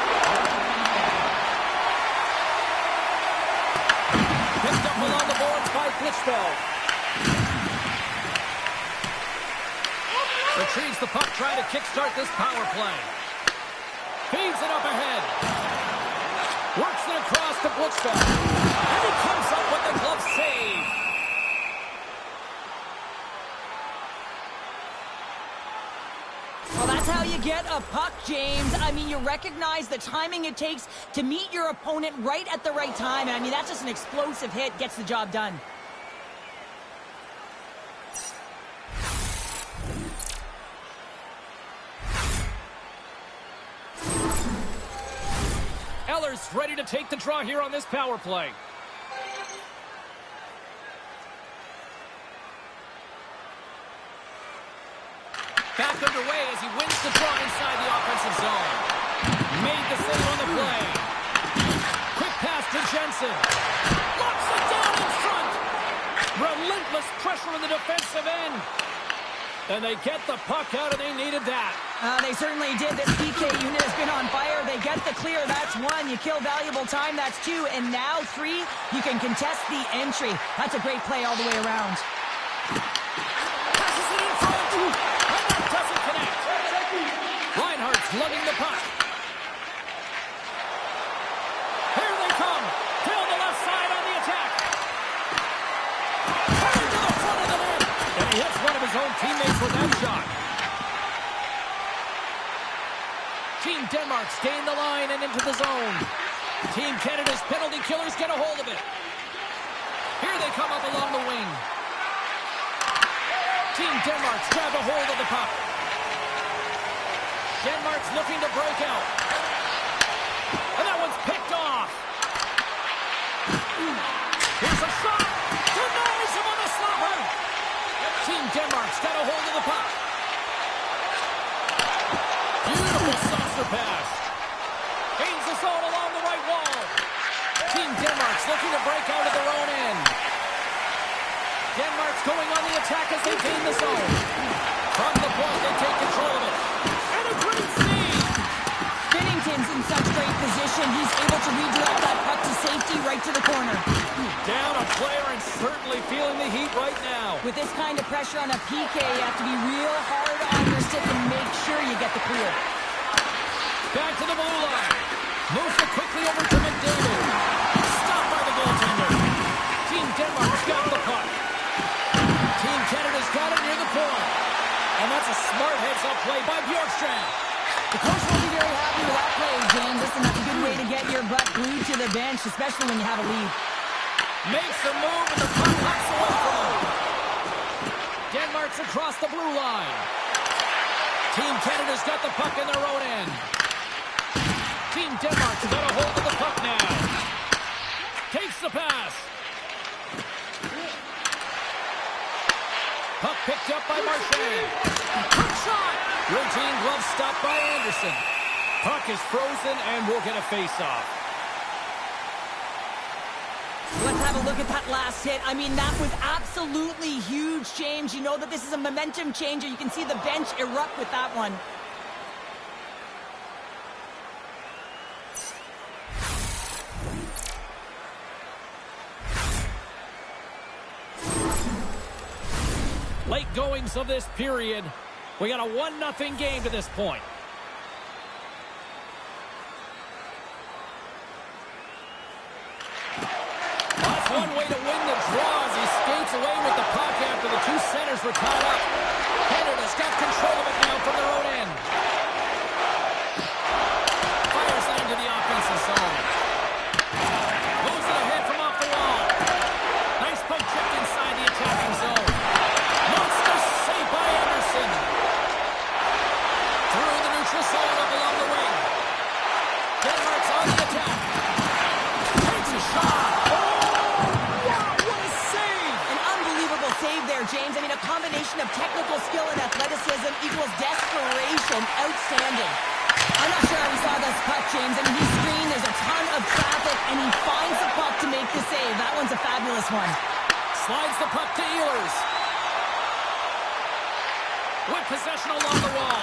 Picked up along the boards by Klitschfeld. Retrieves the puck, trying to kickstart this power play. Feeds it up ahead. Works it across to Klitschfeld. And he comes up with the glove save. Well, that's how you get a puck, James. I mean, you recognize the timing it takes to meet your opponent right at the right time. And I mean, that's just an explosive hit, gets the job done. Eller's ready to take the draw here on this power play. Back underway as he wins the draw inside the offensive zone. Made the save on the play. Quick pass to Jensen. Locks it down in front. Relentless pressure in the defensive end. And they get the puck out, and they needed that. They certainly did. This PK unit has been on fire. They get the clear. That's one. You kill valuable time. That's two. And now three, you can contest the entry. That's a great play all the way around. Passes it in front. And that doesn't connect. Reinhardt's lugging the puck. Here they come. Down the left side on the attack. Turn to the front of the net. And he hits one of his Team Denmark's gained the line and into the zone. Team Canada's penalty killers get a hold of it. Here they come up along the wing. Team Denmark's grabbed a hold of the puck. Denmark's looking to break out. And that one's picked off. Here's a shot. Denies him on the slapper. Team Denmark's got a hold of the puck. Beautiful saucer pass. Gains the zone along the right wall. Team Denmark's looking to break out of their own end. Denmark's going on the attack as they gain the zone. From the point, they take control of it. And a great save. Binnington's in such great position. He's able to redirect that puck to safety right to the corner. Down a player and certainly feeling the heat right now. With this kind of pressure on a PK, you have to be real hard on your stick and make sure you get the clear. Back to the blue line. Moves it quickly over to McDavid. Stopped by the goaltender. Team Denmark's got the puck. Team Canada's got it near the point. And that's a smart heads-up play by Bjorkstrand. The coach will be very happy with that play, James. Listen, that's a good way to get your butt glued to the bench, especially when you have a lead. Makes the move and the puck hops away from him. Denmark's across the blue line. Team Canada's got the puck in their own end. Team Denmark's got a hold of the puck now. Takes the pass. Puck picked up by Marchand. Quick shot. Routine glove stopped by Anderson. Puck is frozen and we'll get a face-off. Let's have a look at that last hit. I mean, that was absolutely huge, James. You know that this is a momentum changer. You can see the bench erupt with that one. Late goings of this period. We got a 1-0 game to this point. That's one way to win the draw as he skates away with the puck after the two centers were tied up. Canada's got control of it now from their own end. Fires it into the offensive zone. Moves it ahead from off the wall. Nice puck checked inside the attacking zone. Monster save by Anderson. Through the neutral zone up along the wing. Denmark's on the attack. Takes a shot. Save there, James. I mean, a combination of technical skill and athleticism equals desperation. Outstanding. I'm not sure how he saw this puck, James. I mean, he's screened, there's a ton of traffic, and he finds the puck to make the save. That one's a fabulous one. Slides the puck to Ehlers. With possession along the wall.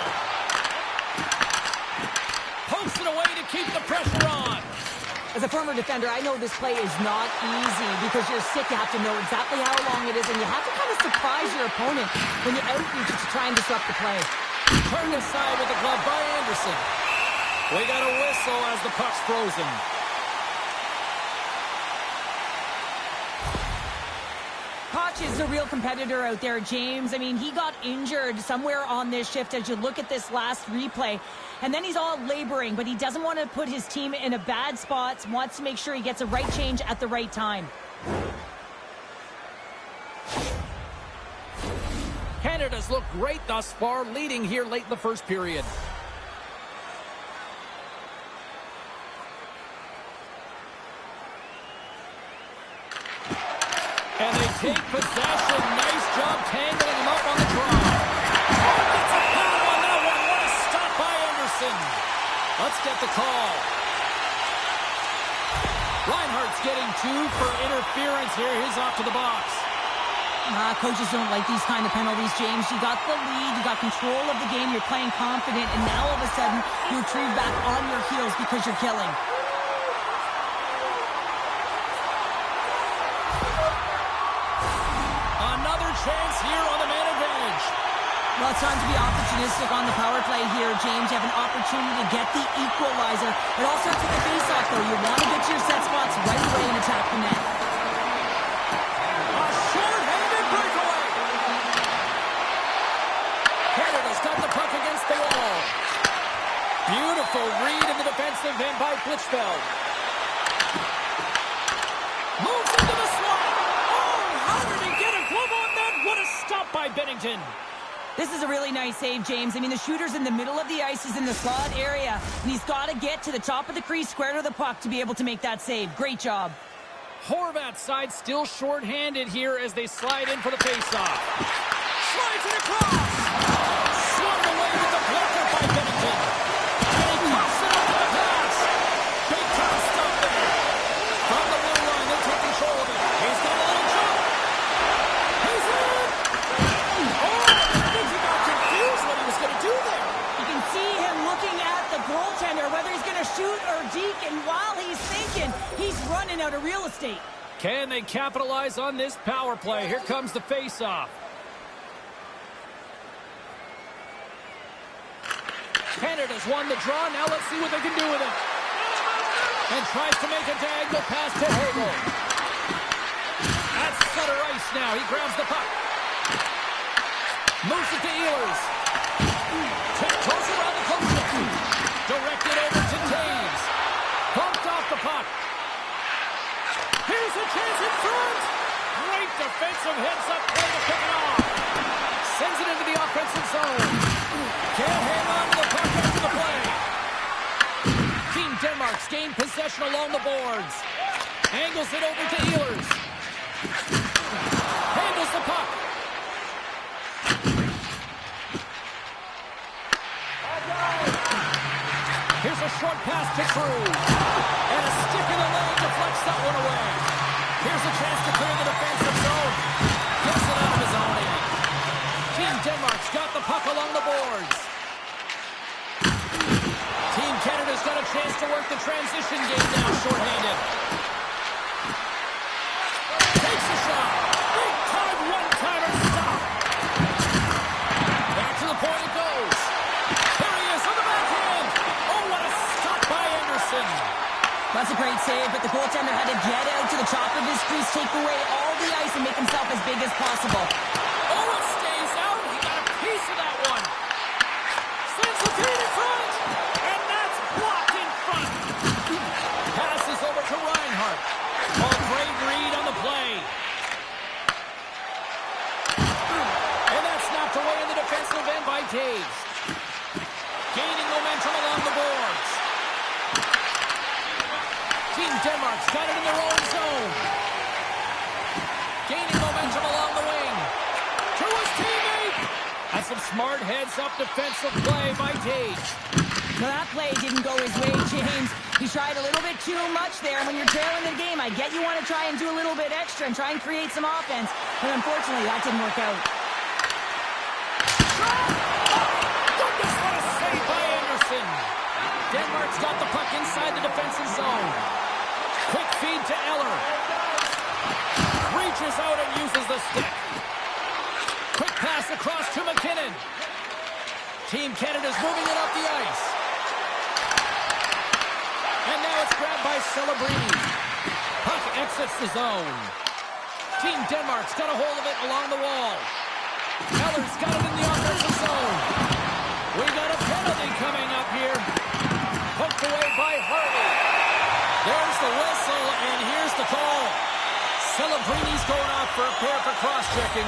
Pokes it away to keep the pressure on. As a former defender, I know this play is not easy because you're sick. You have to know exactly how long it is, and you have to kind of surprise your opponent when you outreach to try and disrupt the play. Turned aside with the glove by Anderson. We got a whistle as the puck's frozen. Koch is a real competitor out there, James. I mean, he got injured somewhere on this shift as you look at this last replay. And then he's all laboring, but he doesn't want to put his team in a bad spot, wants to make sure he gets a right change at the right time. Canada's looked great thus far, leading here late in the first period. And they take possession. Nice job tangling him up on the draw. Oh, that's a foul on that one. What a stop by Anderson. Let's get the call. Reinhardt's getting 2 for interference here. He's off to the box. Coaches don't like these kind of penalties, James. You got the lead, you got control of the game, you're playing confident, and now all of a sudden you retrieve back on your heels because you're killing. Another chance here on the man advantage. Well, it's time to be opportunistic on the power play here, James. You have an opportunity to get the equalizer. It all starts with the face-off, though. You want to get to your set spots right away and attack the net. A short-handed breakaway. Canada's got the puck against the wall. Beautiful Beautiful read in the defensive end by Blitzfeld. Moves into the slot. Oh, how did he get a glove on that? What a stop by Bennington. This is a really nice save, James. I mean, the shooter's in the middle of the ice. He's in the slot area, and he's got to get to the top of the crease, square to the puck, to be able to make that save. Great job. Horvat's side still short-handed here as they slide in for the face-off. Slides it across. Swung away with the blocker by Bennington. And he coughs it over the pass. Big time stop there. From the blue line, they take control of it. He's got a little jump. He's in. Oh, I think he got confused what he was going to do there. You can see him looking at the goaltender, whether he's going to shoot or deke, and while he's thinking, he's running out of real estate. Can they capitalize on this power play? Here comes the face-off. Canada's won the draw. Now let's see what they can do with it. And tries to make a diagonal pass to Hagel. That's center ice now. He grabs the puck. Moves it to Ehlers. Tiptoes around the coach. Directed over to Taves. Bumped off the puck. Here's a chance in front. Great defensive heads-up play to pick it off. Sends it into the offensive zone. Can't hang on to the puck after the play. Team Denmark's gained possession along the boards. Angles it over to Ehlers. Handles the puck. Here's a short pass to Cruz. And a stick in the leg deflects that one away. Here's a chance to clear the defensive zone. Gets it out of his own end. Team Denmark's got the puck along the boards. Team Canada's got a chance to work the transition game now, shorthanded. Takes a shot. Big time one-timer stop. Back to the point it goes. There he is on the backhand. Oh, what a stop by Anderson. That's a great save, but the goaltender had to get out to the top of his crease, take away all the ice, and make himself as big as possible. Oh, it stays out. He got a piece of that one. Sends the feed in front. And that's blocked in front. Passes over to Reinhart. Oh, great read on the play. And that's knocked away in the defensive end by Taves. Gaining momentum along the boards. Team Denmark's got it in their own zone. Gaining momentum along the wing. To his teammate. That's some smart heads-up defensive play by Taves. Now that play didn't go his way, James. He tried a little bit too much there. When you're trailing the game, I get you want to try and do a little bit extra and try and create some offense. But unfortunately, that didn't work out. Goodness, what a save by Anderson. Denmark's got the puck inside the defensive zone. Quick feed to Eller. Reaches out and uses the stick. Quick pass across to McKinnon. Team Canada's moving it up the ice. And now it's grabbed by Celebrini. Puck exits the zone. Team Denmark's got a hold of it along the wall. Eller's got it in the offensive zone. We got a penalty coming up here. Poked away by Harvey. There's the whistle, and here's the call. Celebrini's going off for a pair for cross-checking.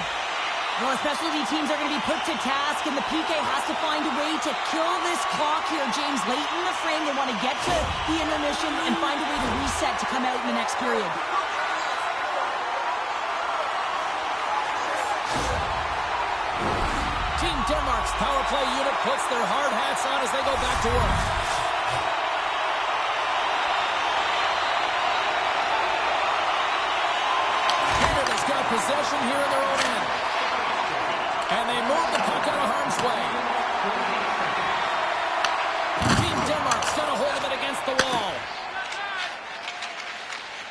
Well, specialty teams are going to be put to task, and the PK has to find a way to kill this clock here, James. Late in the frame, they want to get to the intermission and find a way to reset to come out in the next period. Team Denmark's power play unit puts their hard hats on as they go back to work. Canada's got possession here in their own end. And they move the puck out of harm's way. Team Denmark's got a hold of it against the wall.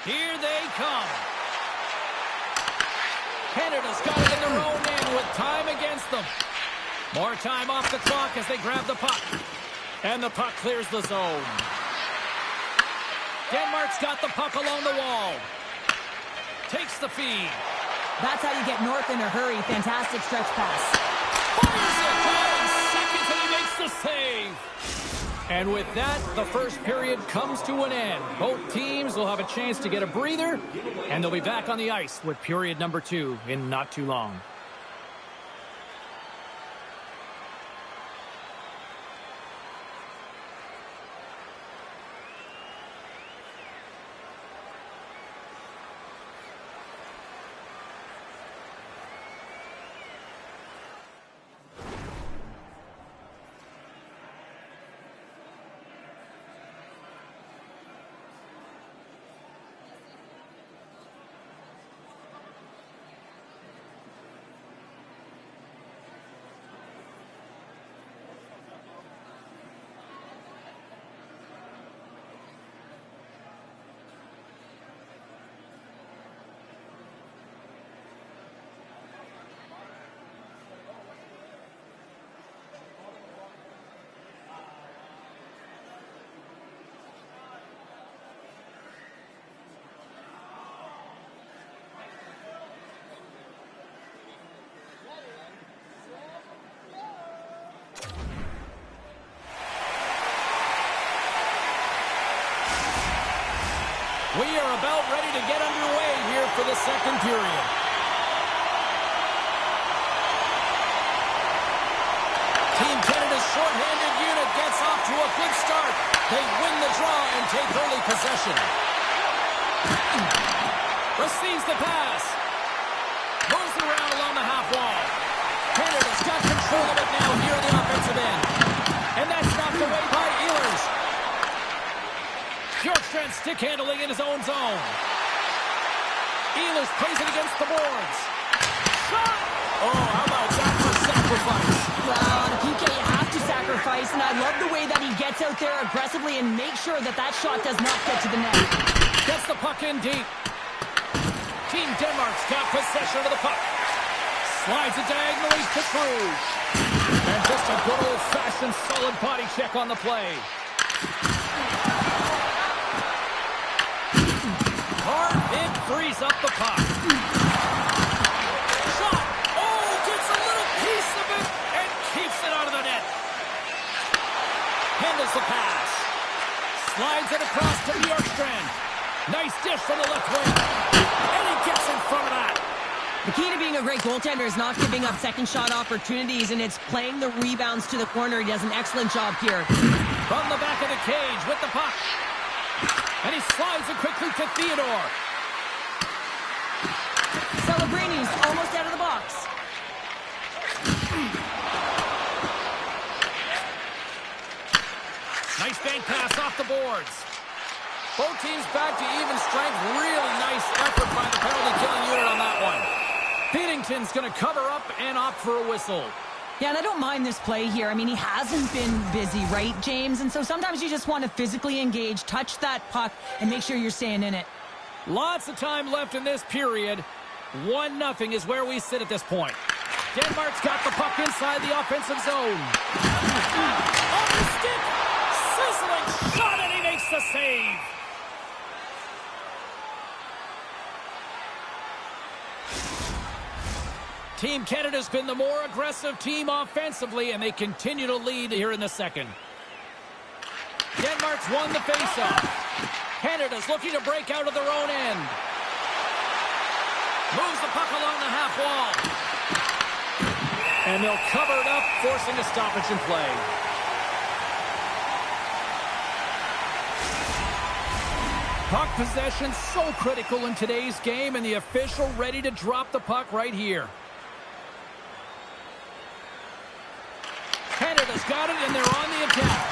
Here they come. Canada's got it in their own end with time against them. More time off the clock as they grab the puck. And the puck clears the zone. Denmark's got the puck along the wall. Takes the feed. That's how you get north in a hurry. Fantastic stretch pass. Fires it down in seconds and he makes the save. And with that, the first period comes to an end. Both teams will have a chance to get a breather, and they'll be back on the ice with period number 2 in not too long. We are about ready to get underway here for the second period. Team Canada's shorthanded unit gets off to a good start. They win the draw and take early possession. Receives the pass. Moves around along the half wall. Canada's got control of it now here in the offensive end. And that's knocked away by Ehlers. Bjorkstrand stick handling in his own zone. Ehlers plays it against the boards. Shot! Oh, how about that for sacrifice? Well, on a PK, you have to sacrifice, and I love the way that he gets out there aggressively and makes sure that that shot does not get to the net. Gets the puck in deep. Team Denmark's got possession of the puck. Slides it diagonally to Cruz. And just a good old-fashioned solid body check on the play. Hard hit frees up the puck. Shot! Oh, gets a little piece of it and keeps it out of the net. Handles the pass. Slides it across to Bjorkstrand. Nice dish from the left wing. And he gets in front of that. The key to being a great goaltender is not giving up second shot opportunities, and it's playing the rebounds to the corner. He does an excellent job here. From the back of the cage with the puck. And he slides it quickly to Theodore. Celebrini's almost out of the box. Nice bank pass off the boards. Both teams back to even strength. Really nice effort by the penalty-killing unit on that one. Pennington's going to cover up and opt for a whistle. Yeah, and I don't mind this play here. I mean, he hasn't been busy, right, James? And so sometimes you just want to physically engage, touch that puck, and make sure you're staying in it. Lots of time left in this period. 1-0 is where we sit at this point. Denmark's got the puck inside the offensive zone. Off the stick! Sizzling shot, and he makes the save. Team Canada's been the more aggressive team offensively, and they continue to lead here in the second. Denmark's won the faceoff. Canada's looking to break out of their own end. Moves the puck along the half wall. And they'll cover it up, forcing a stoppage in play. Puck possession so critical in today's game, and the official ready to drop the puck right here. Canada's got it, and they're on the attack.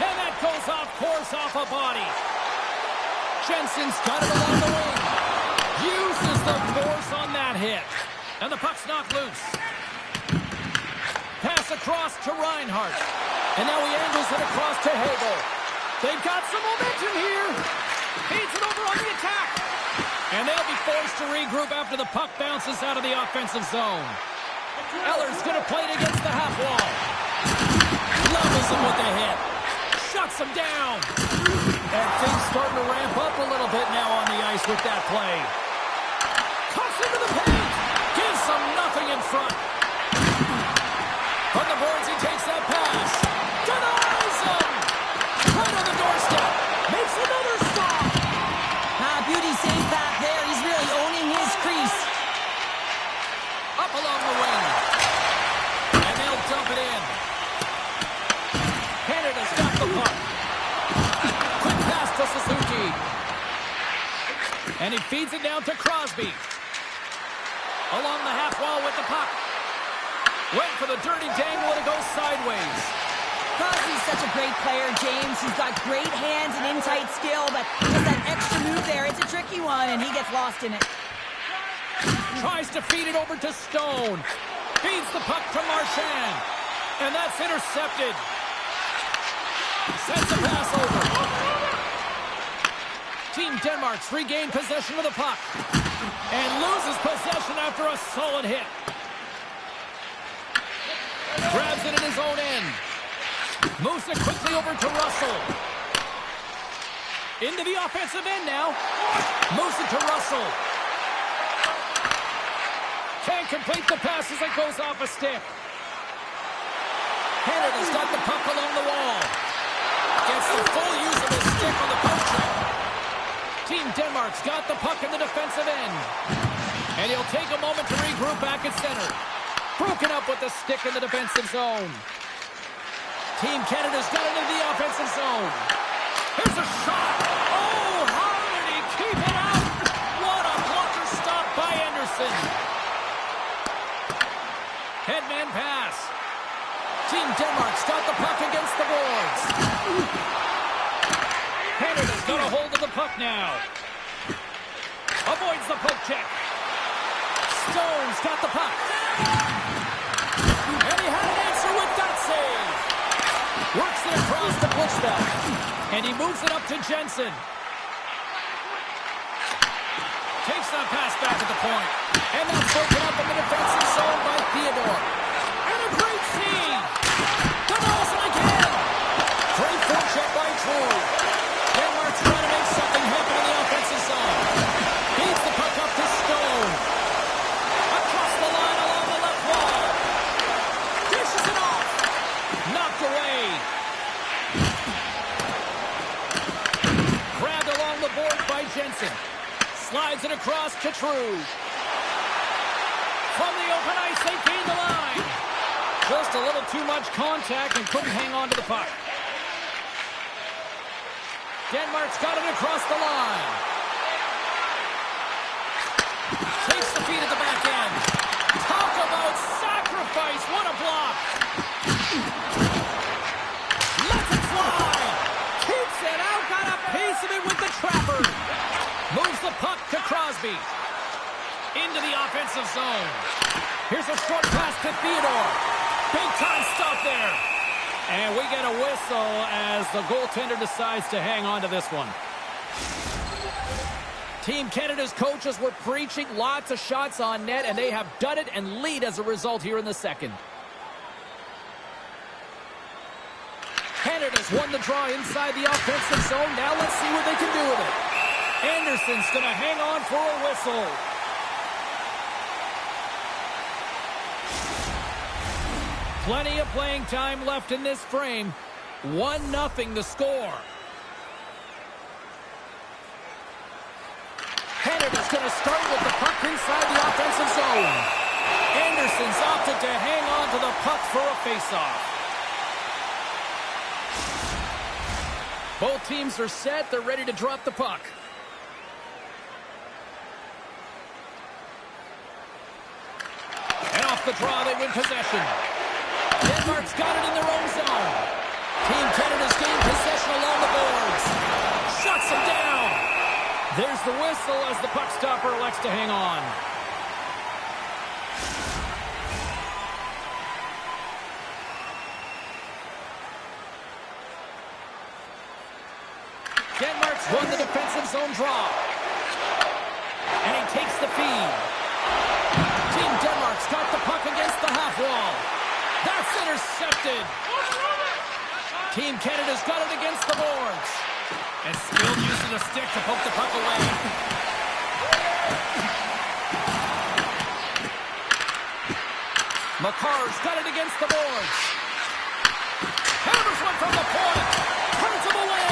And that goes off course off a body. Jensen's got it along the wing. Uses the force on that hit. And the puck's knocked loose. Pass across to Reinhart. And now he angles it across to Hagel. They've got some momentum here. Feeds it over on the attack. And they'll be forced to regroup after the puck bounces out of the offensive zone. Eller's going to play it against the half wall. Levels him with a hit. Shuts him down. And things starting to ramp up a little bit now on the ice with that play. Cuts into the paint. Gives them nothing in front. From the boards, he takes that pass. Denies him. And he feeds it down to Crosby. Along the half wall with the puck. Went for the dirty dangle and it goes sideways. Crosby's such a great player, James. He's got great hands and in-tight skill, but just that extra move there, it's a tricky one, and he gets lost in it. Tries to feed it over to Stone. Feeds the puck to Marchand. And that's intercepted. Sends the pass over. Team Denmark's regained possession of the puck. And loses possession after a solid hit. Grabs it in his own end. Moves it quickly over to Russell. Into the offensive end now. Moves it to Russell. Can't complete the pass as it goes off a stick. Canada's got the puck along the wall. Gets the full use of his stick on the poke check. Team Denmark's got the puck in the defensive end. And he'll take a moment to regroup back at center. Broken up with the stick in the defensive zone. Team Canada's got it into the offensive zone. Here's a shot. Oh, how did he keep it out? What a blocker stop by Anderson. Headman pass. Team Denmark's got the puck against the boards. Canada's got a hold of the puck now. Avoids the poke check. Stone's got the puck. And he had an answer with that save. Works it across the Bushbelt. And he moves it up to Jensen. Takes that pass back at the point. And that's broken up in the defensive zone by Theodore. And a great feed. The Nelson again. Great forecheck by Drew. Denmark's trying to make something happen in the offensive zone. Feeds the puck up to Stone. Across the line along the left wall. Dishes it off. Knocked away. Grabbed along the board by Jensen. Slides it across to True. From the open ice, they gain the line. Just a little too much contact and couldn't hang on to the puck. Denmark's got it across the line. Takes the feed at the back end. Talk about sacrifice. What a block. Lets it fly. Keeps it out. Got a piece of it with the trapper. Moves the puck to Crosby. Into the offensive zone. Here's a short pass to Theodore. Big time stop there. And we get a whistle as the goaltender decides to hang on to this one. Team Canada's coaches were preaching lots of shots on net, and they have done it and lead as a result here in the second. Canada's won the draw inside the offensive zone. Now let's see what they can do with it. Anderson's going to hang on for a whistle. Plenty of playing time left in this frame. 1-0 the score. Canada's going to start with the puck inside the offensive zone. Anderson's opted to hang on to the puck for a faceoff. Both teams are set. They're ready to drop the puck. And off the draw, they win possession. Denmark's got it in their own zone. Team Canada's gained possession along the boards. Shuts them down. There's the whistle as the puck stopper elects to hang on. Denmark's won the defensive zone draw. And he takes the feed. Team Denmark's got the puck against the half wall. That's intercepted. Team Canada's got it against the boards. And still using a stick to poke the puck away. McCarr's got it against the boards. Hammers one from the point. Turns him away.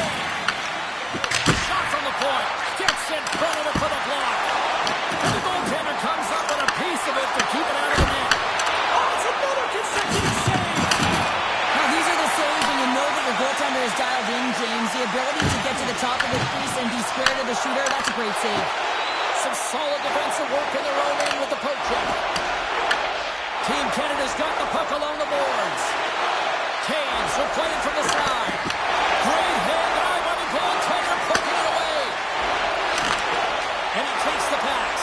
Shot from the point. Gets in front of it for the block. And the goaltender comes up with a piece of it to keep it out of the net. Oh, it's another consecutive save. Now, these are the saves when you know that your goaltender is dialed in, James. The ability to get to the top of the crease and be square to the shooter, that's a great save. some solid defensive work in their own end with the poke check. Team Canada's got the puck along the boards. Taves will play it from the side. Great hand eye by the goaltender, poking it away. And he takes the pass.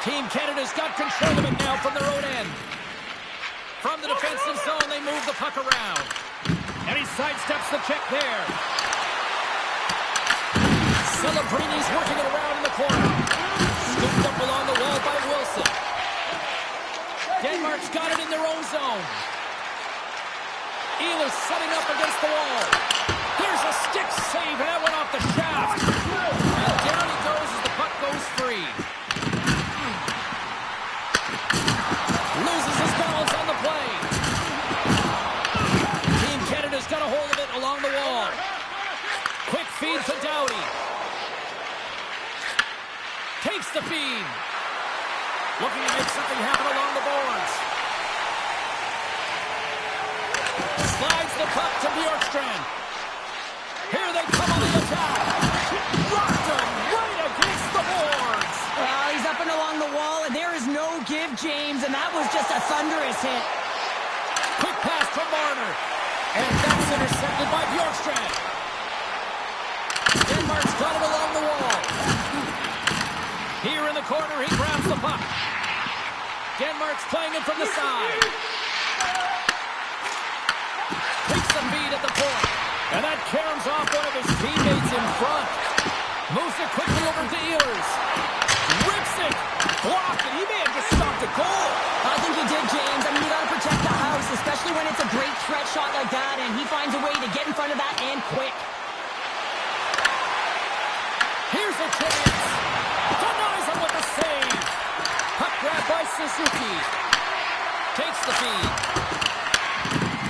Team Canada's got control of it now from their own end. From the defensive zone, they move the puck around. And he sidesteps the check there. Celebrini's working it around in the corner. Scooped up along the wall by Wilson. Denmark's got it in their own zone. Ehlers setting up against the wall. Here's a stick save, and that went off the shaft. And down he goes as the puck goes free. Loses his balance on the play. Team Canada's got a hold of it along the wall. Quick feed to Doughty. Takes the feed. Looking to make something happen along the boards. Slides the puck to Bjorkstrand. Here they come on the attack. Rocked him right against the boards. Well, he's up and along the wall, and there is no give, James, and that was just a thunderous hit. Quick pass from Marner. And that's intercepted by Bjorkstrand. Denmark's got it along the wall. Here in the corner, he grabs the puck. Denmark's playing it from the side. Takes the feed at the point. And that caroms off one of his teammates in front. Moves it quickly over to Ehlers. Rips it. Blocked it. He may have just stopped a goal. I think he did, James. I mean, you got to protect the house, especially when it's a great threat shot like that, and he finds a way to get in front of that and quick. Here's a chance. Denies him with a save. Puck grab by Suzuki. Takes the feed.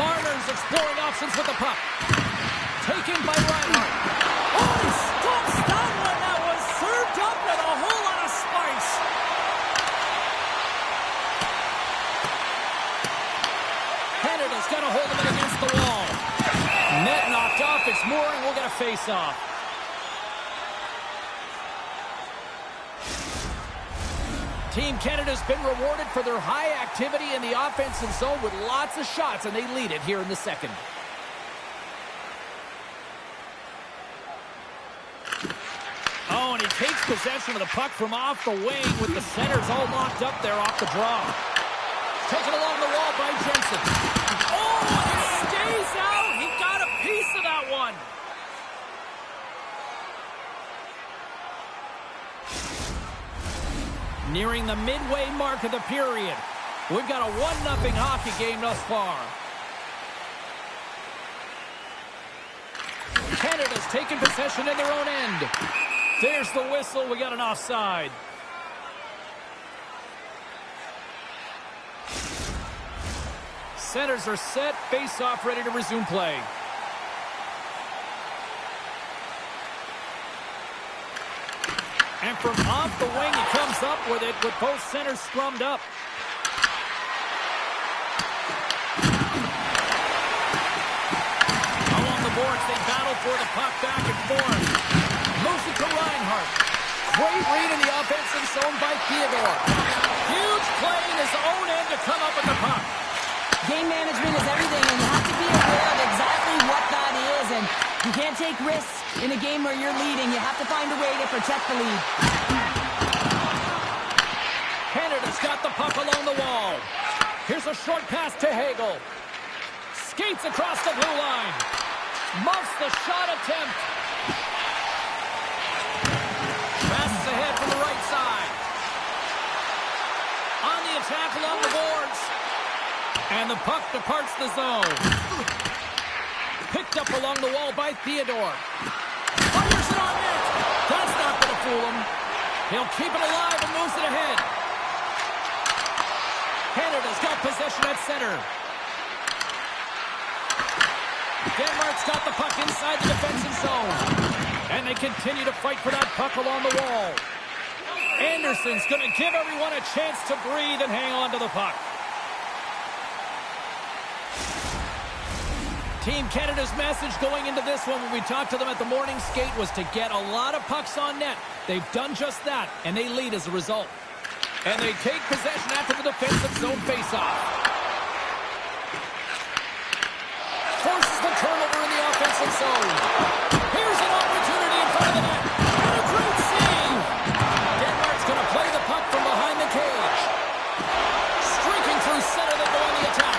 Marner's exploring options with the puck. Taken by Reinhardt. Oh, he stomps that one. That was served up with a whole lot of spice. Canada's got a hold of it against the wall. Net knocked off. It's Mooring. We'll get a face-off. Team Canada's been rewarded for their high activity in the offensive zone with lots of shots, and they lead it here in the second. Oh, and he takes possession of the puck from off the wing with the centers all locked up there off the draw. Taken along the wall by Jensen. Oh, and it stays out. He got a piece of that one. Nearing the midway mark of the period. We've got a 1-0 hockey game thus far. Canada's taken possession in their own end. There's the whistle. We got an offside. Centers are set. Face-off ready to resume play. And from off the wing, he comes up with it with both centers scrummed up. Along the boards, they battle for the puck back and forth. Moves it to Reinhardt. Great read in the offensive zone by Theodore. Huge play in his own end to come up with the puck. Game management is everything, and you have to be aware of exactly what that is, and you can't take risks in a game where you're leading. You have to find a way to protect the lead. Canada's got the puck along the wall. Here's a short pass to Hagel. Skates across the blue line. Muffs the shot attempt. Passes ahead from the right side. On the attack along the boards. And the puck departs the zone. Picked up along the wall by Theodore. Fires it on net. That's not going to fool him. He'll keep it alive and moves it ahead. Canada's got possession at center. Denmark's got the puck inside the defensive zone. And they continue to fight for that puck along the wall. Anderson's going to give everyone a chance to breathe and hang on to the puck. Team Canada's message going into this one when we talked to them at the morning skate was to get a lot of pucks on net. They've done just that, and they lead as a result. And they take possession after the defensive zone faceoff. Forces the turnover in the offensive zone. Here's an opportunity in front of the net. And a great save! Denmark's going to play the puck from behind the cage. Streaking through center, they go on the attack.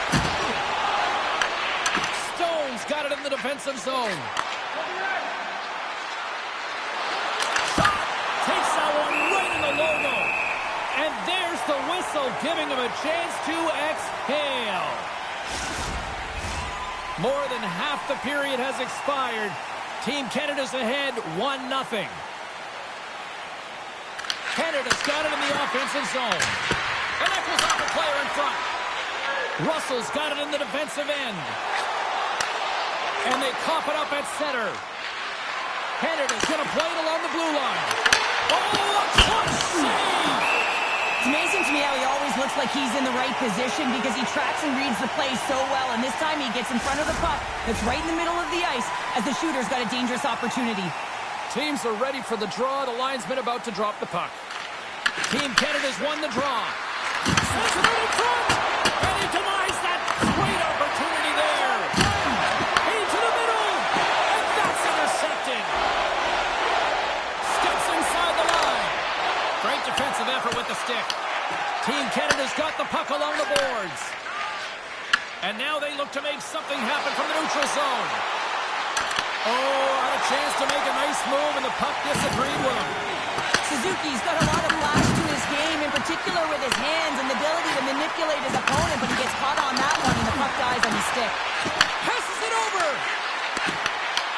Stone's got it in the defensive zone. Shot! Takes that one right in the logo. And there's the whistle, giving him a chance to exhale. More than half the period has expired. Team Canada's ahead, 1-0. Canada's got it in the offensive zone. And that goes off a player in front. Russell's got it in the defensive end. And they cough it up at center. Canada's going to play it along the blue line. Oh, a clutch save! It's amazing to me how he always looks like he's in the right position because he tracks and reads the play so well. And this time he gets in front of the puck that's right in the middle of the ice as the shooter's got a dangerous opportunity. Teams are ready for the draw. The linesman about to drop the puck. Team Canada's won the draw. Sends it out in front. And he denies that great opportunity there. Into the middle. And that's intercepted. Steps inside the line. Great defensive effort with the stick. Team Canada's got the puck along the boards. And now they look to make something happen from the neutral zone. Oh, had a chance to make a nice move, and the puck disagreed with him. Suzuki's got a lot of flash to his game, in particular with his hands and the ability to manipulate his opponent, but he gets caught on that one, and the puck dies on his stick. Passes it over.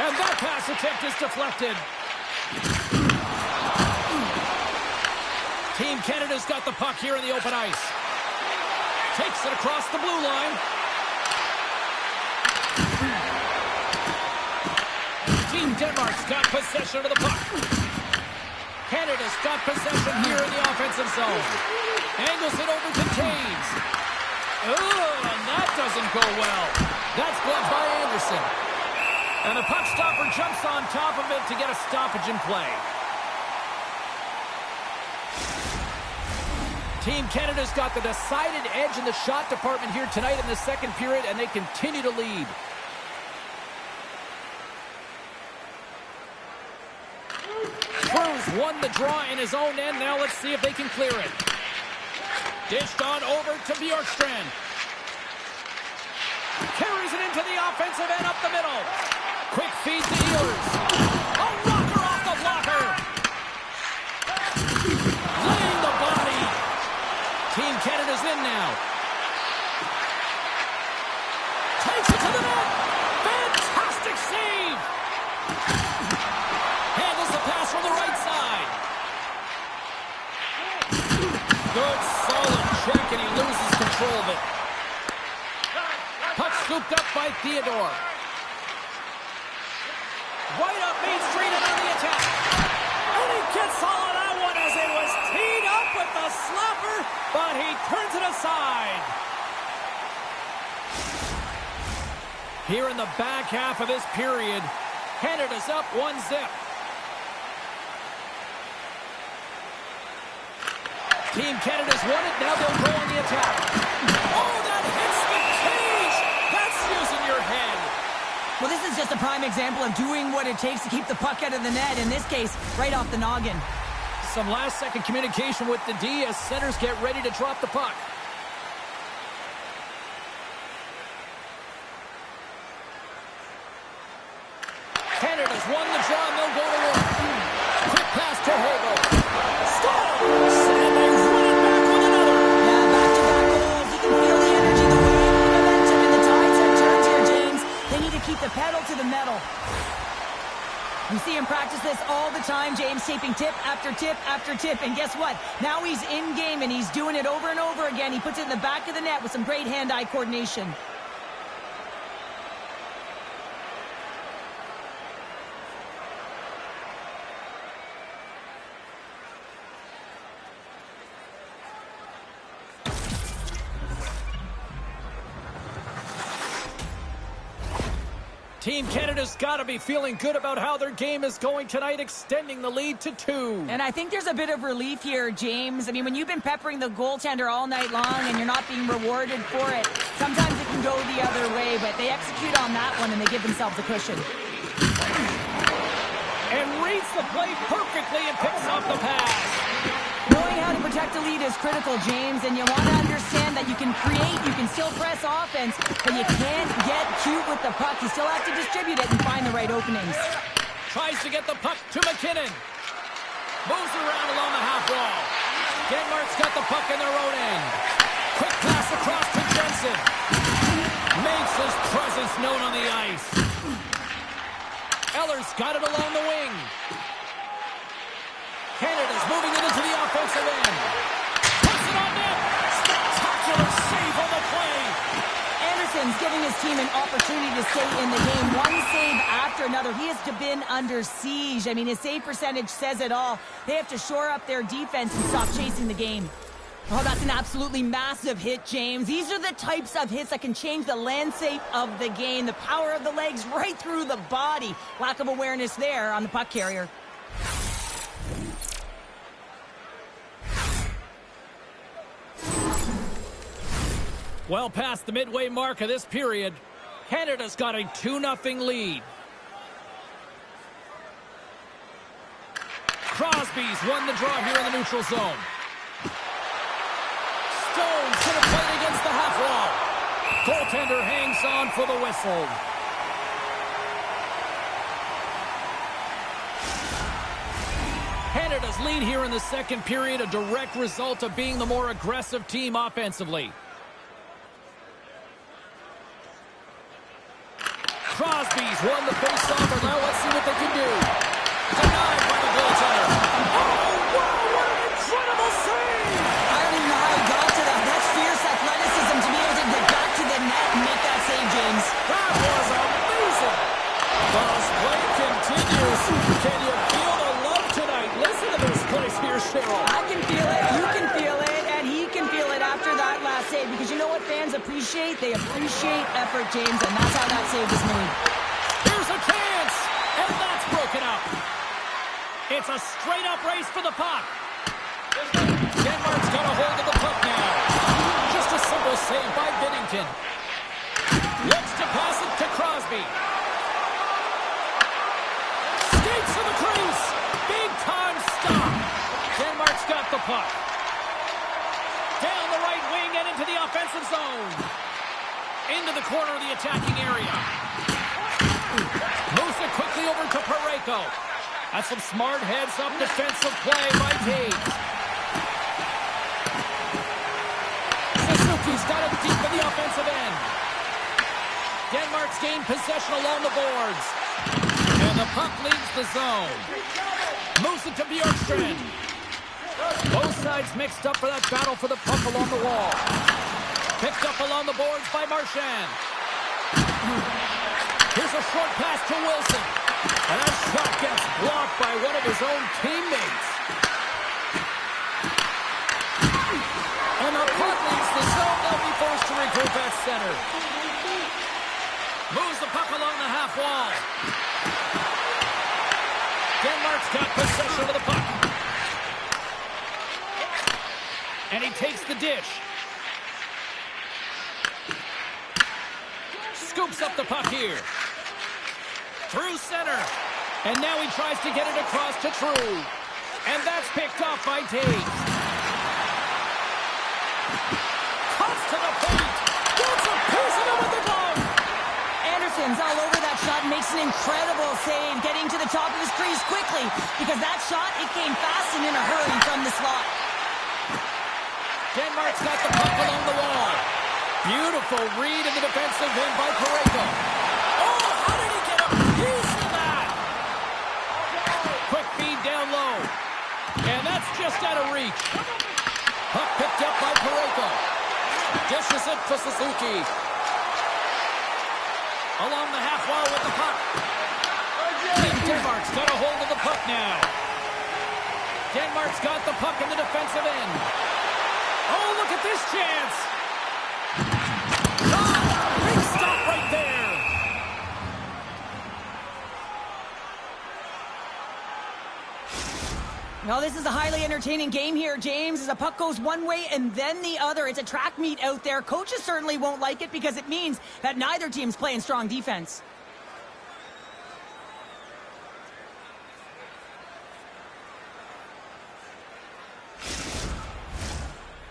And that pass attempt is deflected. Team Canada's got the puck here in the open ice. Takes it across the blue line. Team Denmark's got possession of the puck. Canada's got possession here in the offensive zone. Angles it over to Taves. Oh, and that doesn't go well. That's gloved by Anderson. And the puck stopper jumps on top of it to get a stoppage in play. Team Canada's got the decided edge in the shot department here tonight in the second period, and they continue to lead. Cruz won the draw in his own end. Now let's see if they can clear it. Dished on over to Bjorkstrand. Carries it into the offensive end up the middle. Quick feed to Ehlers. A rocker off the blocker. Laying the body. Team Canada's in now. Takes it to the net. Fantastic save. Handles the pass from the right side. Good, solid check, and he loses control of it. Puck scooped up by Theodore. Right up Main Street and on the attack. And he gets all of that one as it was teed up with the slapper, but he turns it aside. Here in the back half of this period, Canada's up 1-0. Team Canada's won it. Now they'll go on the attack. Oh, that hits the cage! That's using your head. Well, this is just a prime example of doing what it takes to keep the puck out of the net. In this case, right off the noggin. Some last-second communication with the D as centers get ready to drop the puck. Canada's won the draw, and they'll go to work. Quick pass to Hagel. Stones! And they run it back with another. Yeah, back-to-back goals. You can feel the energy, the wave, the momentum, and the tides have turned here, James. They need to keep the pedal to the metal. You see him practice this all the time, James, taping tip after tip after tip. And guess what? Now he's in game, and he's doing it over and over again. He puts it in the back of the net with some great hand-eye coordination. Team Canada's got to be feeling good about how their game is going tonight, extending the lead to 2. And I think there's a bit of relief here, James. I mean, when you've been peppering the goaltender all night long and you're not being rewarded for it, sometimes it can go the other way, but they execute on that one and they give themselves a cushion. And reads the play perfectly and picks off the pass. Knowing how to protect a lead is critical, James, and you want to understand that you can create, you can still press offense, but you can't get cute with the puck. You still have to distribute it and find the right openings. Tries to get the puck to McKinnon. Moves around along the half wall. Denmark's got the puck in their own end. Quick pass across to Jensen. Makes his presence known on the ice. Eller's got it along the wing. Canada's moving it into the offensive end. Puts it on net. Spectacular save on the play. Anderson's giving his team an opportunity to stay in the game. One save after another. He has been under siege. I mean, his save percentage says it all. They have to shore up their defense and stop chasing the game. Oh, that's an absolutely massive hit, James. These are the types of hits that can change the landscape of the game. The power of the legs right through the body. Lack of awareness there on the puck carrier. Well past the midway mark of this period, Canada's got a 2-0 lead. Crosby's won the draw here in the neutral zone. Stone should have played against the half wall. Goaltender hangs on for the whistle. Canada's lead here in the second period, a direct result of being the more aggressive team offensively. Crosby's won the face-off, and now let's see what they can do. Denied by the goaltender. Oh, wow, what an incredible save! I don't even know how he got to that. That's fierce athleticism to be able to get back to the net and make that save, James. That was amazing! Ball's play continues. Can you feel the love tonight? Listen to this place here, Cheryl. I can feel it, you can feel it, and he can feel it after that last save. Because you know what fans appreciate? They appreciate effort, James, and that's how that save was made. Here's a chance, and that's broken up. It's a straight-up race for the puck. Denmark's got a hold of the puck now. Just a simple save by Binnington. Looks to pass it to Crosby. Skates to the crease. Big-time stop. Denmark's got the puck. Down the right wing and into the offensive zone. Into the corner of the attacking area. Moves it quickly over to Parayko. That's some smart heads-up defensive play by Taves. Suzuki's got it deep in the offensive end. Denmark's gained possession along the boards. And the puck leaves the zone. Moves it to Bjorkstrand. Both sides mixed up for that battle for the puck along the wall. Picked up along the boards by Marchand. Here's a short pass to Wilson. And that shot gets blocked by one of his own teammates. And the puck leaves the zone. They'll be forced to regroup at center. Moves the puck along the half wall. Denmark's got possession of the puck. And he takes the dish. Scoops up the puck here. Through center. And now he tries to get it across to True. And that's picked off by Taves. Cuts to the paint. Gets a piece of it with the glove. Anderson's all over that shot and makes an incredible save, getting to the top of his crease quickly. Because that shot, it came fast and in a hurry from the slot. Denmark's got the puck along the wall. Beautiful read in the defensive end by Parayko. Oh, how did he get a piece of that? Quick feed down low. And that's just out of reach. Puck picked up by Parayko. Dishes it to Suzuki. Along the half wall with the puck. Team Denmark's got a hold of the puck now. Denmark's got the puck in the defensive end. Oh, look at this chance. Big stop right there. Well, this is a highly entertaining game here, James, as a puck goes one way and then the other. It's a track meet out there. Coaches certainly won't like it because it means that neither team's playing strong defense.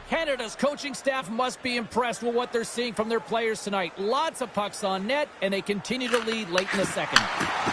Canada's coaching staff must be impressed with what they're seeing from their players tonight. Lots of pucks on net, and they continue to lead late in the second.